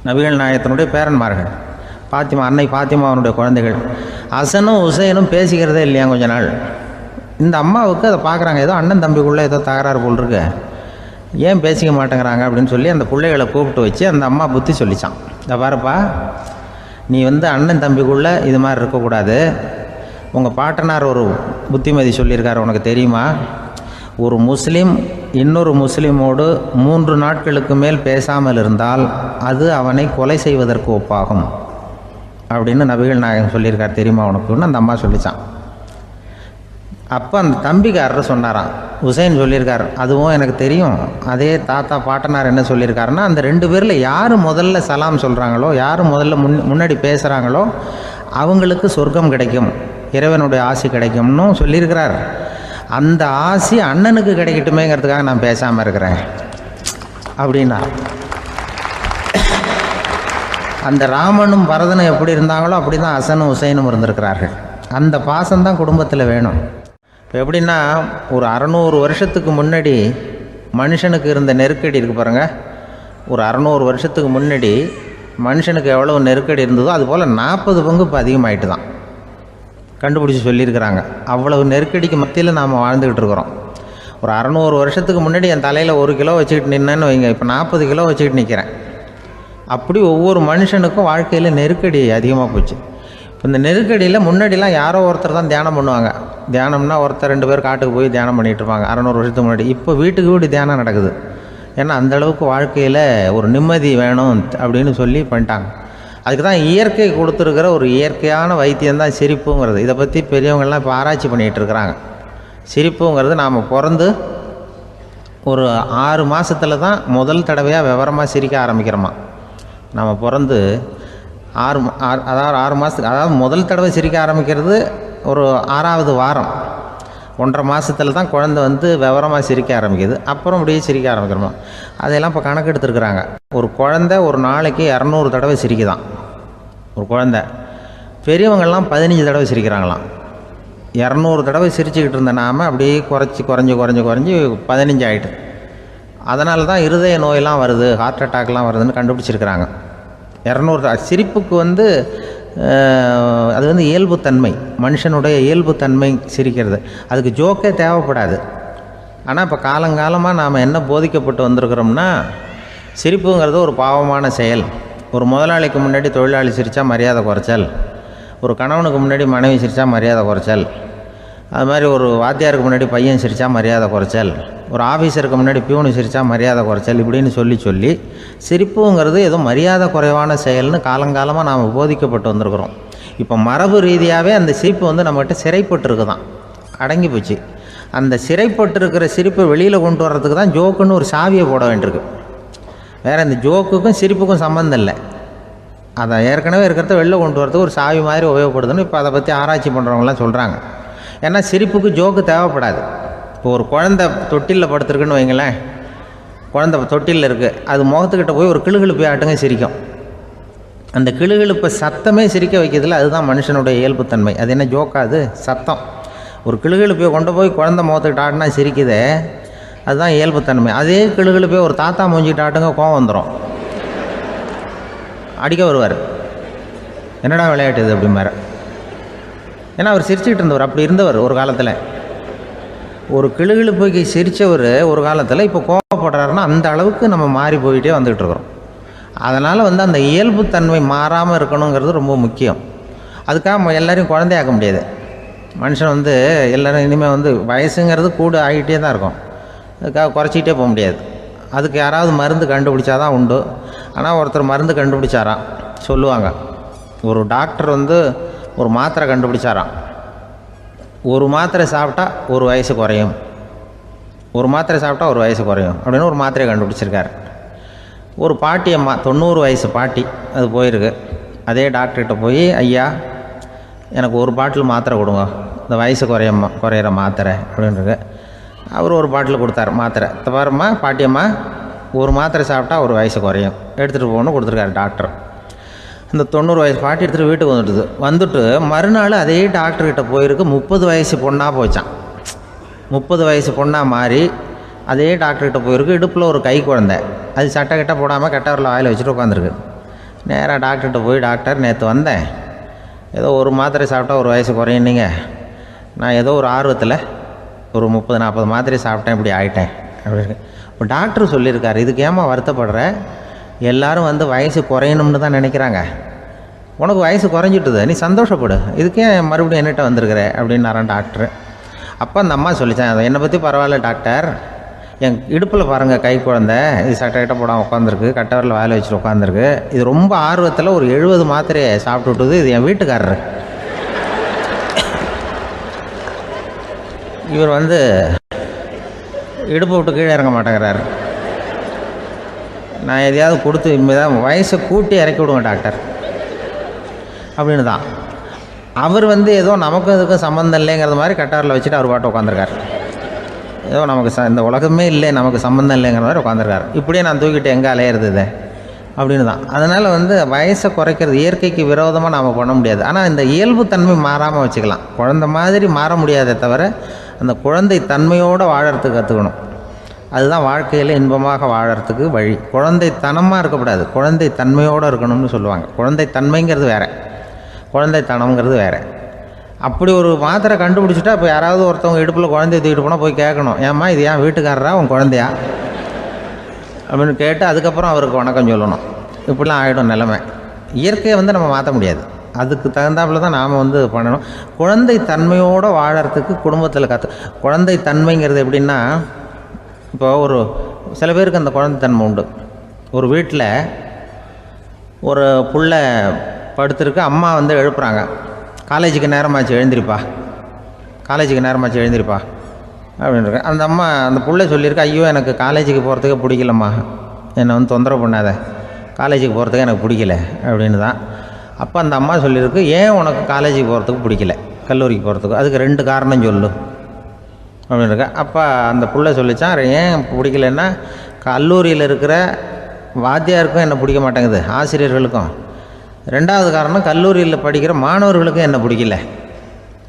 நபிகள் நாயகத்தினுடைய பேரன்மார்கள். அன்னை பாத்திமாவனுடைய குழந்தைகள். ஹசனும் ஹுசைனும் பேசிக்கிறதே இல்லையா கொஞ்ச நாள். இந்த அம்மாவுக்கு அதை பார்க்குறாங்க, ஏதோ அண்ணன் தம்பிக்குள்ளே ஏதோ தகராறு போல் இருக்கு, ஏன் பேசிக்க மாட்டேங்கிறாங்க அப்படின்னு சொல்லி அந்த பிள்ளைகளை கூப்பிட்டு வச்சு அந்த அம்மா புத்தி சொல்லிச்சான். இதை பாருப்பா, நீ அண்ணன் தம்பிக்குள்ளே இது மாதிரி இருக்கக்கூடாது, உங்கள் பாட்டனார் ஒரு புத்திமதி சொல்லியிருக்காரு, உனக்கு தெரியுமா, ஒரு முஸ்லீம் இன்னொரு முஸ்லீமோடு 3 நாட்களுக்கு மேல் பேசாமல் இருந்தால் அது அவனை கொலை செய்வதற்கு ஒப்பாகும் அப்படின்னு நபிகள் நாயகம் சொல்லியிருக்கார், தெரியுமா உனக்குன்னு அந்த அம்மா சொல்லிச்சான். அப்போ அந்த தம்பிக்காரர் சொன்னாராம், ஹுசைன் சொல்லியிருக்கார், அதுவும் எனக்கு தெரியும், அதே தாத்தா பாட்டனார் என்ன சொல்லியிருக்காருன்னா, அந்த 2 பேரில் யார் முதல்ல சலாம் சொல்கிறாங்களோ, யார் முதல்ல முன்னாடி பேசுகிறாங்களோ அவங்களுக்கு சொர்க்கம் கிடைக்கும், இறைவனுடைய ஆசி கிடைக்கும்னு சொல்லியிருக்கிறார். அந்த ஆசி அண்ணனுக்கு கிடைக்கட்டுமேங்கிறதுக்காக நான் பேசாமல் இருக்கிறேன் அப்படின்னா. அந்த ராமனும் பரதனும் எப்படி இருந்தாங்களோ அப்படி தான் ஹசனும் ஹுசைனும் இருந்திருக்கிறார்கள். அந்த பாசம்தான் குடும்பத்தில் வேணும். இப்போ எப்படின்னா, ஒரு 600 வருஷத்துக்கு முன்னாடி மனுஷனுக்கு இருந்த நெருக்கடி இருக்குது பாருங்கள், ஒரு 600 வருஷத்துக்கு முன்னாடி மனுஷனுக்கு எவ்வளோ நெருக்கடி இருந்ததோ அதுபோல் 40 பங்கு இப்போ அதிகமாகிட்டு தான் கண்டுபிடிச்சி சொல்லியிருக்கிறாங்க. அவ்வளவு நெருக்கடிக்கு மத்தியில் நாம் வாழ்ந்துக்கிட்டு இருக்கிறோம். ஒரு 600 வருஷத்துக்கு முன்னாடி என் தலையில் 1 கிலோ வச்சுக்கிட்டு நின்னேன்னு வைங்க, இப்போ 40 கிலோ வச்சுக்கிட்டு நிற்கிறேன். அப்படி ஒவ்வொரு மனுஷனுக்கும் வாழ்க்கையில் நெருக்கடி அதிகமாக போச்சு. இப்போ இந்த நெருக்கடியில் முன்னாடிலாம் யாரோ ஒருத்தர் தான் தியானம் பண்ணுவாங்க. தியானம்னா ஒருத்தர் 2 பேர் காட்டுக்கு போய் தியானம் பண்ணிகிட்டு இருப்பாங்க 600 வருஷத்துக்கு முன்னாடி. இப்போ வீட்டுக்கு வீடு தியானம் நடக்குது. ஏன்னா அந்தளவுக்கு வாழ்க்கையில் ஒரு நிம்மதி வேணும் அப்படின்னு சொல்லி பண்ணிட்டாங்க. அதுக்கு தான் இயற்கை கொடுத்துருக்கிற ஒரு இயற்கையான வைத்தியம்தான் சிரிப்புங்கிறது. இதை பற்றி பெரியவங்கள்லாம் இப்போ ஆராய்ச்சி பண்ணிகிட்டு இருக்கிறாங்க. சிரிப்புங்கிறது நாம் பிறந்து ஒரு 6 மாதத்தில் தான் முதல் தடவையாக விவரமாக சிரிக்க ஆரம்பிக்கிறோமா. நம்ம பிறந்து 6 மாதத்துக்கு, அதாவது முதல் தடவை சிரிக்க ஆரம்பிக்கிறது ஒரு 6ஆவது வாரம், 1.5 மாதத்தில் தான் குழந்தை விவரமாக சிரிக்க ஆரம்பிக்குது. அப்புறம் அப்படியே சிரிக்க ஆரம்பிக்கிறோமா. அதையெல்லாம் இப்போ கணக்கு எடுத்துருக்குறாங்க. ஒரு குழந்தை ஒரு நாளைக்கு 200 தடவை சிரிக்குதான் ஒரு குழந்தை. பெரியவங்கள்லாம் 15 தடவை சிரிக்கிறாங்களாம். 200 தடவை சிரிச்சுக்கிட்டு இருந்த நாம் அப்படியே குறைஞ்சி 15 ஆகிட்டு. அதனால தான் இருதய நோயெல்லாம் வருது, ஹார்ட் அட்டாக்லாம் வருதுன்னு கண்டுபிடிச்சிருக்கிறாங்க. 200 சிரிப்புக்கு அது இயல்புத்தன்மை, மனுஷனுடைய இயல்புத்தன்மை சிரிக்கிறது. அதுக்கு ஜோக்கே தேவைப்படாது. ஆனால் இப்போ காலங்காலமாக நாம் என்ன போதிக்கப்பட்டு வந்திருக்கிறோம்னா, சிரிப்புங்கிறது ஒரு பாவமான செயல். ஒரு முதலாளிக்கு முன்னாடி தொழிலாளி சிரித்தா மரியாதை குறைச்சல், ஒரு கணவனுக்கு முன்னாடி மனைவி சிரித்தா மரியாதை குறைச்சல், அது மாதிரி ஒரு வாத்தியாருக்கு முன்னாடி பையன் சிரித்தா மரியாதை குறைச்சல், ஒரு ஆஃபீஸருக்கு முன்னாடி பியூனு சிரித்தா மரியாதை குறைச்சல், இப்படின்னு சொல்லி சிரிப்புங்கிறது ஏதோ மரியாதை குறைவான செயல்னு காலங்காலமாக நாம் போதிக்கப்பட்டு வந்திருக்கிறோம். இப்போ மரபு ரீதியாகவே அந்த சிரிப்பு நம்மகிட்ட சிறைப்பட்டு இருக்குதான், அடங்கி போச்சு. அந்த சிறைப்பட்டிருக்கிற சிரிப்பை வெளியில் கொண்டு வர்றதுக்கு தான் ஜோக்குன்னு ஒரு சாவியை போட வேண்டியிருக்கு. வேறு இந்த ஜோக்குக்கும் சிரிப்புக்கும் சம்மந்தம் இல்லை. அதை ஏற்கனவே இருக்கிறத வெளில கொண்டு வரதுக்கு ஒரு சாவி மாதிரி உபயோகப்படுதுன்னு இப்போ அதை பற்றி ஆராய்ச்சி பண்ணுறவங்களாம் சொல்கிறாங்க. ஏன்னா சிரிப்புக்கு ஜோக்கு தேவைப்படாது. இப்போ ஒரு குழந்தை தொட்டிலில் படுத்துருக்குன்னு வைங்களேன், குழந்தை தொட்டிலில் இருக்குது, அது முகத்துக்கிட்ட போய் ஒரு கிளுகிழுப்பை ஆட்டுங்க சிரிக்கும். அந்த கிளுகிழுப்பை சத்தமே சிரிக்க வைக்கிறதுல அதுதான் மனுஷனுடைய இயல்புத்தன்மை. அது என்ன ஜோக்காது? சத்தம். ஒரு கிளுகிழுப்பையை கொண்டு போய் குழந்தை முகத்துக்கிட்ட ஆட்டினா சிரிக்குதே, அதுதான் இயல்புத்தன்மை. அதே கிளுகிழுப்பையை ஒரு தாத்தா மூஞ்சிக்கிட்ட ஆட்டுங்க கோவம் வந்துடும், அடிக்க வருவார். என்னடா விளையாட்டு இது அப்படிம்பார். ஏன்னா அவர் சிரிச்சுக்கிட்டு இருந்தவர், அப்படி இருந்தவர் ஒரு காலத்தில். ஒரு கிளுகிழுப்பைக்கு சிரித்தவர் ஒரு காலத்தில் இப்போ கோவப்படுறாருன்னா அந்த அளவுக்கு நம்ம மாறி போயிட்டே வந்துக்கிட்டு இருக்கிறோம். அதனால் அந்த இயல்புத்தன்மை மாறாமல் இருக்கணுங்கிறது ரொம்ப முக்கியம். அதுக்காக எல்லோரையும் குழந்தையாக்க முடியாது. மனுஷன் எல்லோரும் இனிமேல் வயசுங்கிறது கூட ஆகிட்டே தான் இருக்கும். அதுக்காக குறைச்சிக்கிட்டே போக முடியாது. அதுக்கு யாராவது மருந்து கண்டுபிடிச்சாதான் உண்டு. ஆனால் ஒருத்தர் மருந்து கண்டுபிடிச்சாராம், சொல்லுவாங்க. ஒரு டாக்டர் ஒரு மாத்திரை கண்டுபிடிச்சாராம். ஒரு மாத்திரை சாப்பிட்டா ஒரு வயசு குறையும், ஒரு மாத்திரை சாப்பிட்டா ஒரு வயசு குறையும் அப்படின்னு ஒரு மாத்திரையை கண்டுபிடிச்சிருக்காரு. ஒரு பாட்டி அம்மா, 90 வயசு பாட்டி, அது போயிருக்கு. அதே டாக்டர்கிட்ட போய், ஐயா எனக்கு ஒரு பாட்டில் மாத்திரை கொடுங்க, இந்த வயசு குறையிற மாத்திரை அப்படின்றது. அவர் ஒரு பாட்டில் கொடுத்தாரு மாத்திரை. பாரும்மா பாட்டியம்மா, ஒரு மாத்திரை சாப்பிட்டா ஒரு வயசு குறையும், எடுத்துகிட்டு போகணும்னு கொடுத்துருக்காரு டாக்டர். இந்த 90 வயசு பாட்டி எடுத்துகிட்டு வீட்டுக்கு வந்துட்டு மறுநாள் அதே டாக்டர்கிட்ட போயிருக்கு. 30 வயசு பொண்ணாக போச்சான். 30 வயசு பொண்ணாக மாறி அதே டாக்டர்கிட்ட போயிருக்கு. இடுப்பில் ஒரு கை குழந்தை, அது சட்டை கிட்ட போடாமல் கட்டவரில் வாயில் வச்சுட்டு உட்காந்துருக்கு. நேராக டாக்டர்கிட்ட போய், டாக்டர் நேற்று வந்தேன், ஏதோ ஒரு மாத்திரை சாப்பிட்டா ஒரு வயசு குறையினீங்க, நான் ஏதோ ஒரு ஆர்வத்தில் ஒரு 30-40 மாத்திரை சாப்பிட்டேன், இப்படி ஆகிட்டேன் அப்படின்னு. இப்போ டாக்டர் சொல்லியிருக்காரு, இதுக்கு ஏமா வருத்தப்படுற, எல்லோரும் வயசு குறையணும்னு தான் நினைக்கிறாங்க, உனக்கு வயசு குறைஞ்சிட்டுது, நீ சந்தோஷப்படு, இதுக்கே மறுபடியும் என்னட்ட வந்திருக்கிற அப்படின்னாரான் டாக்டர். அப்போ அந்த அம்மா சொல்லித்தேன், அதை என்னை பற்றி பரவாயில்ல டாக்டர், என் இடுப்பில் பாருங்கள் கை குழந்தை, இது சட்டை கிட்ட போடாமல் உட்காந்துருக்கு, கட்டவரில் வாயில் வச்சுட்டு உட்காந்துருக்கு, இது ரொம்ப ஆர்வத்தில் ஒரு 70 மாத்திரையை சாப்பிட்டு விட்டுது, இது என் வீட்டுக்காரரு. இவர் இடுப்பை விட்டு கீழே இறங்க மாட்டேங்கிறாரு. நான் எதையாவது கொடுத்து இனிமேதான் வயசை கூட்டி இறக்கி விடுவேன் டாக்டர் அப்படின்னு தான். அவர் ஏதோ நமக்கும் இதுக்கும் சம்மந்தம் இல்லைங்கிறது மாதிரி கட்டாரில் வச்சுட்டு அவர் பாட்டு உட்காந்துருக்கார். ஏதோ நமக்கு இந்த உலகமே இல்லை, நமக்கு சம்மந்தம் இல்லைங்கிற மாதிரி உட்காந்துருக்கார். இப்படியே நான் தூக்கிட்டு எங்கே அலையிறது அப்படின்னு தான். அதனால் வயசை குறைக்கிறது இயற்கைக்கு விரோதமாக நாம் பண்ண முடியாது. ஆனால் இந்த இயல்புத்தன்மை மாறாமல் வச்சுக்கலாம். குழந்தை மாதிரி மாற முடியாதே தவிர அந்த குழந்தை தன்மையோடு வாழறதுக்கு கற்றுக்கணும். அதுதான் வாழ்க்கையில் இன்பமாக வாழறதுக்கு வழி. குழந்தைத்தனமாக இருக்கக்கூடாது, குழந்தை தன்மையோடு இருக்கணும்னு சொல்லுவாங்க. குழந்தை தன்மைங்கிறது வேறு, குழந்தைத்தனம்ங்கிறது வேறு. அப்படி ஒரு மாத்திரை கண்டுபிடிச்சிட்டா இப்போ யாராவது ஒருத்தவங்க இடுப்பில் குழந்தைய தூக்கிட்டு போனால் போய் கேட்கணும், ஏம்மா இது ஏன் வீட்டுக்காரரா உன் குழந்தையா அப்படின்னு கேட்டு அதுக்கப்புறம் அவருக்கு வணக்கம் சொல்லணும். இப்படிலாம் ஆகிடும் நிலைமை. இயற்கையை நம்ம மாற்ற முடியாது, அதுக்கு தகுந்தாப்புல தான் நாம் பண்ணணும். குழந்தை தன்மையோடு வாழறதுக்கு குடும்பத்தில் குழந்தை தன்மைங்கிறது எப்படின்னா, இப்போ ஒரு சில பேருக்கு அந்த குழந்தைத்தன்மை உண்டு. ஒரு வீட்டில் ஒரு புள்ள படுத்துருக்கு, அம்மா எழுப்புறாங்க, காலேஜுக்கு நேரமாச்சு எழுந்திரிப்பா, காலேஜுக்கு நேரமாச்சு எழுந்திரிப்பா அப்படின்ட்டு. அந்த அம்மா அந்த புள்ள சொல்லியிருக்கு, ஐயோ எனக்கு காலேஜுக்கு போகிறதுக்கே பிடிக்கலம்மா, என்னை தொந்தரவு பண்ணாத, காலேஜுக்கு போகிறதுக்கு எனக்கு பிடிக்கல அப்படின்னு தான். அப்போ அந்த அம்மா சொல்லியிருக்கு, ஏன் உனக்கு காலேஜுக்கு போகிறதுக்கு பிடிக்கல, கல்லூரிக்கு போகிறதுக்கு, அதுக்கு 2 காரணம் சொல்லு அப்படின்னு இருக்கா. அப்போ அந்த புள்ள சொல்லிச்சான், ஏன் பிடிக்கலன்னா, கல்லூரியில் இருக்கிற வாத்தியாருக்கும் என்னை பிடிக்க மாட்டேங்குது, ஆசிரியர்களுக்கும். 2வது காரணம், கல்லூரியில் படிக்கிற மாணவர்களுக்கும் என்னை பிடிக்கல,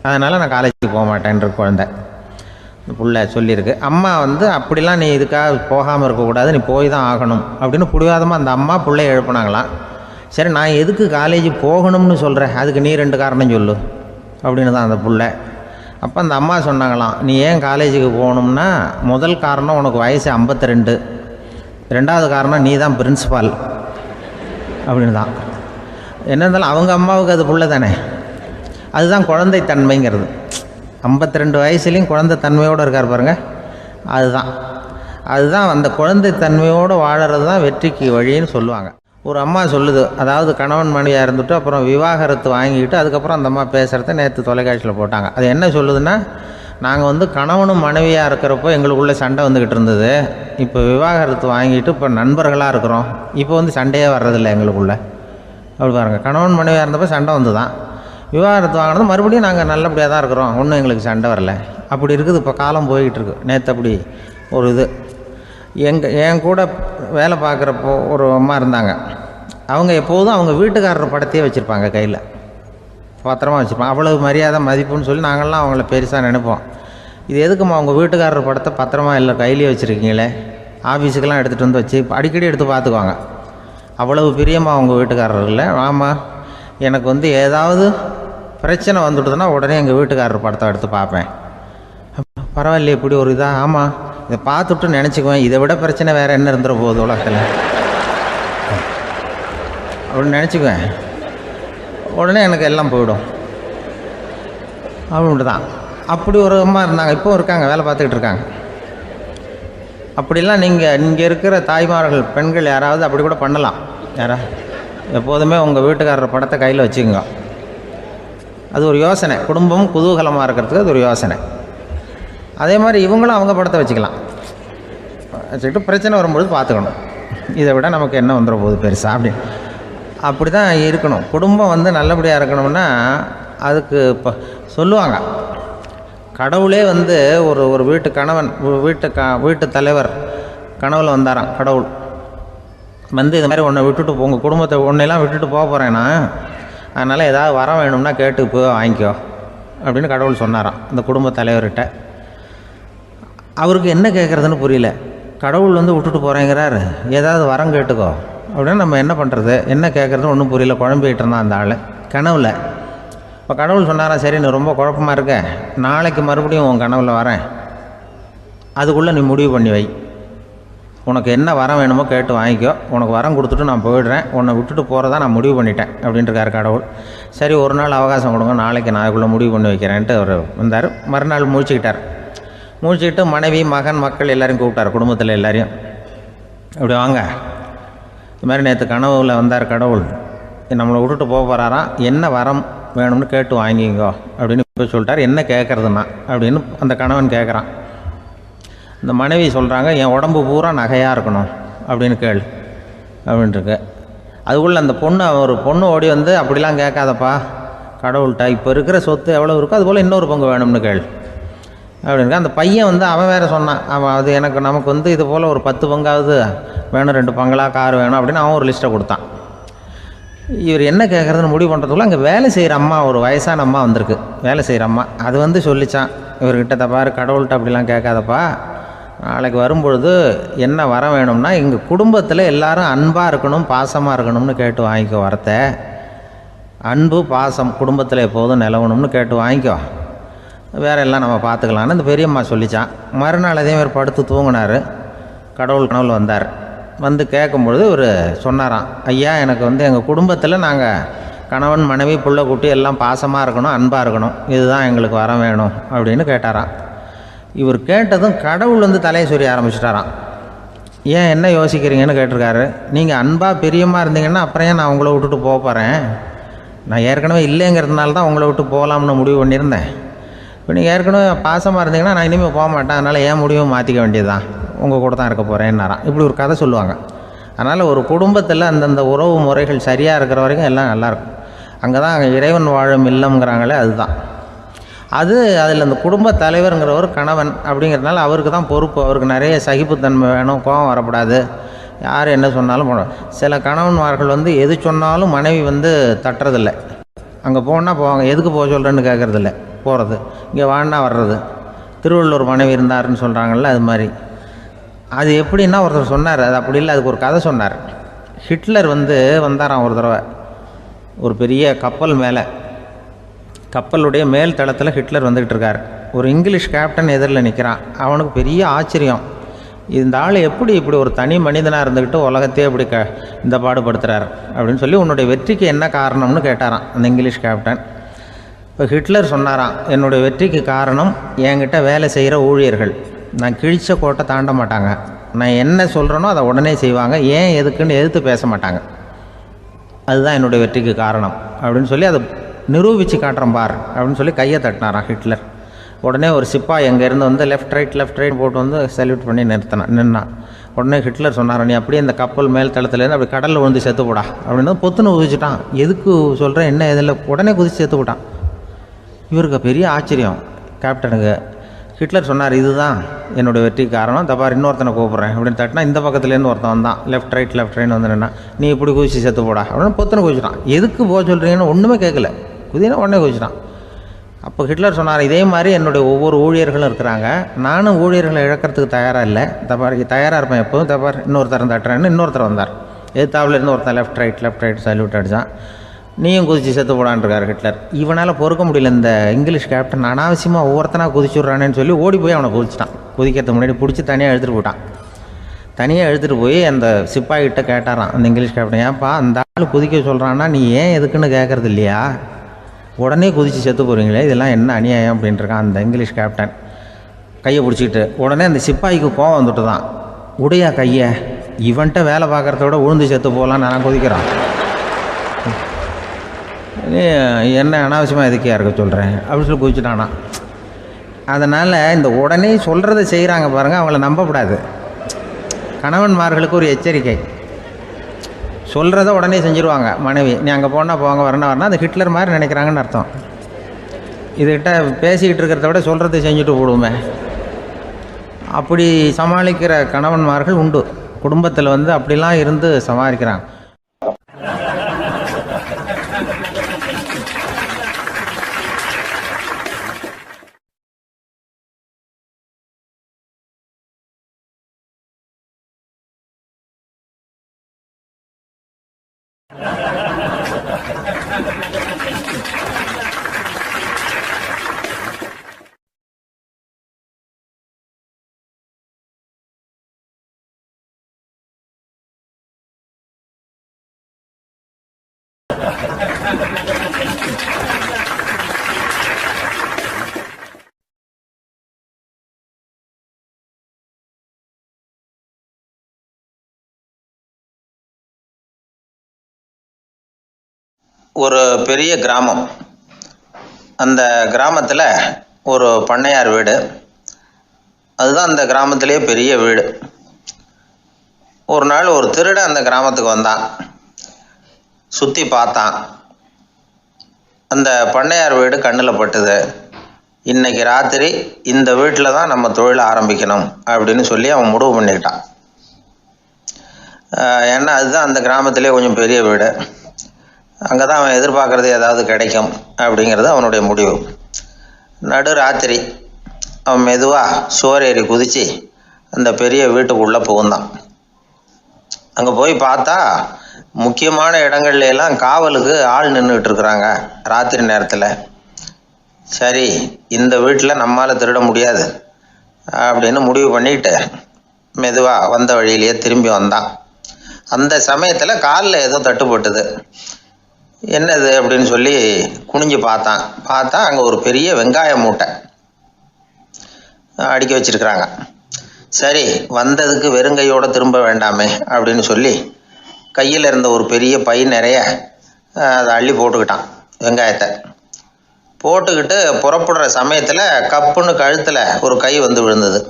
அதனால் நான் காலேஜுக்கு போக மாட்டேன்ற குழந்தை புள்ள சொல்லியிருக்கு. அம்மா அப்படிலாம் நீ இதுக்காக போகாமல் இருக்கக்கூடாது, நீ போய் தான் ஆகணும் அப்படின்னு பிடிவாதமாக அந்த அம்மா பிள்ளைய எழுப்புனாங்களாம். சரி நான் எதுக்கு காலேஜ் போகணும்னு சொல்கிறேன், அதுக்கு நீ 2 காரணம் சொல்லு அப்படின்னு தான் அந்த புள்ள. அப்போ அந்த அம்மா சொன்னாங்களாம், நீ ஏன் காலேஜுக்கு போகணும்னா, முதல் காரணம் உனக்கு வயசு 52, 2வது காரணம் நீ தான் பிரின்ஸிபால் அப்படின்னு தான். என்ன இருந்தாலும் அவங்க அம்மாவுக்கு அது புள்ள தானே, அதுதான் குழந்தைத்தன்மைங்கிறது. 52 வயசுலேயும் குழந்தைத்தன்மையோடு இருக்கார் பாருங்கள், அதுதான் அந்த குழந்தைத்தன்மையோடு வாழறது தான் வெற்றிக்கு வழின்னு சொல்லுவாங்க. ஒரு அம்மா சொல்லுது, அதாவது கணவன் மனைவியாக இருந்துட்டு அப்புறம் விவாகரத்து வாங்கிக்கிட்டு அதுக்கப்புறம் அந்த அம்மா பேசுகிறத நேற்று தொலைக்காட்சியில் போட்டாங்க. அது என்ன சொல்லுதுன்னா, நாங்கள் வந்து கணவனும் மனைவியாக இருக்கிறப்போ எங்களுக்குள்ளே சண்டை வந்துக்கிட்டு இருந்தது. இப்போ விவாகரத்து வாங்கிட்டு இப்போ நண்பர்களாக இருக்கிறோம். இப்போ வந்து சண்டையே வர்றதில்லை எங்களுக்குள்ளே. அப்படி பாருங்கள், கணவன் மனைவியாக இருந்தப்போ சண்டை வந்து தான், விவாகரத்து வாங்கினது மறுபடியும் நாங்கள் நல்லபடியாக தான் இருக்கிறோம், ஒன்றும் எங்களுக்கு சண்டை வரல. அப்படி இருக்குது இப்போ காலம் போய்கிட்டு இருக்கு. நேற்று அப்படி ஒரு இது என் கூட வேலை பார்க்குறப்போ ஒரு அம்மா இருந்தாங்க. அவங்க எப்போதும் அவங்க வீட்டுக்காரர் படத்தையே வச்சுருப்பாங்க, கையில் பத்திரமா வச்சுருப்பாங்க. அவ்வளவு மரியாதை மதிப்புன்னு சொல்லி நாங்கள்லாம் அவங்கள பெருசாக நினைப்போம். இது எதுக்குமா அவங்க வீட்டுக்காரர் படத்தை பத்திரமா இல்லை கையிலேயே வச்சுருக்கீங்களே, ஆஃபீஸுக்கெல்லாம் எடுத்துகிட்டு வந்து வச்சு அடிக்கடி எடுத்து பார்த்துக்குவாங்க. அவ்வளவு பிரியமாக அவங்க வீட்டுக்காரர் இல்லை. ஆமாம், எனக்கு வந்து ஏதாவது பிரச்சனை வந்துவிடுதுன்னா உடனே எங்கள் வீட்டுக்காரர் படத்தை எடுத்து பார்ப்பேன். பரவாயில்லையே இப்படி ஒரு இதாக. ஆமாம், இதை பார்த்துட்டு நினச்சிக்குவேன், இதை விட பிரச்சனை வேறு என்ன இருந்துட போகுது உலகத்தில் அப்படின்னு நினச்சிக்குவேன். உடனே எனக்கு எல்லாம் போயிடும் அப்படின்ட்டு தான். அப்படி ஒரு அம்மா இருந்தாங்க, இப்போவும் இருக்காங்க, வேலை பார்த்துக்கிட்டு இருக்காங்க. அப்படிலாம் இங்கே இருக்கிற தாய்மார்கள் பெண்கள் யாராவது அப்படி கூட பண்ணலாம். எப்போதுமே உங்கள் வீட்டுக்காரர் படத்தை கையில் வச்சுக்கோங்க. அது ஒரு யோசனை, குடும்பம் குதூகலமாக இருக்கிறதுக்கு அது ஒரு யோசனை. அதே மாதிரி இவங்களும் அவங்க படத்தை வச்சுக்கலாம், வச்சுக்கிட்டு பிரச்சனை வரும்பொழுது பார்த்துக்கணும். இதை விட நமக்கு என்ன வந்துட போகுது பெருசாக அப்படி தான் இருக்கணும். குடும்பம் வந்து நல்லபடியாக இருக்கணும்னா அதுக்கு இப்போ சொல்லுவாங்க, கடவுளே வந்து ஒரு வீட்டு கணவன் வீட்டு தலைவர் கனவுல வந்தாராம். கடவுள் வந்து இது மாதிரி உன்னை விட்டுட்டு உங்கள் குடும்பத்தை உன்னையெல்லாம் விட்டுட்டு போக போகிறேன்னா, அதனால் ஏதாவது வர வேணும்னா கேட்டு போ வாங்கிக்கோ அப்படின்னு கடவுள் சொன்னாராம் இந்த குடும்ப தலைவர்கிட்ட. அவருக்கு என்ன கேட்குறதுன்னு புரியல. கடவுள் வந்து விட்டுட்டு போகிறேங்கிறார், ஏதாவது வரம் கேட்டுக்கோ அப்படின்னு நம்ம என்ன பண்ணுறது, என்ன கேட்குறதுன்னு ஒன்றும் புரியல. குழம்பிக்கிட்டு இருந்தான் அந்த ஆள் கனவுல. இப்போ கடவுள் சொன்னாராம், சரி நீ ரொம்ப குழப்பமாக இருக்க, நாளைக்கு மறுபடியும் உன் கனவுல வரேன், அதுக்குள்ளே நீ முடிவு பண்ணி வை, உனக்கு என்ன வரம் வேணுமோ கேட்டு வாங்கிக்கோ, உனக்கு வரம் கொடுத்துட்டு நான் போயிடுறேன், உன்னை விட்டுட்டு போகிறதா நான் முடிவு பண்ணிட்டேன் அப்படின்ட்டுருக்காரு கடவுள். சரி ஒரு நாள் அவகாசம் கொடுங்க, நாளைக்கு நான் அதுக்குள்ளே முடிவு பண்ணி வைக்கிறேன்ட்டு அவர் வந்தார். மறுநாள் முழிச்சுக்கிட்டு மனைவி மகன் மக்கள் எல்லோரையும் கூப்பிட்டார், குடும்பத்தில் எல்லாரையும். இப்படி வாங்க, இது மாதிரி நேற்று கனவுல வந்தார் கடவுள், நம்மளை விட்டுட்டு போக போகிறாராம், என்ன வரம் வேணும்னு கேட்டு வாங்கிங்கோ அப்படின்னு இப்போ சொல்லிட்டார். என்ன கேட்குறதுன்னா அப்படின்னு அந்த கணவன் கேட்குறான். இந்த மனைவி சொல்கிறாங்க, என் உடம்பு பூரா நகையாக இருக்கணும் அப்படின்னு கேள் அப்படின்ட்டுருக்கு. அதுக்குள்ளே அந்த ஒரு பொண்ணு ஓடி வந்து, அப்படிலாம் கேட்காதப்பா கடவுள்கிட்ட, இப்போ இருக்கிற சொத்து எவ்வளோ இருக்கோ அதுபோல் இன்னொரு பங்கு வேணும்னு கேள் அப்படின்னு. அந்த பையன் வந்து அவன் வேறு சொன்னான், அவன் அது நமக்கு வந்து இது போல் ஒரு 10 பங்காவது வேணும், 2 பங்களா கார் வேணும் அப்படின்னு அவன் ஒரு லிஸ்ட்டை கொடுத்தான். இவர் என்ன கேட்குறதுன்னு முடிவு பண்ணுறதுக்குள்ள அங்கே வேலை செய்கிற அம்மா, ஒரு வயசான அம்மா வந்திருக்கு, வேலை செய்கிற அம்மா. அது வந்து சொல்லித்தான் இவர்கிட்ட, தப்பாரு கடவுள்கிட்ட அப்படிலாம் கேட்காதப்பா, நாளைக்கு வரும்பொழுது என்ன வர வேணும்னா எங்கள் குடும்பத்தில் எல்லாரும் அன்பாக இருக்கணும் பாசமாக இருக்கணும்னு கேட்டு வாங்கிக்கோ, வரத்தை அன்பு பாசம் குடும்பத்தில் எப்போதும் நிலவணும்னு கேட்டு வாங்கிக்கோ, வேற எல்லாம் நம்ம பார்த்துக்கலான்னு இந்த பெரியம்மா சொல்லித்தான். மறுநாள் அதே மாதிரி படுத்து தூங்கினார். கடவுள் கனவுல வந்தார். வந்து கேட்கும்பொழுது இவர் சொன்னாராம், ஐயா எனக்கு வந்து எங்கள் குடும்பத்தில் நாங்கள் கணவன் மனைவி புள்ள குட்டி எல்லாம் பாசமாக இருக்கணும் அன்பாக இருக்கணும், இதுதான் எங்களுக்கு வர வேணும் அப்படின்னு கேட்டாராம். இவர் கேட்டதும் கடவுள் வந்து தலையை சொரிய ஆரம்பிச்சிட்டாராம். ஏன் என்ன யோசிக்கிறீங்கன்னு கேட்டிருக்காரு. நீங்கள் அன்பாக பிரியமாக இருந்தீங்கன்னா அப்புறம் ஏன் நான் உங்களை விட்டுட்டு போக போகிறேன், நான் ஏற்கனவே இல்லைங்கிறதுனால தான் உங்களை விட்டு போகலாம்னு முடிவு பண்ணியிருந்தேன். இப்போ நீங்கள் ஏற்கனவே பாசமாக இருந்தீங்கன்னா நான் இனிமேல் போக மாட்டேன், அதனால் ஏன் முடிவும் மாற்றிக்க வேண்டியது தான், உங்கள் கூட தான் இருக்க போகிறேன்னாராம். இப்படி ஒரு கதை சொல்லுவாங்க. அதனால் ஒரு குடும்பத்தில் அந்தந்த உறவு முறைகள் சரியாக இருக்கிற வரைக்கும் எல்லாம் நல்லாயிருக்கும். அங்கே தான் இறைவன் வாழும் இல்லம்ங்கிறாங்களே, அதுதான் அது. அதில் அந்த குடும்ப தலைவருங்கிறவர் கணவன் அப்படிங்கிறதுனால அவருக்கு தான் பொறுப்பு. அவருக்கு நிறைய சகிப்புத்தன்மை வேணும், கோபம் வரக்கூடாது, யார் என்ன சொன்னாலும் போகணும். சில கணவன்மார்கள் வந்து எது சொன்னாலும் மனைவி வந்து தட்டுறதில்லை, அங்கே போனால் போவாங்க, எதுக்கு போக சொல்கிறேன்னு கேட்குறதில்ல, போகிறது, இங்கே வான்னா வர்றது. திருவள்ளுவர் மனைவி இருந்தாருன்னு சொல்கிறாங்கல்ல, அது மாதிரி. அது எப்படின்னா ஒருத்தர் சொன்னார், அது அப்படி இல்லை, அதுக்கு ஒரு கதை சொன்னார். ஹிட்லர் வந்து வந்தாராம் ஒரு தடவை, ஒரு பெரிய கப்பல் மேலே, கப்பலுடைய மேல் தளத்தில் ஹிட்லர் வந்துக்கிட்டு இருக்கார். ஒரு இங்கிலீஷ் கேப்டன் எதிரில் நிற்கிறான். அவனுக்கு பெரிய ஆச்சரியம், இந்த ஆள் எப்படி இப்படி ஒரு தனி மனிதனாக இருந்துக்கிட்டு உலகத்தையே இப்படி இந்த பாடுபடுத்துகிறார் அப்படின்னு சொல்லி, உன்னுடைய வெற்றிக்கு என்ன காரணம்னு கேட்டாராம் அந்த இங்கிலீஷ் கேப்டன். இப்போ ஹிட்லர் சொன்னாராம், என்னுடைய வெற்றிக்கு காரணம் என்கிட்ட வேலை செய்கிற ஊழியர்கள், நான் கிழிச்ச கோட்டை தாண்ட மாட்டாங்க, நான் என்ன சொல்கிறேனோ அதை உடனே செய்வாங்க, ஏன் எதுக்குன்னு எதிர்த்து பேச மாட்டாங்க, அதுதான் என்னுடைய வெற்றிக்கு காரணம் அப்படின்னு சொல்லி அதை நிரூபித்து காட்டுறேன் பார் அப்படின்னு சொல்லி கையை தட்டினாராம் ஹிட்லர். உடனே ஒரு சிப்பாய் எங்கேருந்து வந்து லெஃப்ட் ரைட் போட்டு வந்து சல்யூட் பண்ணி நின்னான். உடனே ஹிட்லர் சொன்னார், நீ அப்படியே இந்த கப்பல் மேல் தளத்துலேருந்து அப்படி கடலில் விழுந்து செத்து போடா அப்படின்னு பொத்துன்னு குதிச்சுட்டான். எதுக்கு சொல்கிறேன் என்ன இதில், உடனே குதிச்சு செத்து போட்டான். இவருக்கு பெரிய ஆச்சரியம் கேப்டனுக்கு. ஹிட்லர் சொன்னார், இதுதான் என்னுடைய வெற்றி காரணம், தப்பார் இன்னொருத்தனை கூப்பிட்றேன் அப்படின்னு தட்டினா இந்த பக்கத்துலேருந்து ஒருத்தன் வந்தான், லெஃப்ட் ரைட்னு வந்து நின்னா, நீ இப்படி குதிச்சு செத்து போடா அப்படின்னு பொத்துன்னு குதிச்சிட்டான். எதுக்கு போக சொல்கிறீங்கன்னு ஒன்றுமே கேட்கல, குதினா உடனே குதிச்சிட்டான். அப்போ ஹிட்லர் சொன்னார், இதே மாதிரி என்னுடைய ஒவ்வொரு ஊழியர்களும் இருக்கிறாங்க, நானும் ஊழியர்களை இழக்கிறதுக்கு தயாராக இல்லை, தப்பார் தயாராக இருப்பேன் எப்போதும், தப்பார் இன்னொருத்தரம் தட்டுறேன்னு இன்னொருத்தர் வந்தார். எதிர்த்தாப்புலேருந்து ஒருத்தன் லெஃப்ட் ரைட் சல்யூட் அடித்தான். நீயும் குதிச்சு செத்து போடான்ருக்கார் ஹிட்லர். இவனால் பொறுக்க முடியல, இந்த இங்கிலீஷ் கேப்டன் அனாவசியமாக ஒவ்வொருத்தனாக குதிச்சுட்றானேன்னு சொல்லி ஓடி போய் அவனை குதிச்சிட்டான். குதிக்கிறதுக்கு முன்னாடி பிடிச்சி தனியாக எடுத்துகிட்டு போயிட்டான். தனியாக எடுத்துகிட்டு போய் அந்த சிப்பாய்கிட்ட கேட்டாரான் அந்த இங்கிலீஷ் கேப்டன், ஏன்ப்பா அந்த ஆள் குதிக்க சொல்கிறான்னா நீ ஏன் எதுக்குன்னு கேட்குறது இல்லையா, உடனே குதித்து செத்து போகிறீங்களே, இதெல்லாம் என்ன அநியாயம் அப்படின்ட்டுருக்கான் அந்த இங்கிலீஷ் கேப்டன் கையை பிடிச்சிக்கிட்டு. உடனே அந்த சிப்பாய்க்கு கோவம் வந்துட்டு தான், உடையா கையை, இவன்ட்ட வேலை பார்க்குறத விட உழுந்து செத்து போகலான்னு நான் குதிக்கிறான், என்ன அனாவசியமாக எதுக்கியா இருக்க சொல்கிறேன் அப்படின்னு சொல்லி குதிச்சுட்டானா. அதனால் இந்த உடனே சொல்கிறத செய்கிறாங்க பாருங்கள், அவங்கள நம்பக்கூடாது. கணவன்மார்களுக்கு ஒரு எச்சரிக்கை, சொல்கிறத உடனே செஞ்சுருவாங்க மனைவி, நீ அங்கே போனால் போங்க வரணும் அது ஹிட்லர் மாதிரி நினைக்கிறாங்கன்னு அர்த்தம். இதுகிட்ட பேசிக்கிட்டு இருக்கிறத விட சொல்கிறத செஞ்சுட்டு போடுவோமே, அப்படி சமாளிக்கிற கணவன்மார்கள் உண்டு. குடும்பத்தில் வந்து அப்படிலாம் இருந்து சமாளிக்கிறாங்க. ஒரு பெரிய கிராமம். அந்த கிராமத்தில் ஒரு பண்ணையார் வீடு, அதுதான் அந்த கிராமத்திலே பெரிய வீடு. ஒரு நாள் ஒரு திருடன் அந்த கிராமத்துக்கு வந்தான், சுற்றி பார்த்தான். அந்த பண்ணையார் வீடு கண்ணில் பட்டுது. இன்னைக்கு ராத்திரி இந்த வீட்டில் தான் நம்ம தொழிலை ஆரம்பிக்கணும் அப்படின்னு சொல்லி அவன் முடிவு பண்ணிக்கிட்டான். ஏன்னா அதுதான் அந்த கிராமத்திலே கொஞ்சம் பெரிய வீடு, அங்கே தான் அவன் எதிர்பார்க்குறது ஏதாவது கிடைக்கும் அப்படிங்கிறது அவனுடைய முடிவு. நடு ராத்திரி அவன் மெதுவாக சுவர் ஏறி குதித்து அந்த பெரிய வீட்டுக்குள்ளே புகுந்தான். அங்கே போய் பார்த்தா முக்கியமான இடங்கள்ல எல்லாம் காவலுக்கு ஆள் நின்றுக்கிட்டு இருக்கிறாங்க ராத்திரி நேரத்தில். சரி, இந்த வீட்டில் நம்மால் திருட முடியாது அப்படின்னு முடிவு பண்ணிட்டு மெதுவாக வந்த வழியிலேயே திரும்பி வந்தான். அந்த சமயத்தில் காலில் ஏதோ தட்டுப்பட்டுது. என்னது அப்படின்னு சொல்லி குனிஞ்சு பார்த்தா அங்கே ஒரு பெரிய வெங்காய மூட்டை அடுக்கி வச்சிருக்கிறாங்க. சரி, வந்ததுக்கு வெறுங்கையோடு திரும்ப வேண்டாமே அப்படின்னு சொல்லி கையில் இருந்த ஒரு பெரிய பை நிறைய அதை அள்ளி போட்டுக்கிட்டான். வெங்காயத்தை போட்டுக்கிட்டு புறப்படுற சமயத்தில் கப்புன்னு கழுத்தில் ஒரு கை வந்து விழுந்தது.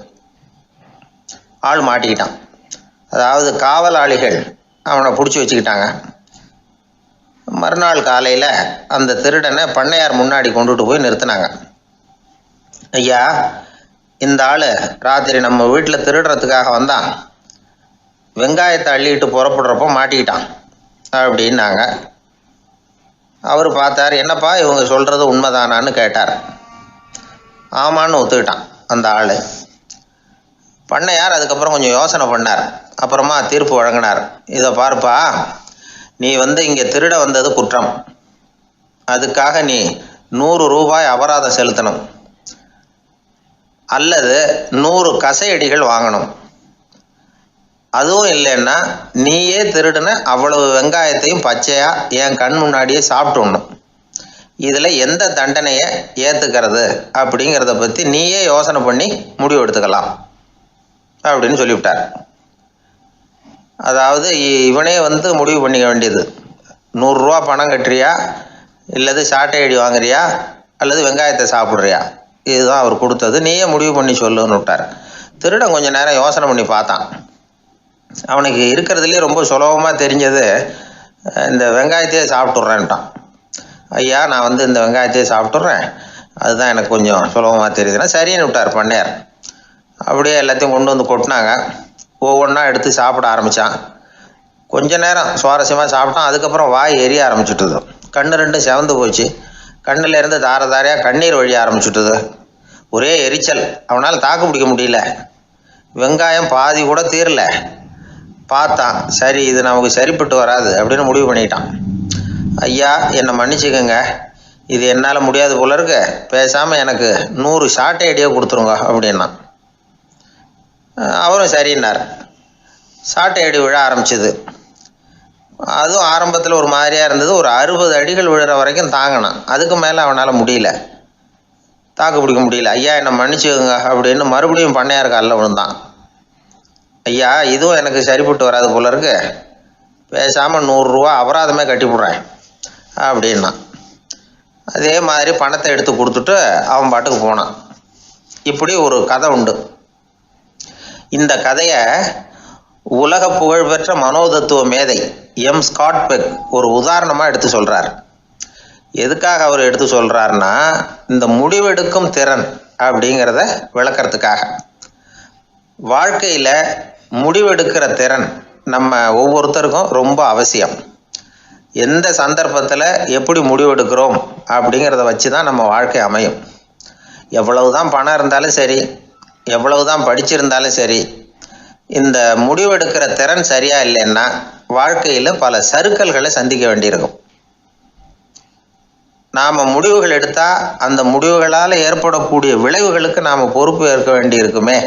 ஆள் மாட்டிக்கிட்டான். அதாவது காவலாளிகள் அவனை பிடிச்சி வச்சுக்கிட்டாங்க. மறுநாள் காலையில் அந்த திருடனை பண்ணையார் முன்னாடி கொண்டுட்டு போய் நிறுத்தினாங்க. ஐயா, இந்த ஆள் ராத்திரி நம்ம வீட்டில் திருடுறதுக்காக வந்தான், வெங்காயத்தை அள்ளிட்டு புறப்படுறப்போ மாட்டிக்கிட்டான் அப்படின்னாங்க. அவர் பார்த்தார், என்னப்பா இவங்க சொல்கிறது உண்மைதானான்னு கேட்டார். ஆமான்னு ஒத்துக்கிட்டான் அந்த ஆள். பண்ணையார் அதுக்கப்புறம் கொஞ்சம் யோசனை பண்ணார். அப்புறமா தீர்ப்பு வழங்கினார். இதை பார்ப்பா, நீ இங்கே திருட வந்தது குற்றம், அதுக்காக நீ 100 ரூபாய் அபராதம் செலுத்தணும், அல்லது 100 கசையடிகள் வாங்கணும். அதுவும் இல்லைன்னா நீயே திருடுன அவ்வளவு வெங்காயத்தையும் பச்சையா என் கண் முன்னாடியே சாப்பிட்டுடணும். இதில் எந்த தண்டனையை ஏற்றுக்கிறது அப்படிங்கிறத பற்றி நீயே யோசனை பண்ணி முடிவு எடுத்துக்கலாம் அப்படின்னு சொல்லிவிட்டார். அதாவது இவனே முடிவு பண்ணிக்க வேண்டியது, 100 ரூபா பணம் கட்டுறியா, இல்லது சாட்டை அடி வாங்குறியா, அல்லது வெங்காயத்தை சாப்பிட்றியா, இதுதான் அவர் கொடுத்தது, நீயே முடிவு பண்ணி சொல்லுன்னு விட்டார். திருடன் கொஞ்சம் நேரம் யோசனை பண்ணி பார்த்தான். அவனுக்கு இருக்கிறதுலே ரொம்ப சுலபமாக தெரிஞ்சது இந்த வெங்காயத்தையே சாப்பிட்டுட்றேன்ட்டான். ஐயா நான் வந்து இந்த வெங்காயத்தையே சாப்பிட்டுட்றேன், அதுதான் எனக்கு கொஞ்சம் சுலபமாக தெரியுதுன்னா சரின்னு விட்டார் பண்ணையார். அப்படியே எல்லாத்தையும் கொண்டு வந்து கொட்டினாங்க. ஒவ்வொன்றா எடுத்து சாப்பிட ஆரம்பித்தான். கொஞ்ச நேரம் சுவாரஸ்யமாக சாப்பிட்டான். அதுக்கப்புறம் வாய் எரிய ஆரம்பிச்சுட்டுது. கண்ணு ரெண்டும் செவந்து போச்சு. கண்ணில் இருந்து தார தாரையாக கண்ணீர் வழிய ஆரம்பிச்சுட்டுது. ஒரே எரிச்சல். அவனால் தாக்கு பிடிக்க முடியல. வெங்காயம் பாதி கூட தீரல. பார்த்தான், சரி இது நமக்கு சரிப்பட்டு வராது அப்படின்னு முடிவு பண்ணிட்டான். ஐயா என்னை மன்னிச்சுக்கோங்க, இது என்னால் முடியாது போல இருக்கு, பேசாமல் எனக்கு 100 ஷார்ட் ஐடியா கொடுத்துருங்க அப்படின்னா. அவரும் சரின்னார். ஷார்ட் ஐடி விழ ஆரம்பிச்சிது. அதுவும் ஆரம்பத்தில் ஒரு மாதிரியாக இருந்தது. ஒரு 60 அடிகள் விழுற வரைக்கும் தாங்கினான். அதுக்கு மேலே அவனால் முடியல, தாக்கு பிடிக்க முடியல. ஐயா என்னை மன்னிச்சுக்கோங்க அப்படின்னு மறுபடியும் பண்ணையார் காலில் விழுந்தான். ஐயா இதுவும் எனக்கு சரிப்பட்டு வராது போல இருக்கு, பேசாமல் 100 ரூபா அபராதமே கட்டிவிட்றேன் அப்படின்னா. அதே மாதிரி பணத்தை எடுத்து கொடுத்துட்டு அவன் பாட்டுக்கு போனான். இப்படி ஒரு கதை உண்டு. இந்த கதையை உலக புகழ்பெற்ற மனோதத்துவ மேதை எம் ஸ்காட் பெக் ஒரு உதாரணமாக எடுத்து சொல்கிறார். எதுக்காக அவர் எடுத்து சொல்கிறாருன்னா, இந்த முடிவெடுக்கும் திறன் அப்படிங்கிறத விளக்கறதுக்காக. வாழ்க்கையில் முடிவெடுக்கிற திறன் நம்ம ஒவ்வொருத்தருக்கும் ரொம்ப அவசியம். எந்த சந்தர்ப்பத்தில் எப்படி முடிவெடுக்கிறோம் அப்படிங்கிறத வச்சு தான் நம்ம வாழ்க்கை அமையும். எவ்வளவு தான் பணம் இருந்தாலும் சரி, எவ்வளவு தான் படிச்சிருந்தாலும் சரி, இந்த முடிவெடுக்கிற திறன் சரியா இல்லைன்னா வாழ்க்கையில் பல சறுக்கல்களை சந்திக்க வேண்டியிருக்கும். நாம் முடிவுகள் எடுத்தால் அந்த முடிவுகளால் ஏற்படக்கூடிய விளைவுகளுக்கு நாம் பொறுப்பு ஏற்க வேண்டியிருக்குமே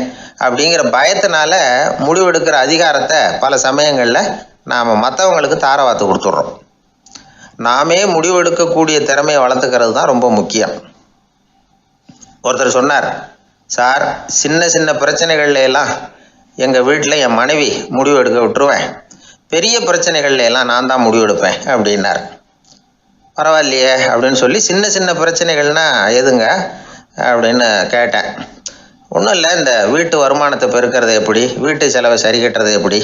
அப்படிங்கிற பயத்தினால முடிவெடுக்கிற அதிகாரத்தை பல சமயங்களில் நாம் மற்றவங்களுக்கு தாரவாத்து கொடுத்துட்றோம். நாமே முடிவெடுக்கக்கூடிய திறமையை வளர்த்துக்கிறது தான் ரொம்ப முக்கியம். ஒருத்தர் சொன்னார், சார் சின்ன சின்ன பிரச்சனைகள்ல எல்லாம் எங்கள் வீட்டில் என் மனைவி முடிவு எடுக்க விட்டுருவேன், பெரிய பிரச்சனைகள்ல எல்லாம் நான் தான் முடிவெடுப்பேன் அப்படின்னார். பரவாயில்லையே அப்படின்னு சொல்லி சின்ன சின்ன பிரச்சனைகள்னா எதுங்க அப்படின்னு கேட்டேன். ஒன்றும் இல்லை, இந்த வீட்டு வருமானத்தை பெருக்கிறது எப்படி, வீட்டு செலவை சரி கட்டுறது எப்படி,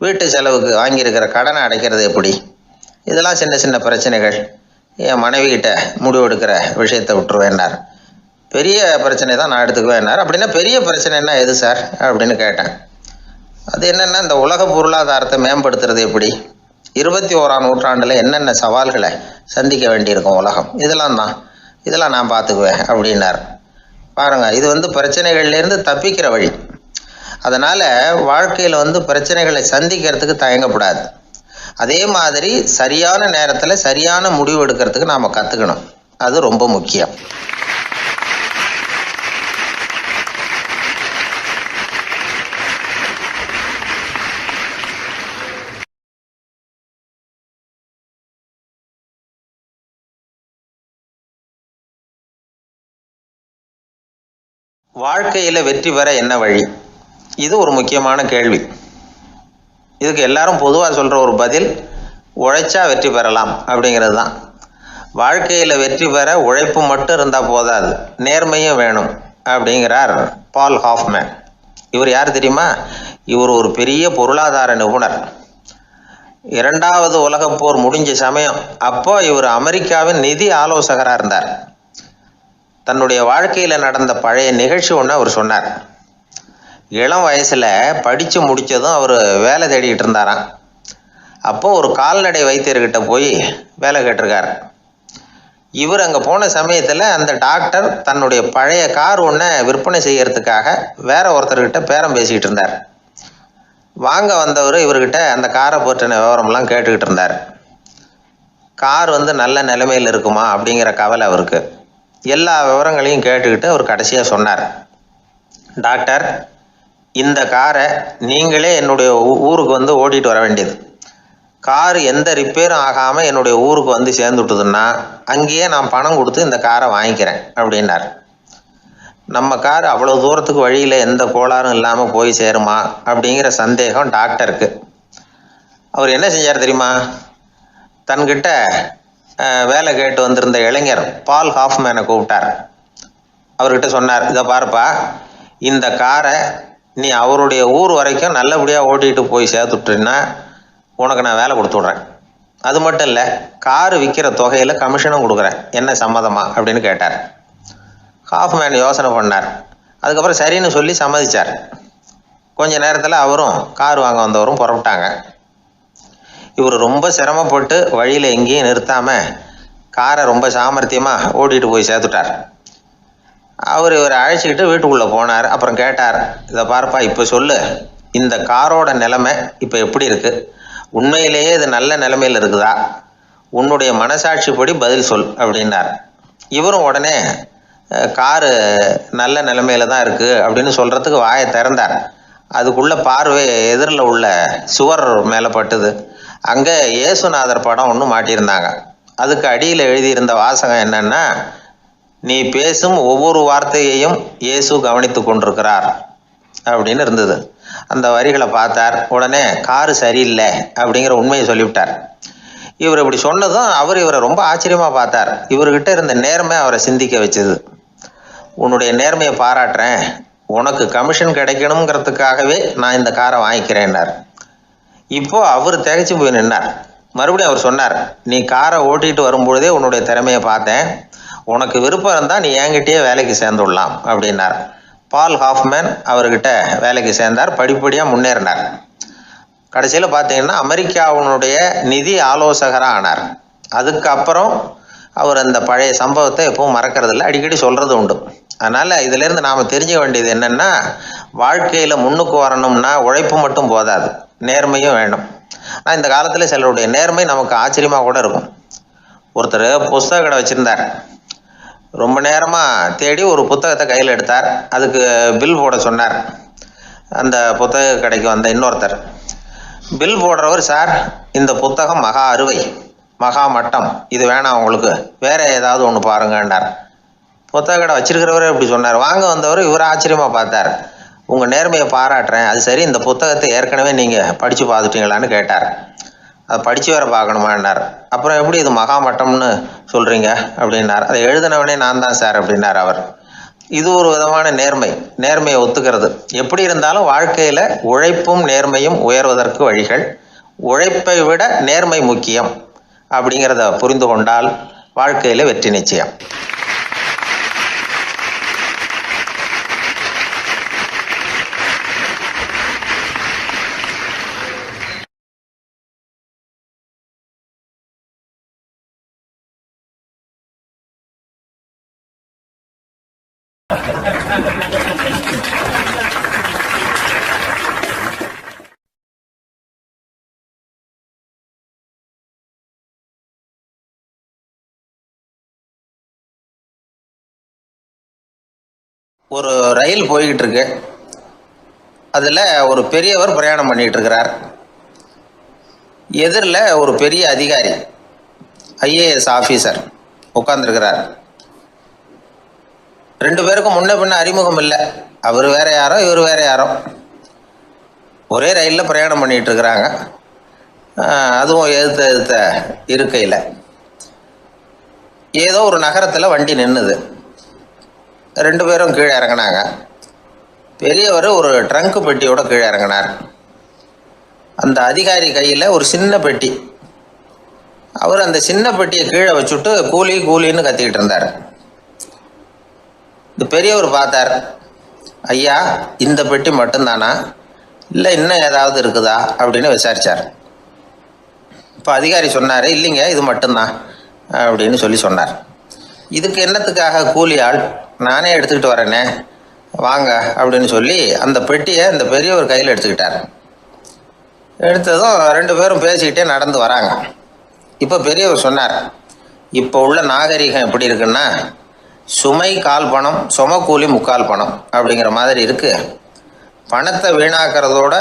வீட்டு செலவுக்கு வாங்கியிருக்கிற கடனை அடைக்கிறது எப்படி, இதெல்லாம் சின்ன சின்ன பிரச்சனைகள், என் மனைவிகிட்ட முடிவெடுக்கிற விஷயத்தை விட்டுருவேன்னார். பெரிய பிரச்சனை தான் நான் எடுத்துக்குவேன்னார். அப்படின்னா பெரிய பிரச்சனைன்னா எது சார் அப்படின்னு கேட்டேன். அது என்னென்னா, இந்த உலக பொருளாதாரத்தை மேம்படுத்துறது எப்படி, 21ஆம் நூற்றாண்டில் என்னென்ன சவால்களை சந்திக்க வேண்டியிருக்கும் உலகம், இதெல்லாம் நான் பார்த்துக்குவேன் அப்படின்னார். பாருங்கள், இது பிரச்சனைகள்லேருந்து தப்பிக்கிற வழி. அதனால் வாழ்க்கையில் பிரச்சனைகளை சந்திக்கிறதுக்கு தயங்கப்படாது. அதே மாதிரி சரியான நேரத்தில் சரியான முடிவு எடுக்கிறதுக்கு நாம் கற்றுக்கணும். அது ரொம்ப முக்கியம். வாழ்க்கையில் வெற்றி பெற என்ன வழி, இது ஒரு முக்கியமான கேள்வி. இதுக்கு எல்லாரும் பொதுவாக சொல்கிற ஒரு பதில், உழைச்சா வெற்றி பெறலாம் அப்படிங்கிறது தான். வாழ்க்கையில் வெற்றி பெற உழைப்பு மட்டும் இருந்தால் போதாது, நேர்மையும் வேணும் அப்படிங்கிறார் பால் ஹாஃப்மேன். இவர் யார் தெரியுமா? இவர் ஒரு பெரிய பொருளாதார நிபுணர். 2வது உலகப் போர் முடிஞ்ச சமயம் அப்போ இவர் அமெரிக்காவின் நிதி ஆலோசகராக இருந்தார். தன்னுடைய வாழ்க்கையில் நடந்த பழைய நிகழ்ச்சி ஒன்று அவர் சொன்னார். இளம் வயசில் படித்து முடித்ததும் அவர் வேலை தேடிக்கிட்டு இருந்தாராம். அப்போது ஒரு கால்நடை வைத்தியர்கிட்ட போய் வேலை கேட்டிருக்கார். இவர் அங்கே போன சமயத்தில் அந்த டாக்டர் தன்னுடைய பழைய கார் ஒன்றை விற்பனை செய்யறதுக்காக வேற ஒருத்தர்கிட்ட பேரம் பேசிக்கிட்டு இருந்தார். வாங்க வந்தவர் இவர்கிட்ட அந்த காரை பற்றின விவரம்லாம் கேட்டுக்கிட்டு இருந்தார். கார் நல்ல நிலைமையில் இருக்குமா அப்படிங்கிற கவலை அவருக்கு. எல்லா விவரங்களையும் கேட்டுக்கிட்டு அவர் கடைசியாக சொன்னார், டாக்டர் இந்த காரை நீங்களே என்னுடைய ஊருக்கு ஓட்டிகிட்டு வர வேண்டியது. கார் எந்த ரிப்பேரும் ஆகாமல் என்னுடைய ஊருக்கு சேர்ந்துட்டுதுன்னா அங்கேயே நான் பணம் கொடுத்து இந்த காரை வாங்கிக்கிறேன் அப்படின்னார். நம்ம கார் அவ்வளோ தூரத்துக்கு வழியில் எந்த கோளாறும் இல்லாமல் போய் சேருமா அப்படிங்கிற சந்தேகம் டாக்டருக்கு. அவர் என்ன செஞ்சார் தெரியுமா? தன்கிட்ட வேலை கேட்டு வந்திருந்த இளைஞர் பால் ஹாஃப்மேனை கூப்பிட்டார். அவர்கிட்ட சொன்னார், இதை பாருப்பா, இந்த காரை நீ அவருடைய ஊர் வரைக்கும் நல்லபடியாக ஓட்டிகிட்டு போய் சேர்த்துட்டீன்னா உனக்கு நான் வேலை கொடுத்து விட்றேன். அது மட்டும் இல்லை, காரு விற்கிற தொகையில் கமிஷனும் கொடுக்குறேன், என்ன சம்மதமா அப்படின்னு கேட்டார். ஹாஃப்மேன் யோசனை பண்ணார். அதுக்கப்புறம் சரின்னு சொல்லி சம்மதிச்சார். கொஞ்ச நேரத்தில் அவரும் கார் வாங்க வந்தவரும் புறப்பட்டாங்க. இவர் ரொம்ப சிரமப்பட்டு வழியில் எங்கேயும் நிறுத்தாமல் காரை ரொம்ப சாமர்த்தியமாக ஓட்டிகிட்டு போய் சேர்த்துட்டார். இவரை அழைச்சிக்கிட்டு வீட்டுக்குள்ளே போனார். அப்புறம் கேட்டார், இதை பார்ப்பா, இப்போ சொல்லு, இந்த காரோட நிலைமை இப்போ எப்படி இருக்குது? உண்மையிலேயே இது நல்ல நிலைமையில் இருக்குதா? உன்னுடைய மனசாட்சிப்படி பதில் சொல் அப்படின்னார். இவரும் உடனே காரு நல்ல நிலைமையில தான் இருக்குது அப்படின்னு சொல்கிறதுக்கு வாயை திறந்தார். அதுக்குள்ளே பார்வை எதிரில் உள்ள சுவர் மேலே பட்டுது. அங்கே இயேசுநாதர் படம் ஒன்று மாட்டியிருந்தாங்க. அதுக்கு அடியில் எழுதியிருந்த வாசகம் என்னன்னா, நீ பேசும் ஒவ்வொரு வார்த்தையையும் இயேசு கவனித்து கொண்டிருக்கிறார் அப்படின்னு இருந்தது. அந்த வரிகளை பார்த்தார். உடனே காரு சரியில்லை அப்படிங்கிற உண்மையை சொல்லிவிட்டார். இவர் இப்படி சொன்னதும் இவரை ரொம்ப ஆச்சரியமாக பார்த்தார். இவர்கிட்ட இருந்த நேர்மை அவரை சிந்திக்க வச்சது. உன்னுடைய நேர்மையை பாராட்டுறேன், உனக்கு கமிஷன் கிடைக்கணுங்கிறதுக்காகவே நான் இந்த காரை வாங்கிக்கிறேன்னார். இப்போ அவர் திகைச்சு போய் நின்னார். மறுபடியும் அவர் சொன்னார், நீ காரை ஓட்டிகிட்டு வரும்பொழுதே உன்னுடைய திறமையை பார்த்தேன், உனக்கு விருப்பம் இருந்தால் நீ என்கிட்டயே வேலைக்கு சேர்ந்துடலாம் அப்படின்னார். பால் ஹாஃப்மேன் அவர்கிட்ட வேலைக்கு சேர்ந்தார். படிப்படியாக முன்னேறினார். கடைசியில் பார்த்தீங்கன்னா அமெரிக்காவினுடைய நிதி ஆலோசகராக ஆனார். அதுக்கப்புறம் அவர் அந்த பழைய சம்பவத்தை எப்பவும் மறக்கிறதில்ல, அடிக்கடி சொல்கிறது உண்டு. அதனால் இதிலேருந்து நாம் தெரிஞ்சுக்க வேண்டியது என்னென்னா, வாழ்க்கையில் முன்னுக்கு வரணும்னா உழைப்பு மட்டும் போதாது, நேர்மையும் வேணும். ஆனால் இந்த காலத்தில் சிலருடைய நேர்மை நமக்கு ஆச்சரியமாக கூட இருக்கும். ஒருத்தர் புஸ்தக கடை வச்சுருந்தார். ரொம்ப நேரமாக தேடி ஒரு புத்தகத்தை கையில் எடுத்தார். அதுக்கு பில் போட சொன்னார். அந்த புத்தக கடைக்கு வந்த இன்னொருத்தர் பில் போடுறவர், சார் இந்த புத்தகம் மகா அறுவை, மகா மட்டம், இது வேணாம் உங்களுக்கு, வேற ஏதாவது ஒன்று பாருங்கன்னார். புத்தக கடை வச்சிருக்கிறவரே இப்படி சொன்னார். வாங்க வந்தவர் இவர் ஆச்சரியமாக பார்த்தார். உங்கள் நேர்மையை பாராட்டுறேன், அது சரி, இந்த புத்தகத்தை ஏற்கனவே நீங்கள் படித்து பார்த்துட்டீங்களான்னு கேட்டார். அதை படித்து வேற பார்க்கணுமான்னார். அப்புறம் எப்படி இது மகா மட்டம்னு சொல்கிறீங்க அப்படின்னார். அதை எழுதினவனே நான் தான் சார் அப்படின்னார் அவர். இது ஒரு விதமான நேர்மையை ஒத்துக்கிறது. எப்படி இருந்தாலும் வாழ்க்கையில் உழைப்பும் நேர்மையும் உயர்வதற்கு வழிகள். உழைப்பை விட நேர்மை முக்கியம் அப்படிங்கிறத புரிந்து கொண்டால் வாழ்க்கையில் வெற்றி நிச்சயம். ஒரு ரயில் போய்கிட்டு இருக்கு. அதில் ஒரு பெரியவர் பிரயாணம் பண்ணிகிட்டு இருக்கிறார். எதிரில் ஒரு பெரிய அதிகாரி, ஐஏஎஸ் ஆஃபீஸர் உட்காந்துருக்கிறார். ரெண்டு பேருக்கும் முன்ன பின்ன அறிமுகம் இல்லை. அவர் வேற யாரோ, இவர் வேற யாரோ. ஒரே ரயிலில் பிரயாணம் பண்ணிகிட்டு இருக்கிறாங்க. அதுவும் எதிர்த்த இருக்கையில். ஏதோ ஒரு நகரத்தில் வண்டி நின்றுது. ரெண்டு பேரும் கீழே இறங்கினாங்க. பெரியவர் ஒரு ட்ரங்கு பெட்டியோட கீழே இறங்கினார். அந்த அதிகாரி கையில் ஒரு சின்ன பெட்டி. அவர் அந்த சின்ன பெட்டியை கீழே வச்சுட்டு கூலி கூலின்னு கத்திக்கிட்டு இருந்தார். இந்த பெரியவர் பார்த்தார். ஐயா, இந்த பெட்டி மட்டும்தானா, இல்லை இன்னும் ஏதாவது இருக்குதா அப்படின்னு விசாரித்தார். இப்போ அதிகாரி சொன்னார், இல்லைங்க இது மட்டும்தான் அப்படின்னு சொன்னார். இதுக்கு என்னத்துக்காக கூலி ஆள், நானே எடுத்துக்கிட்டு வரேனே, வாங்க அப்படின்னு சொல்லி அந்த பெட்டியை இந்த பெரியவர் கையில் எடுத்துக்கிட்டார். எடுத்ததும் ரெண்டு பேரும் பேசிக்கிட்டே நடந்து வராங்க. இப்போ பெரியவர் சொன்னார், இப்போ உள்ள நாகரிகம் எப்படி இருக்குன்னா, சுமை கால் பணம், சுமக்கூலி முக்கால் பணம் அப்படிங்கிற மாதிரி இருக்குது. பணத்தை வீணாக்கிறதோட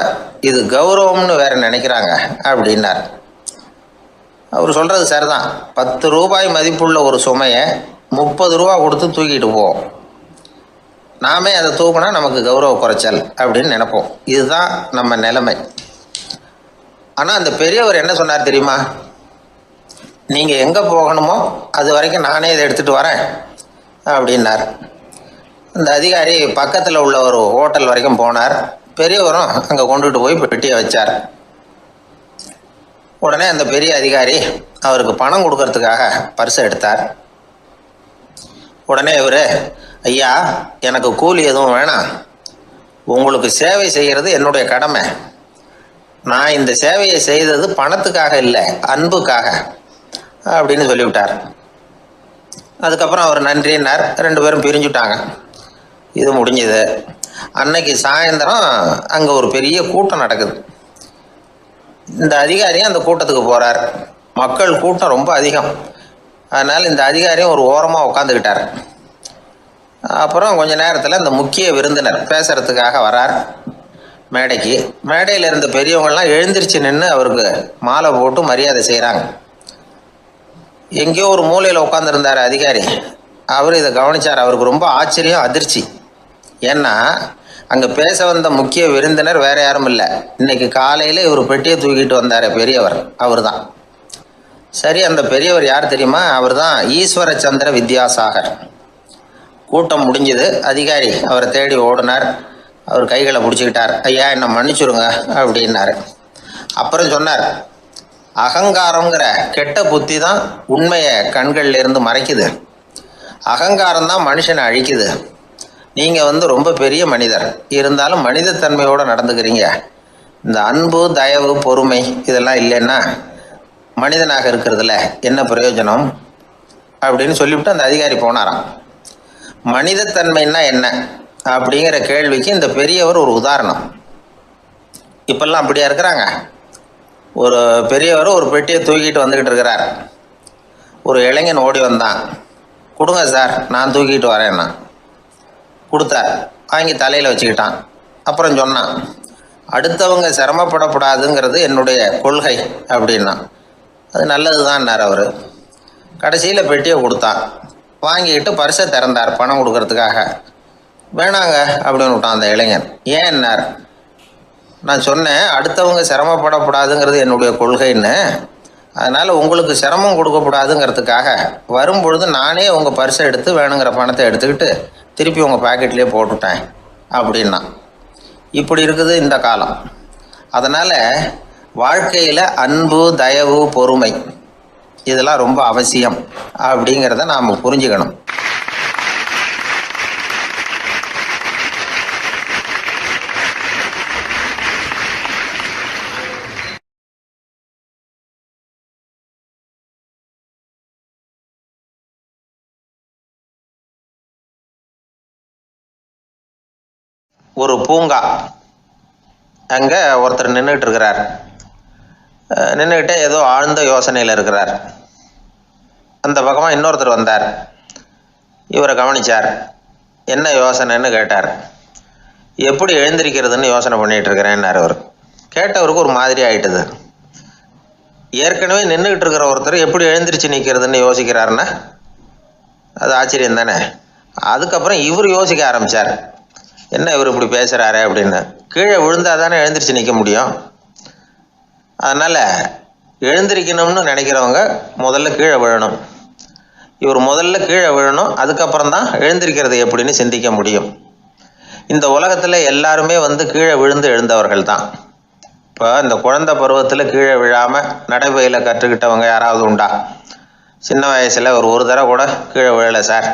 இது கௌரவம்னு வேற நினைக்கிறாங்க அப்படின்னார். அவர் சொல்கிறது சரிதான். 10 ரூபாய் மதிப்புள்ள ஒரு சுமையை 30 ரூபா கொடுத்து தூக்கிட்டு போவோம். நாமே அதை தூக்கினா நமக்கு கௌரவ குறைச்சல் அப்படின்னு நினைப்போம். இதுதான் நம்ம நிலைமை. ஆனால் அந்த பெரியவர் என்ன சொன்னார் தெரியுமா? நீங்கள் எங்கே போகணுமோ அது வரைக்கும் நானே இதை எடுத்துகிட்டு வரேன் அப்படின்னார். அந்த அதிகாரி பக்கத்தில் உள்ள ஒரு ஹோட்டல் வரைக்கும் போனார். பெரியவரும் அங்கே கொண்டுட்டு போய் பெட்டியை வச்சார். உடனே அந்த பெரிய அதிகாரி அவருக்கு பணம் கொடுக்கறதுக்காக பர்ஸை எடுத்தார். உடனே இவர், ஐயா, எனக்கு கூலி எதுவும் வேணாம், உங்களுக்கு சேவை செய்கிறது என்னுடைய கடமை. நான் இந்த சேவையை செய்தது பணத்துக்காக இல்லை, அன்புக்காக அப்படின்னு சொல்லிவிட்டார். அதுக்கப்புறம் அவர் நன்றினார். 2 பேரும் பிரிஞ்சுட்டாங்க. இது முடிஞ்சது. அன்னைக்கு சாயந்தரம் அங்கே ஒரு பெரிய கூட்டம் நடக்குது. இந்த அதிகாரியும் அந்த கூட்டத்துக்கு போகிறார். மக்கள் கூட்டம் ரொம்ப அதிகம். அதனால் இந்த அதிகாரியும் ஒரு ஓரமாக உட்காந்துக்கிட்டார். அப்புறம் கொஞ்ச நேரத்தில் இந்த முக்கிய விருந்தினர் பேசுகிறதுக்காக வரார் மேடைக்கு. மேடையில் இருந்த பெரியவங்கள்லாம் எழுந்திரிச்சு நின்று அவருக்கு மாலை போட்டு மரியாதை செய்கிறாங்க. எங்கேயோ ஒரு மூலையில் உட்காந்துருந்தார் அதிகாரி. அவர் இதை கவனித்தார். அவருக்கு ரொம்ப ஆச்சரியம், அதிர்ச்சி. ஏன்னா அங்கே பேச வந்த முக்கிய விருந்தினர் வேற யாரும் இல்லை, இன்னைக்கு காலையில் இவர் பெட்டியை தூக்கிட்டு வந்தார் பெரியவர், அவர் தான். சரி, அந்த பெரியவர் யார் தெரியுமா? அவர் தான் ஈஸ்வர சந்திர வித்யாசாகர். கூட்டம் முடிஞ்சது. அதிகாரி அவரை தேடி ஓடினார். அவர் கைகளை பிடிச்சிக்கிட்டார். ஐயா, என்னை மன்னிச்சுருங்க அப்படின்னாரு. அப்புறம் சொன்னார், அகங்காரங்கிற கெட்ட புத்தி தான் உண்மையை கண்கள்ல இருந்து மறைக்குது. அகங்காரம் தான் மனுஷனை அழிக்குது. நீங்கள் ரொம்ப பெரிய மனிதர், இருந்தாலும் மனிதத்தன்மையோடு நடந்துக்கிறீங்க. இந்த அன்பு, தயவு, பொறுமை இதெல்லாம் இல்லைன்னா மனிதனாக இருக்கிறதுல என்ன பிரயோஜனம் அப்படின்னு சொல்லிவிட்டு அந்த அதிகாரி போனாராம். மனிதத்தன்மைன்னா என்ன அப்படிங்கிற கேள்விக்கு இந்த பெரியவர் ஒரு உதாரணம். இப்பெல்லாம் அப்படியா இருக்கிறாங்க? ஒரு பெரியவர் ஒரு பெட்டியை தூக்கிட்டு வந்துக்கிட்டு இருக்கிறார். ஒரு இளைஞன் ஓடி வந்தான். கொடுங்க சார், நான் தூக்கிட்டு வரேன்னா. கொடுத்தார். வாங்கி தலையில் வச்சுக்கிட்டான். அப்புறம் சொன்னான், அடுத்தவங்க சிரமப்படக்கூடாதுங்கிறது என்னுடைய கொள்கை அப்படின்னா. அது நல்லது தான்னார் அவர். கடைசியில் பெட்டியை கொடுத்தான். வாங்கிக்கிட்டு பர்ஸை திறந்தார் பணம் கொடுக்கறதுக்காக. வேணாங்க அப்படின்னு விட்டான் அந்த இளைஞன். ஏன்னார், நான் சொன்னேன் அடுத்தவங்க சிரமப்படக்கூடாதுங்கிறது என்னுடைய கொள்கைன்னு. அதனால் உங்களுக்கு சிரமம் கொடுக்கக்கூடாதுங்கிறதுக்காக வரும்பொழுது நானே உங்கள் பர்ஸை எடுத்து வேணுங்கிற பணத்தை எடுத்துக்கிட்டு திருப்பி உங்கள் பாக்கெட்லேயே போட்டுட்டேன் அப்படின்னா. இப்படி இருக்குது இந்த காலம். அதனால் வாழ்க்கையில் அன்பு, தயவு, பொறுமை இதெல்லாம் ரொம்ப அவசியம் அப்படிங்கிறத நாம் புரிஞ்சுக்கணும். ஒரு பூங்கா, அங்கே ஒருத்தர் நின்றுட்டு இருக்கிறார். நின்றுக்கிட்டே ஏதோ ஆழ்ந்த யோசனையில் இருக்கிறார். அந்த பக்கமாக இன்னொருத்தர் வந்தார். இவரை கவனித்தார். என்ன யோசனைன்னு கேட்டார். எப்படி எழுந்திருக்கிறதுன்னு யோசனை பண்ணிகிட்டு இருக்கிறேன்னார் அவர். கேட்டவருக்கு ஒரு மாதிரி ஆகிட்டுது. ஏற்கனவே நின்றுக்கிட்டு இருக்கிற ஒருத்தர் எப்படி எழுந்திரிச்சு நிற்கிறதுன்னு யோசிக்கிறாருன்னா அது ஆச்சரியம் தானே. அதுக்கப்புறம் இவர் யோசிக்க ஆரம்பித்தார். என்ன இவர் இப்படி பேசுகிறாரு அப்படின்னு. கீழே விழுந்தால் தானே எழுந்திரிச்சு நிற்க முடியும். அதனால் எழுந்திரிக்கணும்னு நினைக்கிறவங்க முதல்ல கீழே விழணும். இவர் முதல்ல கீழே விழணும், அதுக்கப்புறம் தான் எழுந்திருக்கிறது எப்படின்னு சிந்திக்க முடியும். இந்த உலகத்தில் எல்லாருமே கீழே விழுந்து எழுந்தவர்கள் தான். இப்போ இந்த குழந்தை பருவத்தில் கீழே விழாமல் நடைபயில கற்றுக்கிட்டவங்க யாராவது உண்டா? சின்ன வயசில் ஒரு தடவை கூட கீழே விழலை சார்,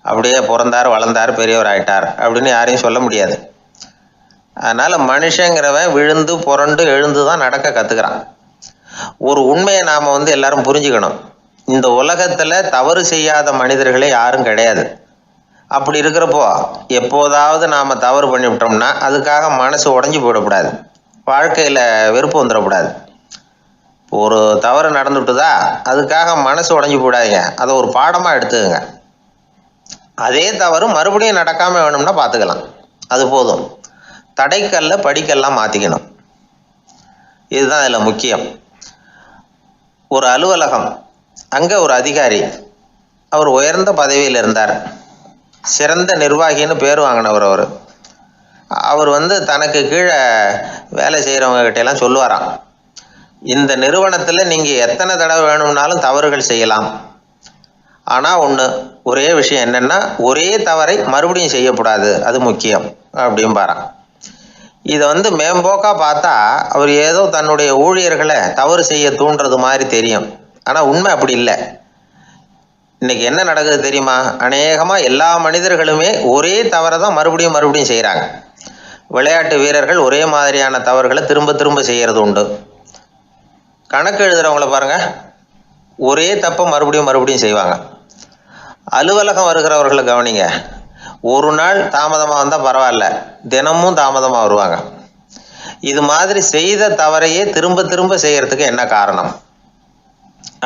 அப்படியே பிறந்தார், வளர்ந்தார், பெரியவர் ஆயிட்டார் அப்படின்னு யாரையும் சொல்ல முடியாது. அதனால் மனுஷங்கிறவன் விழுந்து புரண்டு எழுந்து தான் நடக்க கற்றுக்கிறான். ஒரு உண்மையை நாம் எல்லாரும் புரிஞ்சுக்கணும். இந்த உலகத்தில் தவறு செய்யாத மனிதர்களே யாரும் கிடையாது. அப்படி இருக்கிறப்போ எப்போதாவது நாம் தவறு பண்ணிவிட்டோம்னா அதுக்காக மனசு உடஞ்சி போயிடக்கூடாது, வாழ்க்கையில் வெறுப்பு வந்துடக்கூடாது. ஒரு தவறு நடந்துவிட்டுதா அதுக்காக மனசு உடஞ்சி போடாதீங்க, அதை ஒரு பாடமாக எடுத்துக்கங்க. அதே தவறு மறுபடியும் நடக்காமல் வேணும்னா பார்த்துக்கலாம், அது போதும். தடைக்கல்ல படிக்கெல்லாம் மாற்றிக்கணும். இதுதான் இதில் முக்கியம். ஒரு அலுவலகம், அங்கே ஒரு அதிகாரி, அவர் உயர்ந்த பதவியில் இருந்தார். சிறந்த நிர்வாகின்னு பேர் வாங்கினவர் அவர். அவர் தனக்கு கீழே வேலை செய்கிறவங்க கிட்டெல்லாம் சொல்லுவாராம், இந்த நிறுவனத்தில் நீங்கள் எத்தனை தடவை வேணும்னாலும் தவறுகள் செய்யலாம், ஆனால் ஒன்று, ஒரே விஷயம் என்னென்னா ஒரே தவறை மறுபடியும் செய்யக்கூடாது, அது முக்கியம் அப்படின்பாரான். இதை மேம்போக்காக பார்த்தா அவர் ஏதோ தன்னுடைய ஊழியர்களை தவறு செய்ய தூண்டுறது மாதிரி தெரியும். ஆனால் உண்மை அப்படி இல்லை. இன்னைக்கு என்ன நடக்குது தெரியுமா? அநேகமாக எல்லா மனிதர்களுமே ஒரே தவறை தான் மறுபடியும் மறுபடியும் செய்கிறாங்க. விளையாட்டு வீரர்கள் ஒரே மாதிரியான தவறுகளை திரும்ப திரும்ப செய்கிறது உண்டு. கணக்கு எழுதுகிறவங்கள பாருங்கள், ஒரே தப்பை மறுபடியும் மறுபடியும் செய்வாங்க. அலுவலகம் வருகிறவர்களை கவனிங்க, ஒரு நாள் தாமதமாக வந்தால் பரவாயில்ல, தினமும் தாமதமாக வருவாங்க. இது மாதிரி செய்த தவறையே திரும்ப திரும்ப செய்கிறதுக்கு என்ன காரணம்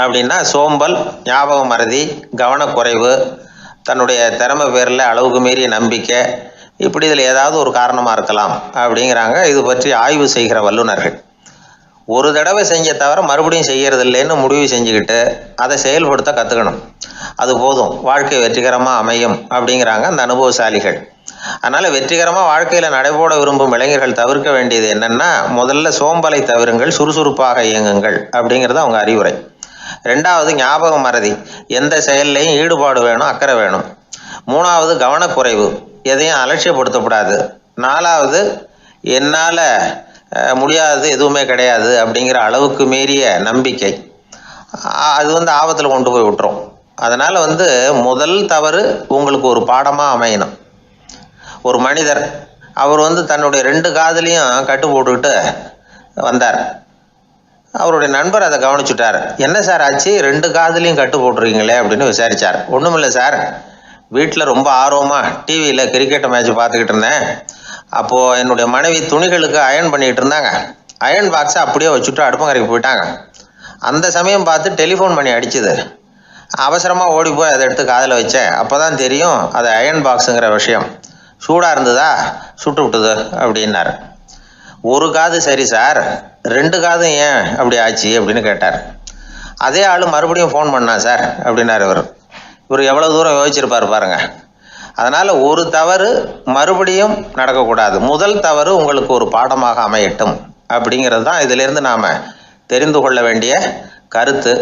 அப்படின்னா, சோம்பல், ஞாபக மறதி, கவனக்குறைவு, தன்னுடைய திறமை பேரில் அளவுக்கு மீறிய நம்பிக்கை, இப்படி இதில் ஏதாவது ஒரு காரணமாக இருக்கலாம் அப்படிங்கிறாங்க இது பற்றி ஆய்வு செய்கிற வல்லுநர்கள். ஒரு தடவை செஞ்ச தவிர மறுபடியும் செய்கிறது இல்லைன்னு முடிவு செஞ்சுக்கிட்டு அதை செயல்படுத்த கற்றுக்கணும். அது போதும், வாழ்க்கை வெற்றிகரமாக அமையும் அப்படிங்கிறாங்க அந்த அனுபவசாலிகள். அதனால் வெற்றிகரமாக வாழ்க்கையில் நடைபோட விரும்பும் இளைஞர்கள் தவிர்க்க வேண்டியது என்னென்னா, முதல்ல சோம்பலை தவிருங்கள், சுறுசுறுப்பாக இயங்குங்கள் அப்படிங்கிறது அவங்க அறிவுரை. ரெண்டாவது ஞாபக மறதி, எந்த செயல்லையும் ஈடுபாடு வேணும், அக்கறை வேணும். மூணாவது கவனக்குறைவு, எதையும் அலட்சியப்படுத்தக்கூடாது. நாலாவது என்னால் முடியாதது எதுவுமே கிடையாது அப்படிங்கிற அளவுக்கு மீறிய நம்பிக்கை, அது ஆபத்தில் கொண்டு போய் விட்டுரும். அதனால் முதல் தவறு உங்களுக்கு ஒரு பாடமாக அமையணும். ஒரு மனிதர் அவர் தன்னுடைய 2 காதுலையும் கட்டு போட்டுக்கிட்டு வந்தார். அவருடைய நண்பர் அதை கவனிச்சுட்டார். என்ன சார் ஆச்சு, 2 காதுலையும் கட்டு போட்டுருக்கீங்களே அப்படின்னு விசாரித்தார். ஒன்றுமில்லை சார், வீட்டில் ரொம்ப ஆர்வமாக டிவியில் கிரிக்கெட் மேட்ச் பார்த்துக்கிட்டு இருந்தேன். அப்போது என்னுடைய மனைவி துணிகளுக்கு அயர்ன் பண்ணிகிட்டு இருந்தாங்க. அயர்ன் பாக்ஸை அப்படியே வச்சுட்டு அடுப்பங்கரைக்கு போயிட்டாங்க. அந்த சமயம் பார்த்து டெலிஃபோன் பண்ணி அடிச்சுது. அவசரமாக ஓடி போய் அதை எடுத்து காதில் வச்சேன். அப்போ தான் தெரியும் அது அயர்ன் பாக்ஸுங்கிற விஷயம். சூடாக இருந்ததா, சுட்டு விட்டுது அப்படின்னார். ஒரு காது சரி சார், 2 காதும் ஏன் அப்படி ஆச்சு அப்படின்னு கேட்டார். அதே ஆள் மறுபடியும் ஃபோன் பண்ணா சார் அப்படின்னார் இவர். எவ்வளோ தூரம் யோசிச்சிருப்பார் பாருங்க. அதனால் ஒரு தவறு மறுபடியும் நடக்கக்கூடாது. முதல் தவறு உங்களுக்கு ஒரு பாடமாக அமையட்டும் அப்படிங்கிறது தான் இதிலிருந்து நாம் தெரிந்து கொள்ள வேண்டிய கருத்து.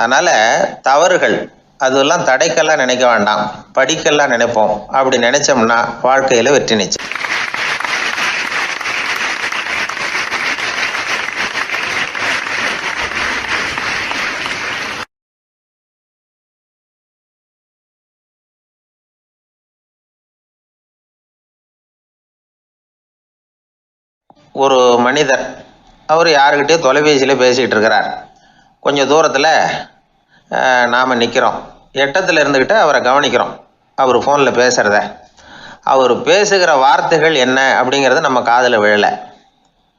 அதனால் தவறுகள் அதெல்லாம் தடைக்கெல்லாம் நினைக்க வேண்டாம், படிக்கெல்லாம் நினைப்போம். அப்படி நினைச்சோம்னா வாழ்க்கையில் வெற்றி நிச்சயம். ஒரு மனிதர் அவர் யாருக்கிட்டே தொலைபேசியில் பேசிகிட்டு இருக்கிறார். கொஞ்சம் தூரத்தில் நாம் நிற்கிறோம். எட்டத்தில் இருந்துக்கிட்டு அவரை கவனிக்கிறோம், அவர் ஃபோனில் பேசுகிறத. அவர் பேசுகிற வார்த்தைகள் என்ன அப்படிங்கிறது நம்ம காதில் விழலை.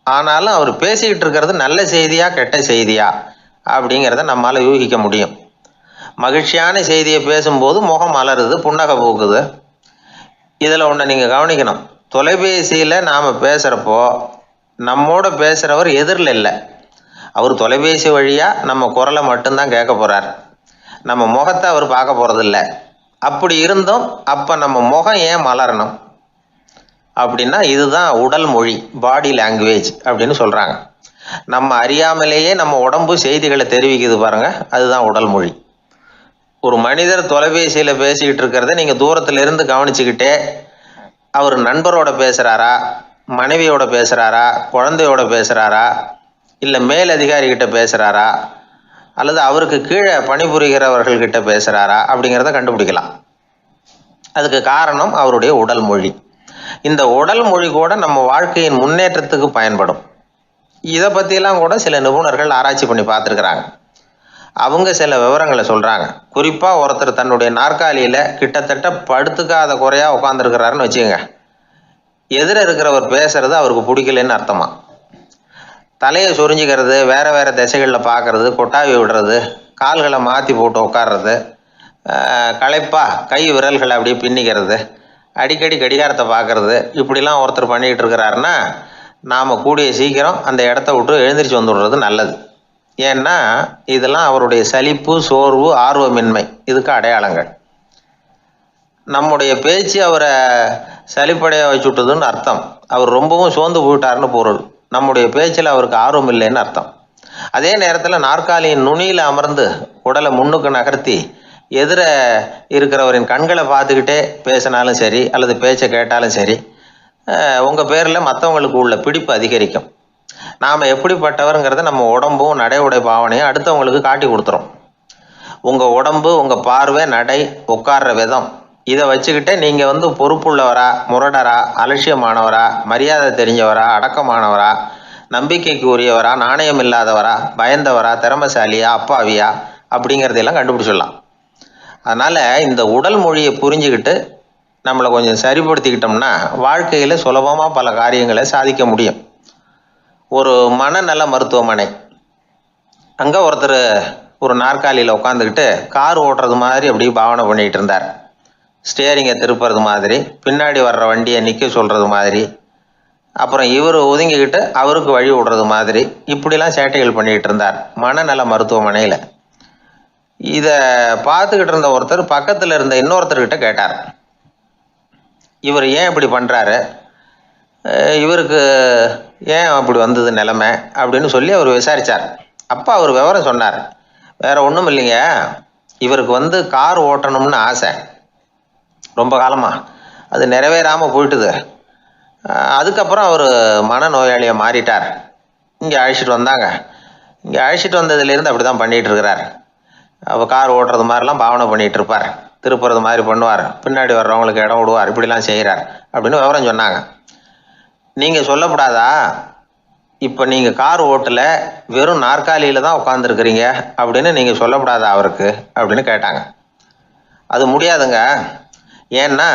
ஆனாலும் அவர் பேசிக்கிட்டு இருக்கிறது நல்ல செய்தியா கெட்ட செய்தியா அப்படிங்கிறத நம்மளால் யூகிக்க முடியும். மகிழ்ச்சியான செய்தியை பேசும்போது முகம் மலருது, புன்னகை பூக்குது. இதில் ஒன்று நீங்கள் கவனிக்கணும், தொலைபேசியில் நாம் பேசுகிறப்போ நம்மோட பேசுகிறவர் எதிரில் இல்லை. அவர் தொலைபேசி வழியாக நம்ம குரலை மட்டும்தான் கேட்க போகிறார், நம்ம முகத்தை அவர் பார்க்க போகிறதில்ல. அப்படி இருந்தும் அப்போ நம்ம முகம் ஏன் மலரணும் அப்படின்னா, இதுதான் உடல் மொழி, பாடி லாங்குவேஜ் அப்படின்னு சொல்கிறாங்க. நம்ம அறியாமலேயே நம்ம உடம்பு செய்திகளை தெரிவிக்குது பாருங்கள், அதுதான் உடல் மொழி. ஒரு மனிதர் தொலைபேசியில் பேசிக்கிட்டு இருக்கிறத நீங்கள் தூரத்தில் இருந்து கவனிச்சுக்கிட்டே அவர் நண்பரோட பேசுகிறாரா, மனைவியோட பேசுகிறாரா, குழந்தையோட பேசுகிறாரா, இல்லை மேல் அதிகாரிகிட்ட பேசுகிறாரா, அல்லது அவருக்கு கீழே பணிபுரிகிறவர்கள்கிட்ட பேசுகிறாரா அப்படிங்கிறத கண்டுபிடிக்கலாம். அதுக்கு காரணம் அவருடைய உடல் மொழி. இந்த உடல் மொழி கூட நம்ம வாழ்க்கையின் முன்னேற்றத்துக்கு பயன்படும். இதை பற்றியெல்லாம் கூட சில நிபுணர்கள் ஆராய்ச்சி பண்ணி பார்த்துருக்குறாங்க. அவங்க சில விவரங்களை சொல்கிறாங்க. குறிப்பாக ஒருத்தர் தன்னுடைய நாற்காலியில் கிட்டத்தட்ட படுத்துக்காத குறையாக உட்காந்துருக்கிறாருன்னு வச்சுக்கோங்க. எதிர இருக்கிறவர் பேசுறது அவருக்கு பிடிக்கலன்னு அர்த்தமா. தலையை சொரிஞ்சிக்கிறது, வேறு வேறு திசைகளில் பார்க்குறது, கொட்டாவி விடுறது, கால்களை மாற்றி போட்டு உட்கார்றது, களைப்பாக கை விரல்களை அப்படியே பின்னிக்கிறது, அடிக்கடி கடிகாரத்தை பார்க்குறது, இப்படிலாம் ஒருத்தர் பண்ணிக்கிட்டு இருக்கிறாருன்னா நாம் கூடிய சீக்கிரம் அந்த இடத்த விட்டு எழுந்திரிச்சு வந்துடுறது நல்லது. ஏன்னா இதெல்லாம் அவருடைய சலிப்பு, சோர்வு, ஆர்வமின்மை, இதுக்கு அடையாளங்கள். நம்முடைய பேச்சு அவரை சலிப்படைய வச்சுட்டுதுன்னு அர்த்தம். அவர் ரொம்பவும் சோர்ந்து போயிட்டாருன்னு பொருள். நம்முடைய பேச்சில் அவருக்கு ஆர்வம் இல்லைன்னு அர்த்தம். அதே நேரத்தில் நாற்காலியின் நுனியில் அமர்ந்து உடலை முன்னுக்கு நகர்த்தி எதிர இருக்கிறவரின் கண்களை பார்த்துக்கிட்டே பேசினாலும் சரி அல்லது பேச்சை கேட்டாலும் சரி, உங்கள் பேரில் மற்றவங்களுக்கு உள்ள பிடிப்பு அதிகரிக்கும். நாம் எப்படிப்பட்டவருங்கிறத நம்ம உடம்பும் நடை உடை பாவனையும் அடுத்தவங்களுக்கு காட்டி கொடுத்துரும். உங்கள் உடம்பு, உங்கள் பார்வை, நடை, உட்கார்ற விதம், இதை வச்சுக்கிட்டே நீங்கள் பொறுப்புள்ளவரா, முரடரா, அலட்சியமானவரா, மரியாதை தெரிஞ்சவரா, அடக்கமானவரா, நம்பிக்கைக்கு உரியவரா, நாணயம் இல்லாதவரா, பயந்தவரா, திறமைசாலியா, அப்பாவியா அப்படிங்கிறதையெல்லாம் கண்டுபிடிச்சிடலாம். அதனால் இந்த உடல் மொழியை புரிஞ்சுக்கிட்டு நம்மளை கொஞ்சம் சரிப்படுத்திக்கிட்டோம்னா வாழ்க்கையில் சுலபமாக பல காரியங்களை சாதிக்க முடியும். ஒரு மனநல மருத்துவமனை, அங்கே ஒருத்தர் ஒரு நாற்காலியில் உட்காந்துக்கிட்டு கார் ஓட்டுறது மாதிரி அப்படி பாவனை பண்ணிகிட்டு இருந்தார். ஸ்டியரிங்கை திருப்புறது மாதிரி, பின்னாடி வர்ற வண்டியை நிற்க சொல்கிறது மாதிரி, அப்புறம் இவர் ஒதுங்கிக்கிட்டு அவருக்கு வழி விடுறது மாதிரி, இப்படிலாம் சேட்டைகள் பண்ணிக்கிட்டு இருந்தார் மனநல மருத்துவமனையில். இதை பார்த்துக்கிட்டு இருந்த ஒருத்தர் பக்கத்தில் இருந்த இன்னொருத்தர்கிட்ட கேட்டார், இவர் ஏன் இப்படி பண்ணுறாரு, இவருக்கு ஏன் அப்படி வந்தது நிலைமை அப்படின்னு சொல்லி அவர் விசாரித்தார். அப்போ அவர் விவரம் சொன்னார். வேற ஒன்றும் இல்லைங்க, இவருக்கு கார் ஓட்டணும்னு ஆசை ரொம்ப காலமாக, அது நிறைவேறாமல் போயிட்டுது. அதுக்கப்புறம் அவர் மனநோயாளியை மாறிட்டார். இங்கே அழைச்சிட்டு வந்தாங்க. இங்கே அழைச்சிட்டு வந்ததுலேருந்து அப்படி தான் பண்ணிகிட்டு இருக்கிறார். அவர் கார் ஓட்டுறது மாதிரிலாம் பாவனை பண்ணிகிட்டு இருப்பார், திருப்புறது மாதிரி பண்ணுவார், பின்னாடி வர்றவங்களுக்கு இடம் விடுவார், இப்படிலாம் செய்கிறார் அப்படின்னு விவரம் சொன்னாங்க. நீங்கள் சொல்லப்படாதா, இப்போ நீங்கள் கார் ஓட்டலை, வெறும் நாற்காலியில் தான் உட்காந்துருக்குறீங்க அப்படின்னு நீங்கள் சொல்லப்படாதா அவருக்கு அப்படின்னு கேட்டாங்க. அது முடியாதுங்க, ஏன்னா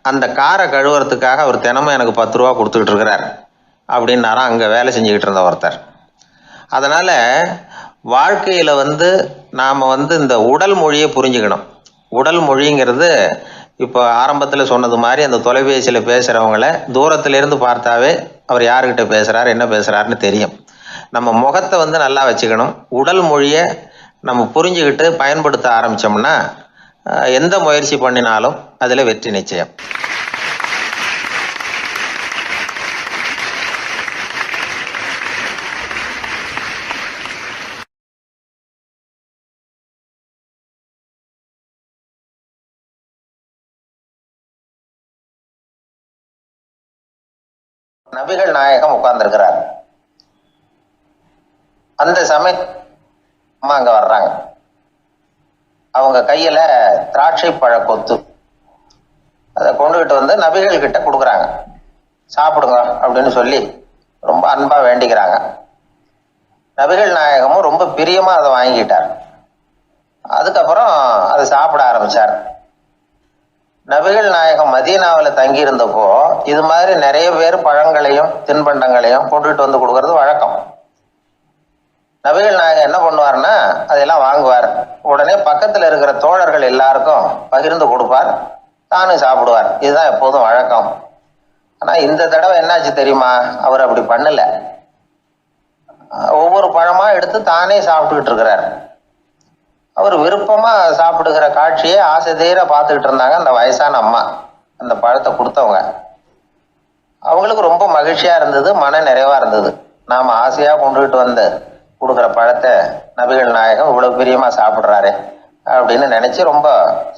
அந்த காரை கழுவுறதுக்காக அவர் தினமும் எனக்கு 10 ரூபா கொடுத்துக்கிட்டு இருக்கிறார் அப்படின்னாராம் அங்கே வேலை செஞ்சுக்கிட்டு இருந்த ஒருத்தர். அதனால் வாழ்க்கையில் நாம் இந்த உடல் மொழியை புரிஞ்சுக்கணும். உடல் மொழிங்கிறது இப்போ ஆரம்பத்தில் சொன்னது மாதிரி அந்த தொலைபேசியில் பேசுகிறவங்கள தூரத்திலேருந்து பார்த்தாவே அவர் யாருக்கிட்ட பேசுகிறார், என்ன பேசுகிறாருன்னு தெரியும். நம்ம முகத்தை நல்லா வச்சுக்கணும். உடல் மொழியை நம்ம புரிஞ்சுக்கிட்டு பயன்படுத்த ஆரம்பித்தோம்னா எந்த முயற்சி பண்ணினாலும் அதில் வெற்றி நிச்சயம். நபிகள் நாயகம் உட்கார்ந்துருக்கிறார். அந்த சமயம் அம்மா அங்க வர்றாங்க. அவங்க கையில திராட்சை பழ கொத்து, அதை கொண்டுகிட்டு நபிகள் கிட்ட கொடுக்குறாங்க. சாப்பிடுங்க அப்படின்னு சொல்லி ரொம்ப அன்பா வேண்டிக்கிறாங்க. நபிகள் நாயகமும் ரொம்ப பிரியமா அதை வாங்கிட்டார். அதுக்கப்புறம் அதை சாப்பிட ஆரம்பிச்சார். நபிகள் நாயகம் மதீனாவில் தங்கி இருந்தப்போ இது மாதிரி நிறைய பேர் பழங்களையும் தின்பண்டங்களையும் கொண்டுகிட்டு கொடுக்கறது வழக்கம். நபிகள் நாயகம் என்ன பண்ணுவார்னா அதெல்லாம் வாங்குவார். உடனே பக்கத்தில் இருக்கிற தோழர்கள் எல்லாருக்கும் பகிர்ந்து கொடுப்பார், தானும் சாப்பிடுவார். இதுதான் எப்போதும் வழக்கம். ஆனால் இந்த தடவை என்னாச்சு தெரியுமா, அவர் அப்படி பண்ணல. ஒவ்வொரு பழமா எடுத்து தானே சாப்பிட்டுக்கிட்டு இருக்கிறார். அவர் விருப்பமா சாப்பிடுகிற காட்சியை ஆசை தீர பார்த்துக்கிட்டு இருந்தாங்க அந்த வயசான அம்மா, அந்த பழத்தை கொடுத்தவங்க. அவங்களுக்கு ரொம்ப மகிழ்ச்சியா இருந்தது, மன நிறைவா இருந்தது. நாம ஆசையா கொண்டுகிட்டு கொடுக்குற பழத்தை நபிகள் நாயகம் இவ்வளவு பிரியமா சாப்பிட்றாரு அப்படின்னு நினைச்சு ரொம்ப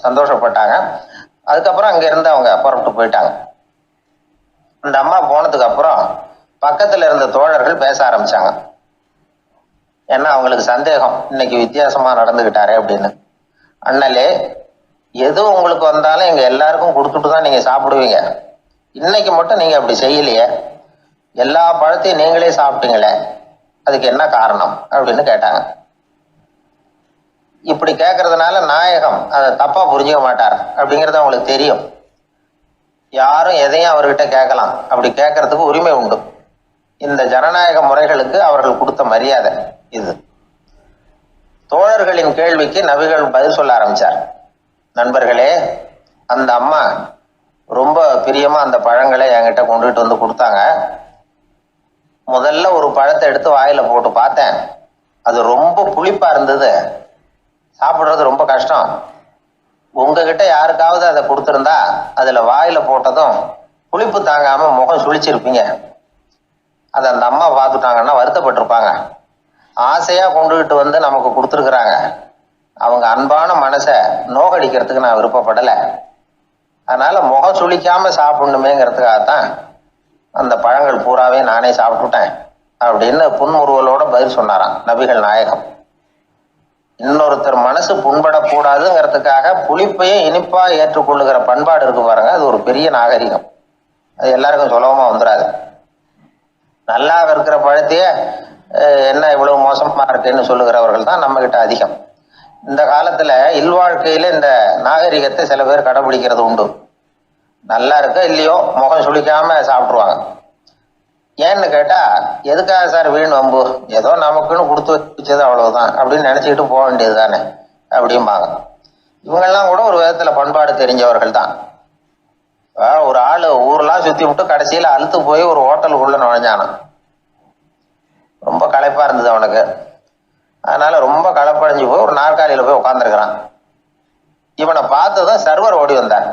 சந்தோஷப்பட்டாங்க. அதுக்கப்புறம் அங்க இருந்து அவங்க புறப்பட்டு போயிட்டாங்க. அந்த அம்மா போனதுக்கு அப்புறம் பக்கத்துல இருந்த தோழர்கள் பேச ஆரம்பிச்சாங்க. ஏன்னா அவங்களுக்கு சந்தேகம், இன்னைக்கு வித்தியாசமா நடந்துகிட்டாரே அப்படின்னு. அண்ணலே, எது உங்களுக்கு வந்தாலும் எங்க எல்லாருக்கும் கொடுத்துட்டு தான் நீங்க சாப்பிடுவீங்க, இன்னைக்கு மட்டும் நீங்க அப்படி செய்யலையே, எல்லா பழத்தையும் நீங்களே சாப்பிட்டீங்களே, அதுக்கு என்ன காரணம் அப்படின்னு கேட்டாங்க. இப்படி கேட்கறதுனால நாயகம் அதை தப்பா புரிஞ்சுக்க மாட்டார் அப்படிங்கிறது அவங்களுக்கு தெரியும். யாரும் எதையும் அவர்கிட்ட கேட்கலாம், அப்படி கேட்கறதுக்கு உரிமை உண்டு. இந்த ஜனநாயக முறைகளுக்கு அவர்கள் கொடுத்த மரியாதை இது. தோழர்களின் கேள்விக்கு நபிகள் பதில் சொல்ல ஆரம்பிச்சார். நண்பர்களே, அந்த அம்மா ரொம்ப பிரியமா அந்த பழங்களை என்கிட்ட கொண்டுகிட்டு கொடுத்தாங்க. முதல்ல ஒரு பழத்தை எடுத்து வாயில போட்டு பார்த்தேன், அது ரொம்ப புளிப்பா இருந்தது, சாப்பிடுறது ரொம்ப கஷ்டம். உங்ககிட்ட யாருக்காவது அதை கொடுத்துருந்தா அதுல வாயில போட்டதும் புளிப்பு தாங்காம முகம் சுழிச்சிருப்பீங்க. அதை அந்த அம்மா பார்த்துட்டாங்கன்னா வருத்தப்பட்டிருப்பாங்க. ஆசையா கொண்டுகிட்டு நமக்கு கொடுத்துருக்குறாங்க, அவங்க அன்பான மனசை நோகடிக்கிறதுக்கு நான் விருப்பப்படலை. அதனால முகம் சுளிக்காம சாப்பிடணுமேங்கிறதுக்காகத்தான் அந்த பழங்கள் பூராவே நானே சாப்பிட்டுட்டேன் அப்படின்னு புன்முறுவலோட பதில் சொன்னாராம் நபிகள் நாயகம். இன்னொருத்தர் மனசு புண்படக்கூடாதுங்கிறதுக்காக புளிப்பையும் இனிப்பா ஏற்றுக்கொள்ளுகிற பண்பாடு இருக்கு பாருங்க, அது ஒரு பெரிய நாகரிகம். அது எல்லாருக்கும் சுலபமா வந்துடாது. நல்லா இருக்கிற பழத்தையே என்ன இவ்வளவு மோசமா இருக்குன்னு சொல்லுகிறவர்கள் தான் நம்ம கிட்ட அதிகம். இந்த காலத்துல இல்வாழ்க்கையில இந்த நாகரிகத்தை சில பேர் கடைபிடிக்கிறது உண்டு. நல்லா இருக்க இல்லையோ முகம் சுளிக்காம சாப்பிட்ருவாங்க. ஏன்னு கேட்டா, எதுக்காக சார் வீண் வம்பு, ஏதோ நமக்குன்னு கொடுத்து வச்சது அவ்வளவுதான் அப்படின்னு நினைச்சுக்கிட்டு போக வேண்டியது தானே அப்படிம்பாங்க. இவங்கெல்லாம் கூட ஒரு விதத்துல பண்பாடு தெரிஞ்சவர்கள் தான். ஒரு ஆளு ஊரெல்லாம் சுத்தி விட்டு கடைசியில அழுத்து போய் ஒரு ஹோட்டலுக்குள்ள நுழைஞ்சானான். ரொம்ப களைப்பா இருந்தது அவனுக்கு. அதனால ரொம்ப களைப்படைஞ்சு போய் ஒரு நாற்காலியில போய் உட்காந்துருக்கிறான். இவனை பார்த்துதான் சர்வர் ஓடி வந்தார்.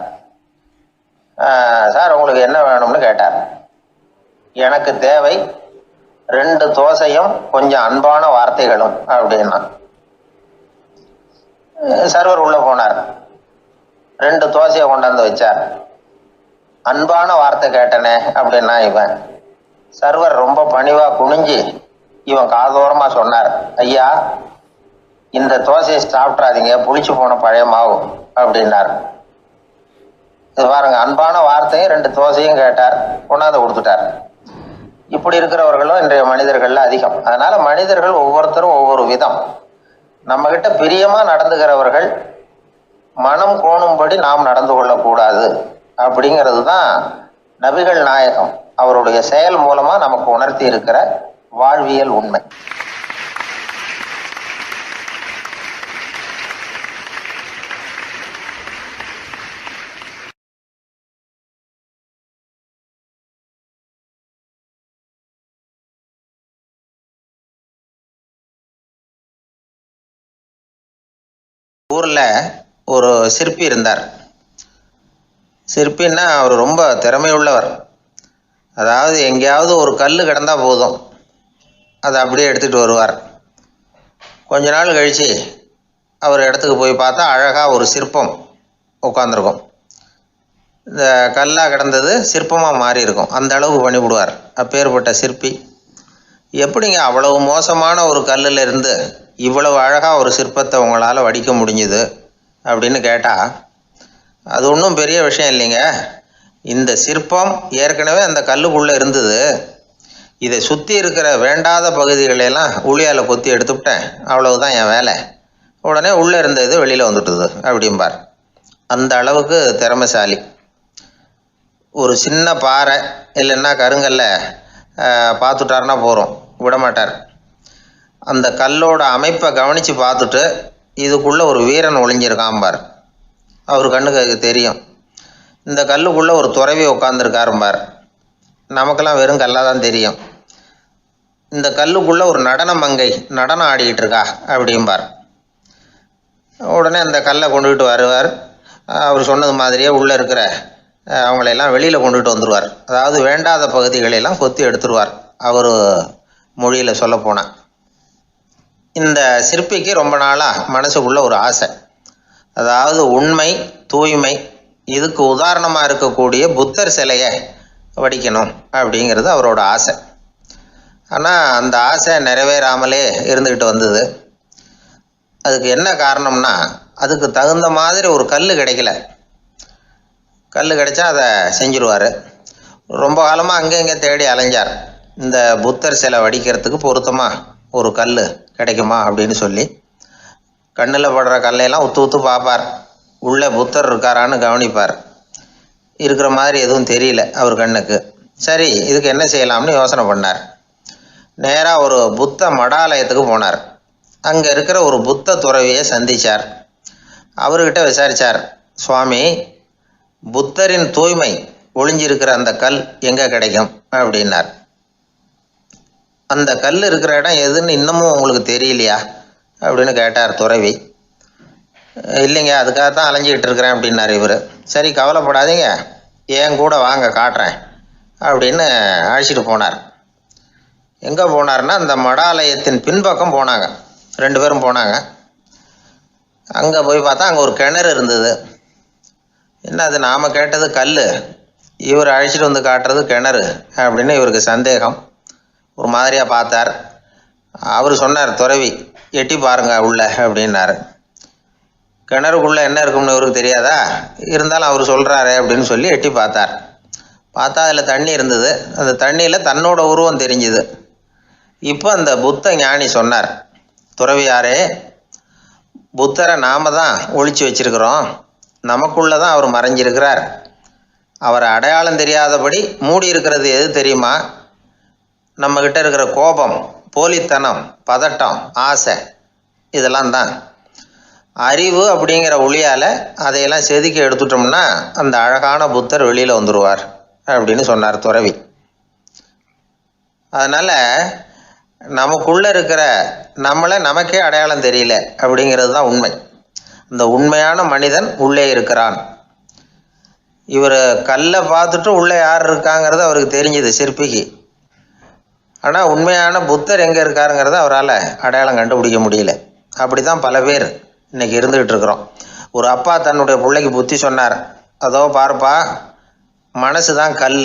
சார் உங்களுக்கு என்ன வேணும்னு கேட்டார். எனக்கு தேவை 2 தோசையும் கொஞ்சம் அன்பான வார்த்தைகளும் அப்படின்னா. சர்வர் உள்ள போனார், 2 தோசையை கொண்டாந்து வச்சார். அன்பான வார்த்தை கேட்டனே அப்படின்னா இவன். சர்வர் ரொம்ப பணிவா குனிஞ்சு இவன் காதோரமா சொன்னார், ஐயா இந்த தோசையை சாப்பிட்றாதீங்க, புளிச்சு போன பழைய மாவு அப்படின்னார். இது பாருங்க, அன்பான வார்த்தையும் 2 தோசையும் கேட்டார், கொண்டாந்து கொடுத்துட்டார். இப்படி இருக்கிறவர்களும் இன்றைய மனிதர்கள்ல அதிகம். அதனால மனிதர்கள் ஒவ்வொருத்தரும் ஒவ்வொரு விதம். நம்ம கிட்ட பிரியமா நடந்துகிறவர்கள் மனம் கோணும்படி நாம் நடந்து கொள்ளக்கூடாது அப்படிங்கிறது தான் நபிகள் நாயகம் அவருடைய செயல் மூலமா நமக்கு உணர்த்தி இருக்கிற வாழ்வியல் உண்மை. ஊர்ல ஒரு சிற்பி இருந்தார். சிற்பின்னா அவர் ரொம்ப திறமையுள்ளவர். அதாவது எங்கேயாவது ஒரு கல் கிடந்தா போதும், அதை அப்படியே எடுத்துகிட்டு வருவார். கொஞ்ச நாள் கழித்து அவர் இடத்துக்கு போய் பார்த்தா அழகாக ஒரு சிற்பம் உட்காந்துருக்கும். இந்த கல்லாக கிடந்தது சிற்பமாக மாறி இருக்கும். அந்த அளவுக்கு பண்ணிவிடுவார். அப்பேற்பட்ட சிற்பி. எப்படிங்க அவ்வளவு மோசமான ஒரு கல்லில் இருந்து இவ்வளவு அழகாக ஒரு சிற்பத்தை உங்களால் வடிக்க முடிஞ்சுது அப்படின்னு கேட்டால், அது ஒன்றும் பெரிய விஷயம் இல்லைங்க. இந்த சிற்பம் ஏற்கனவே அந்த கல்லுக்குள்ளே இருந்தது. இதை சுற்றி இருக்கிற வேண்டாத பகுதிகளெல்லாம் உளியால் கொத்தி எடுத்துவிட்டேன், அவ்வளவுதான் என் வேலை. உடனே உள்ளே இருந்த இது வெளியில் வந்துட்டுது அப்படிம்பார். அந்த அளவுக்கு திறமைசாலி. ஒரு சின்ன பாறை இல்லைன்னா கருங்கல்ல பார்த்துட்டாருன்னா போகிறோம், விடமாட்டார். அந்த கல்லோட அமைப்பை கவனித்து பார்த்துட்டு இதுக்குள்ளே ஒரு வீரன் ஒளிஞ்சிருக்காம்பார். அவர் கண்ணுக்கு தெரியும். இந்த கல்லுக்குள்ளே ஒரு துறவி உட்காந்துருக்காரும்பார். நமக்கெல்லாம் வெறும் கல்லாக தான் தெரியும். இந்த கல்லுக்குள்ளே ஒரு நடன மங்கை நடனம் ஆடிக்கிட்டு இருக்கா அப்படிம்பார். உடனே அந்த கல்லை கொண்டுகிட்டு வருவார். அவர் சொன்னது மாதிரியே உள்ளே இருக்கிற அவங்களையெல்லாம் வெளியில் கொண்டுகிட்டு வந்துடுவார். அதாவது வேண்டாத பகுதிகளெல்லாம் கொத்தி எடுத்துருவார். அவர் மொழியில் சொல்லப்போனால். இந்த சிற்பிக்கு ரொம்ப நாளாக மனசுக்குள்ள ஒரு ஆசை. அதாவது உண்மை, தூய்மை, இதுக்கு உதாரணமாக இருக்கக்கூடிய புத்தர் சிலையை வடிக்கணும் அப்படிங்கிறது அவரோட ஆசை. ஆனால் அந்த ஆசை நிறைவேறாமலே இருந்துக்கிட்டு வந்தது. அதுக்கு என்ன காரணம்னா, அதுக்கு தகுந்த மாதிரி ஒரு கல் கிடைக்கல. கல் கிடைச்சா அதை செஞ்சுருவார். ரொம்ப காலமாக அங்கே இங்கே தேடி அலைஞ்சார். இந்த புத்தர் சிலை வடிக்கிறதுக்கு பொருத்தமாக ஒரு கல் கிடைக்குமா அப்படின்னு சொல்லி கண்ணில் படுற கல்லையெல்லாம் உத்து உத்து பார்ப்பார். உள்ளே புத்தர் இருக்காரான்னு கவனிப்பார். இருக்கிற மாதிரி எதுவும் தெரியல அவர் கண்ணுக்கு. சரி, இதுக்கு என்ன செய்யலாம்னு யோசனை பண்ணார். நேராக ஒரு புத்த மடாலயத்துக்கு போனார். அங்கே இருக்கிற ஒரு புத்த துறவியை சந்தித்தார். அவர்கிட்ட விசாரித்தார், சுவாமி, புத்தரின் தூய்மை ஒளிஞ்சிருக்கிற அந்த கல் எங்கே கிடைக்கும் அப்படின்னார். அந்த கல் இருக்கிற இடம் எதுன்னு இன்னமும் உங்களுக்கு தெரியலையா அப்படின்னு கேட்டார் துறவி. இல்லைங்க, அதுக்காகத்தான் அலைஞ்சிக்கிட்டு இருக்கிறேன் அப்படின்னார் இவர். சரி, கவலைப்படாதீங்க, ஏன் கூட வாங்க காட்டுறேன் அப்படின்னு அழைச்சிட்டு போனார். எங்கே போனார்னா, அந்த மடாலயத்தின் பின்பக்கம் போனாங்க. 2 பேரும் போனாங்க. அங்கே போய் பார்த்தா அங்கே ஒரு கிணறு இருந்தது. என்ன அது நாம் கேட்டது கல், இவர் அழைச்சிட்டு வந்து காட்டுறது கிணறு அப்படின்னு இவருக்கு சந்தேகம். ஒரு மாதிரியாக பார்த்தார். அவர் சொன்னார், துறவி எட்டி பாருங்க உள்ள அப்படின்னாரு. கிணறுக்குள்ளே என்ன இருக்கும்னு இவருக்கு தெரியாதா, இருந்தாலும் அவர் சொல்கிறாரே அப்படின்னு சொல்லி எட்டி பார்த்தார். பார்த்தா அதில் தண்ணி இருந்தது. அந்த தண்ணியில் தன்னோட உருவம் தெரிஞ்சுது. இப்போ அந்த புத்த ஞானி சொன்னார், துறவியாரே, புத்தரை நாம தான் ஒழிச்சு வச்சிருக்கிறோம், நமக்குள்ளே தான் அவர் மறைஞ்சிருக்கிறார். அவரை அடையாளம் தெரியாதபடி மூடி இருக்கிறது எது தெரியுமா? நம்மக்கிட்ட இருக்கிற கோபம், போலித்தனம், பதட்டம், ஆசை, இதெல்லாம் தான். அறிவு அப்படிங்கிற ஒளியால் அதையெல்லாம் செதுக்கி எடுத்துட்டோம்னா அந்த அழகான புத்தர் வெளியில் வந்துடுவார் அப்படின்னு சொன்னார் துறவி. அதனால் நமக்குள்ளே இருக்கிற நம்மளை நமக்கே அடையாளம் தெரியல அப்படிங்கிறது தான் உண்மை. இந்த உண்மையான மனிதன் உள்ளே இருக்கிறான். இவர் கல்லை பார்த்துட்டு உள்ளே யார் இருக்காங்கிறது அவருக்கு தெரிஞ்சுது சிற்பிக்கு. ஆனால் உண்மையான புத்தர் எங்கே இருக்காருங்கிறத அவரால் அடையாளம் கண்டுபிடிக்க முடியல. அப்படி தான் பல பேர் இன்றைக்கி இருந்துக்கிட்டு இருக்கிறோம். ஒரு அப்பா தன்னுடைய பிள்ளைக்கு புத்தி சொன்னார், அதோ பாருப்பா, மனசு தான் கல்,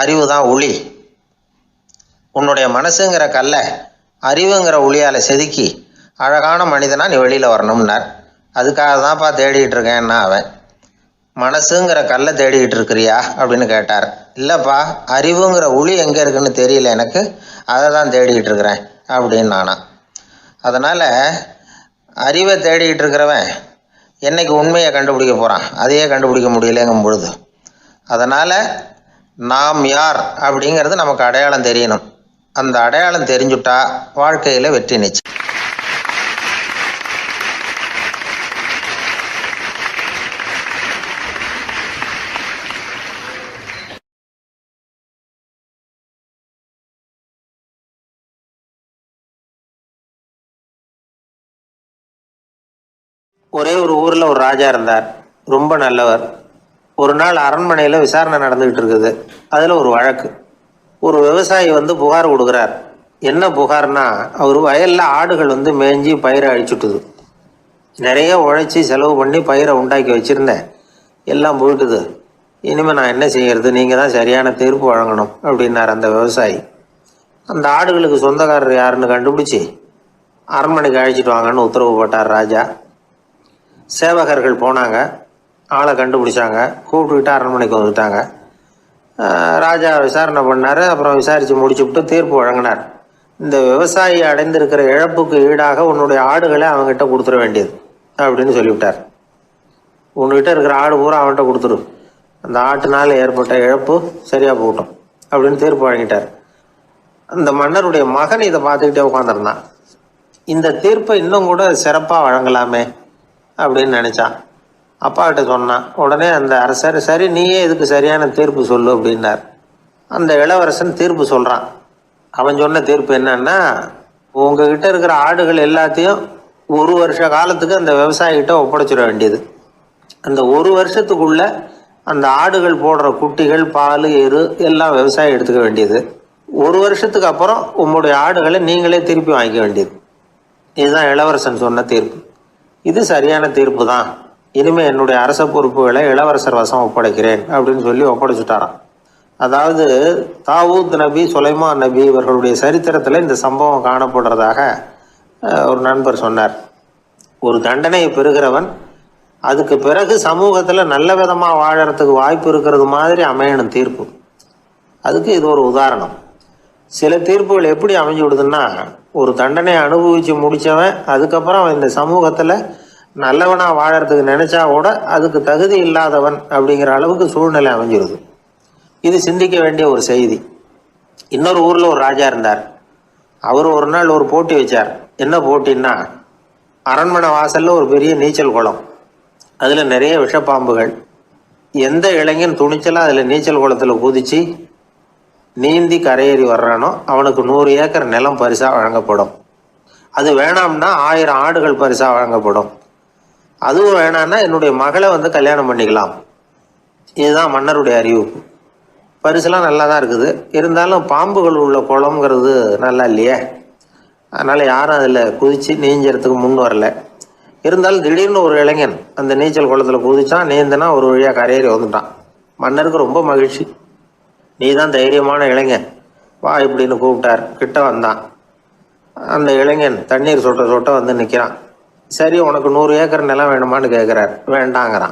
அறிவு தான் ஒளி. உன்னுடைய மனசுங்கிற கல்லை அறிவுங்கிற ஒளியால் செதுக்கி அழகான மனிதனாக நீ வெளியில் வரணும்னார். அதுக்காக தான்ப்பா தேடிக்கிட்டு இருக்கேன்னா அவன். மனசுங்கிற கல்லை தேடிக்கிட்டு இருக்கிறியா அப்படின்னு கேட்டார். இல்லைப்பா, அறிவுங்கிற ஒளி எங்கே இருக்குன்னு தெரியல எனக்கு, அதை தான் தேடிக்கிட்டு இருக்கிறேன் அப்படின்னு நானா. அதனால் அறிவை தேடிக்கிட்டு இருக்கிறவன் என்னைக்கு உண்மையை கண்டுபிடிக்க போகிறான்? அதையே கண்டுபிடிக்க முடியலைங்கும் பொழுது. அதனால் நாம் யார் அப்படிங்கிறது நமக்கு அடையாளம் தெரியணும். அந்த அடையாளம் தெரிஞ்சுட்டா வாழ்க்கையில் வெற்றி நிச்சயம். ஒரே ஒரு ஊரில் ஒரு ராஜா இருந்தார், ரொம்ப நல்லவர். ஒரு நாள் அரண்மனையில் விசாரணை நடந்துகிட்டு இருக்குது. அதில் ஒரு வழக்கு. ஒரு விவசாயி வந்து புகார் கொடுக்குறார். என்ன புகார்னா, அவர் வயலில் ஆடுகள் வந்து மேய்ஞ்சி பயிரை அழிச்சுட்டுது. நிறைய உழைச்சி செலவு பண்ணி பயிரை உண்டாக்கி வச்சுருந்தேன், எல்லாம் போயிட்டுது. இனிமேல் நான் என்ன செய்கிறது? நீங்கள் தான் சரியான தீர்ப்பு வழங்கணும் அப்படின்னார் அந்த விவசாயி. அந்த ஆடுகளுக்கு சொந்தக்காரர் யாருன்னு கண்டுபிடிச்சி அரண்மனைக்கு அழைச்சிட்டு வாங்கன்னு உத்தரவு போட்டார் ராஜா. சேவகர்கள் போனாங்க, ஆளை கண்டுபிடிச்சாங்க, கூப்பிட்டுக்கிட்டு அரண்மனைக்கு வந்துட்டாங்க. ராஜா விசாரணை பண்ணார். அப்புறம் விசாரித்து முடிச்சுவிட்டு தீர்ப்பு வழங்கினார். இந்த விவசாயி அடைந்திருக்கிற இழப்புக்கு ஈடாக உன்னுடைய ஆடுகளை அவங்ககிட்ட கொடுத்துட வேண்டியது அப்படின்னு சொல்லிவிட்டார். உன்கிட்ட இருக்கிற ஆடு பூரா அவன்கிட்ட கொடுத்துரு, அந்த ஆட்டுனால் ஏற்பட்ட இழப்பு சரியாக போகட்டும் அப்படின்னு தீர்ப்பு வழங்கிட்டார். அந்த மன்னருடைய மகன் இதை பார்த்துக்கிட்டே உட்காந்துருந்தான். இந்த தீர்ப்பை இன்னும் கூட சிறப்பாக வழங்கலாமே அப்படின்னு நினச்சான். அப்பாக்கிட்ட சொன்னான். உடனே அந்த அரசர், சரி நீயே இதுக்கு சரியான தீர்ப்பு சொல்லு அப்படின்னார். அந்த இளவரசன் தீர்ப்பு சொல்கிறான். அவன் சொன்ன தீர்ப்பு என்னன்னா, உங்ககிட்ட இருக்கிற ஆடுகள் எல்லாத்தையும் 1 வருஷ காலத்துக்கு அந்த விவசாயிகிட்ட ஒப்படைச்சிட வேண்டியது. அந்த 1 வருஷத்துக்குள்ள அந்த ஆடுகள் போடுற குட்டிகள், பால், எரு எல்லாம் விவசாயி எடுத்துக்க வேண்டியது. 1 வருஷத்துக்கு அப்புறம் உங்களுடைய ஆடுகளை நீங்களே திருப்பி வாங்கிக்க வேண்டியது. இதுதான் இளவரசன் சொன்ன தீர்ப்பு. இது சரியான தீர்ப்பு தான். இனிமேல் என்னுடைய அரச பொறுப்புகளை இளவரசர் வசம் ஒப்படைக்கிறேன் அப்படின்னு சொல்லி ஒப்படைச்சுட்டாராம். அதாவது தாவூத் நபி, சுலைமான் நபி இவர்களுடைய சரித்திரத்தில் இந்த சம்பவம் காணப்படுறதாக ஒரு நண்பர் சொன்னார். ஒரு தண்டனையை பெறுகிறவன் அதுக்கு பிறகு சமூகத்தில் நல்ல விதமாக வாழறதுக்கு வாய்ப்பு இருக்கிறது மாதிரி அமையணும் தீர்ப்பு. அதுக்கு இது ஒரு உதாரணம். சில தீர்ப்புகள் எப்படி அமைஞ்சு விடுதுன்னா, ஒரு தண்டனையை அனுபவித்து முடித்தவன் அதுக்கப்புறம் இந்த சமூகத்தில் நல்லவனாக வாழறதுக்கு நினச்சா கூட அதுக்கு தகுதி இல்லாதவன் அப்படிங்கிற அளவுக்கு சூழ்நிலை அமைஞ்சிருது. இது சிந்திக்க வேண்டிய ஒரு செய்தி. இன்னொரு ஊரில் ஒரு ராஜா இருந்தார். அவர் ஒரு நாள் ஒரு போட்டி வச்சார். என்ன போட்டின்னா, அரண்மனை வாசலில் ஒரு பெரிய நீச்சல் குளம், அதில் நிறைய விஷப்பாம்புகள். எந்த இளைஞன் துணிச்சலாக அதில் நீச்சல் குளத்தில் குதித்து நீந்தி கரையேறி வர்றானோ அவனுக்கு 100 ஏக்கர் நிலம் பரிசாக வழங்கப்படும். அது வேணாம்னா 1000 ஆடுகள் பரிசாக வழங்கப்படும். அதுவும் வேணான்னா என்னுடைய மகளை வந்து கல்யாணம் பண்ணிக்கலாம். இதுதான் மன்னருடைய அறிவிப்பு. பரிசுலாம் நல்லா தான் இருக்குது, இருந்தாலும் பாம்புகள் உள்ள குளம்ங்கிறது நல்லா இல்லையே. அதனால் யாரும் அதில் குதித்து நீஞ்சறதுக்கு முன் வரல. இருந்தாலும் திடீர்னு ஒரு இளைஞன் அந்த நீச்சல் குளத்தில் குதிச்சான். நீந்தினா ஒரு வழியாக கரையேறி வந்துட்டான். மன்னருக்கு ரொம்ப மகிழ்ச்சி. நீ தான் தைரியமான இளைஞன், வா இப்படின்னு கூப்பிட்டார். கிட்ட வந்தான். அந்த இளைஞன் தண்ணீர் சொட்ட சொட்ட வந்து நிற்கிறான். சரி, உனக்கு 100 ஏக்கர் நிலம் வேணுமான்னு கேட்குறார். வேண்டாங்கிறான்.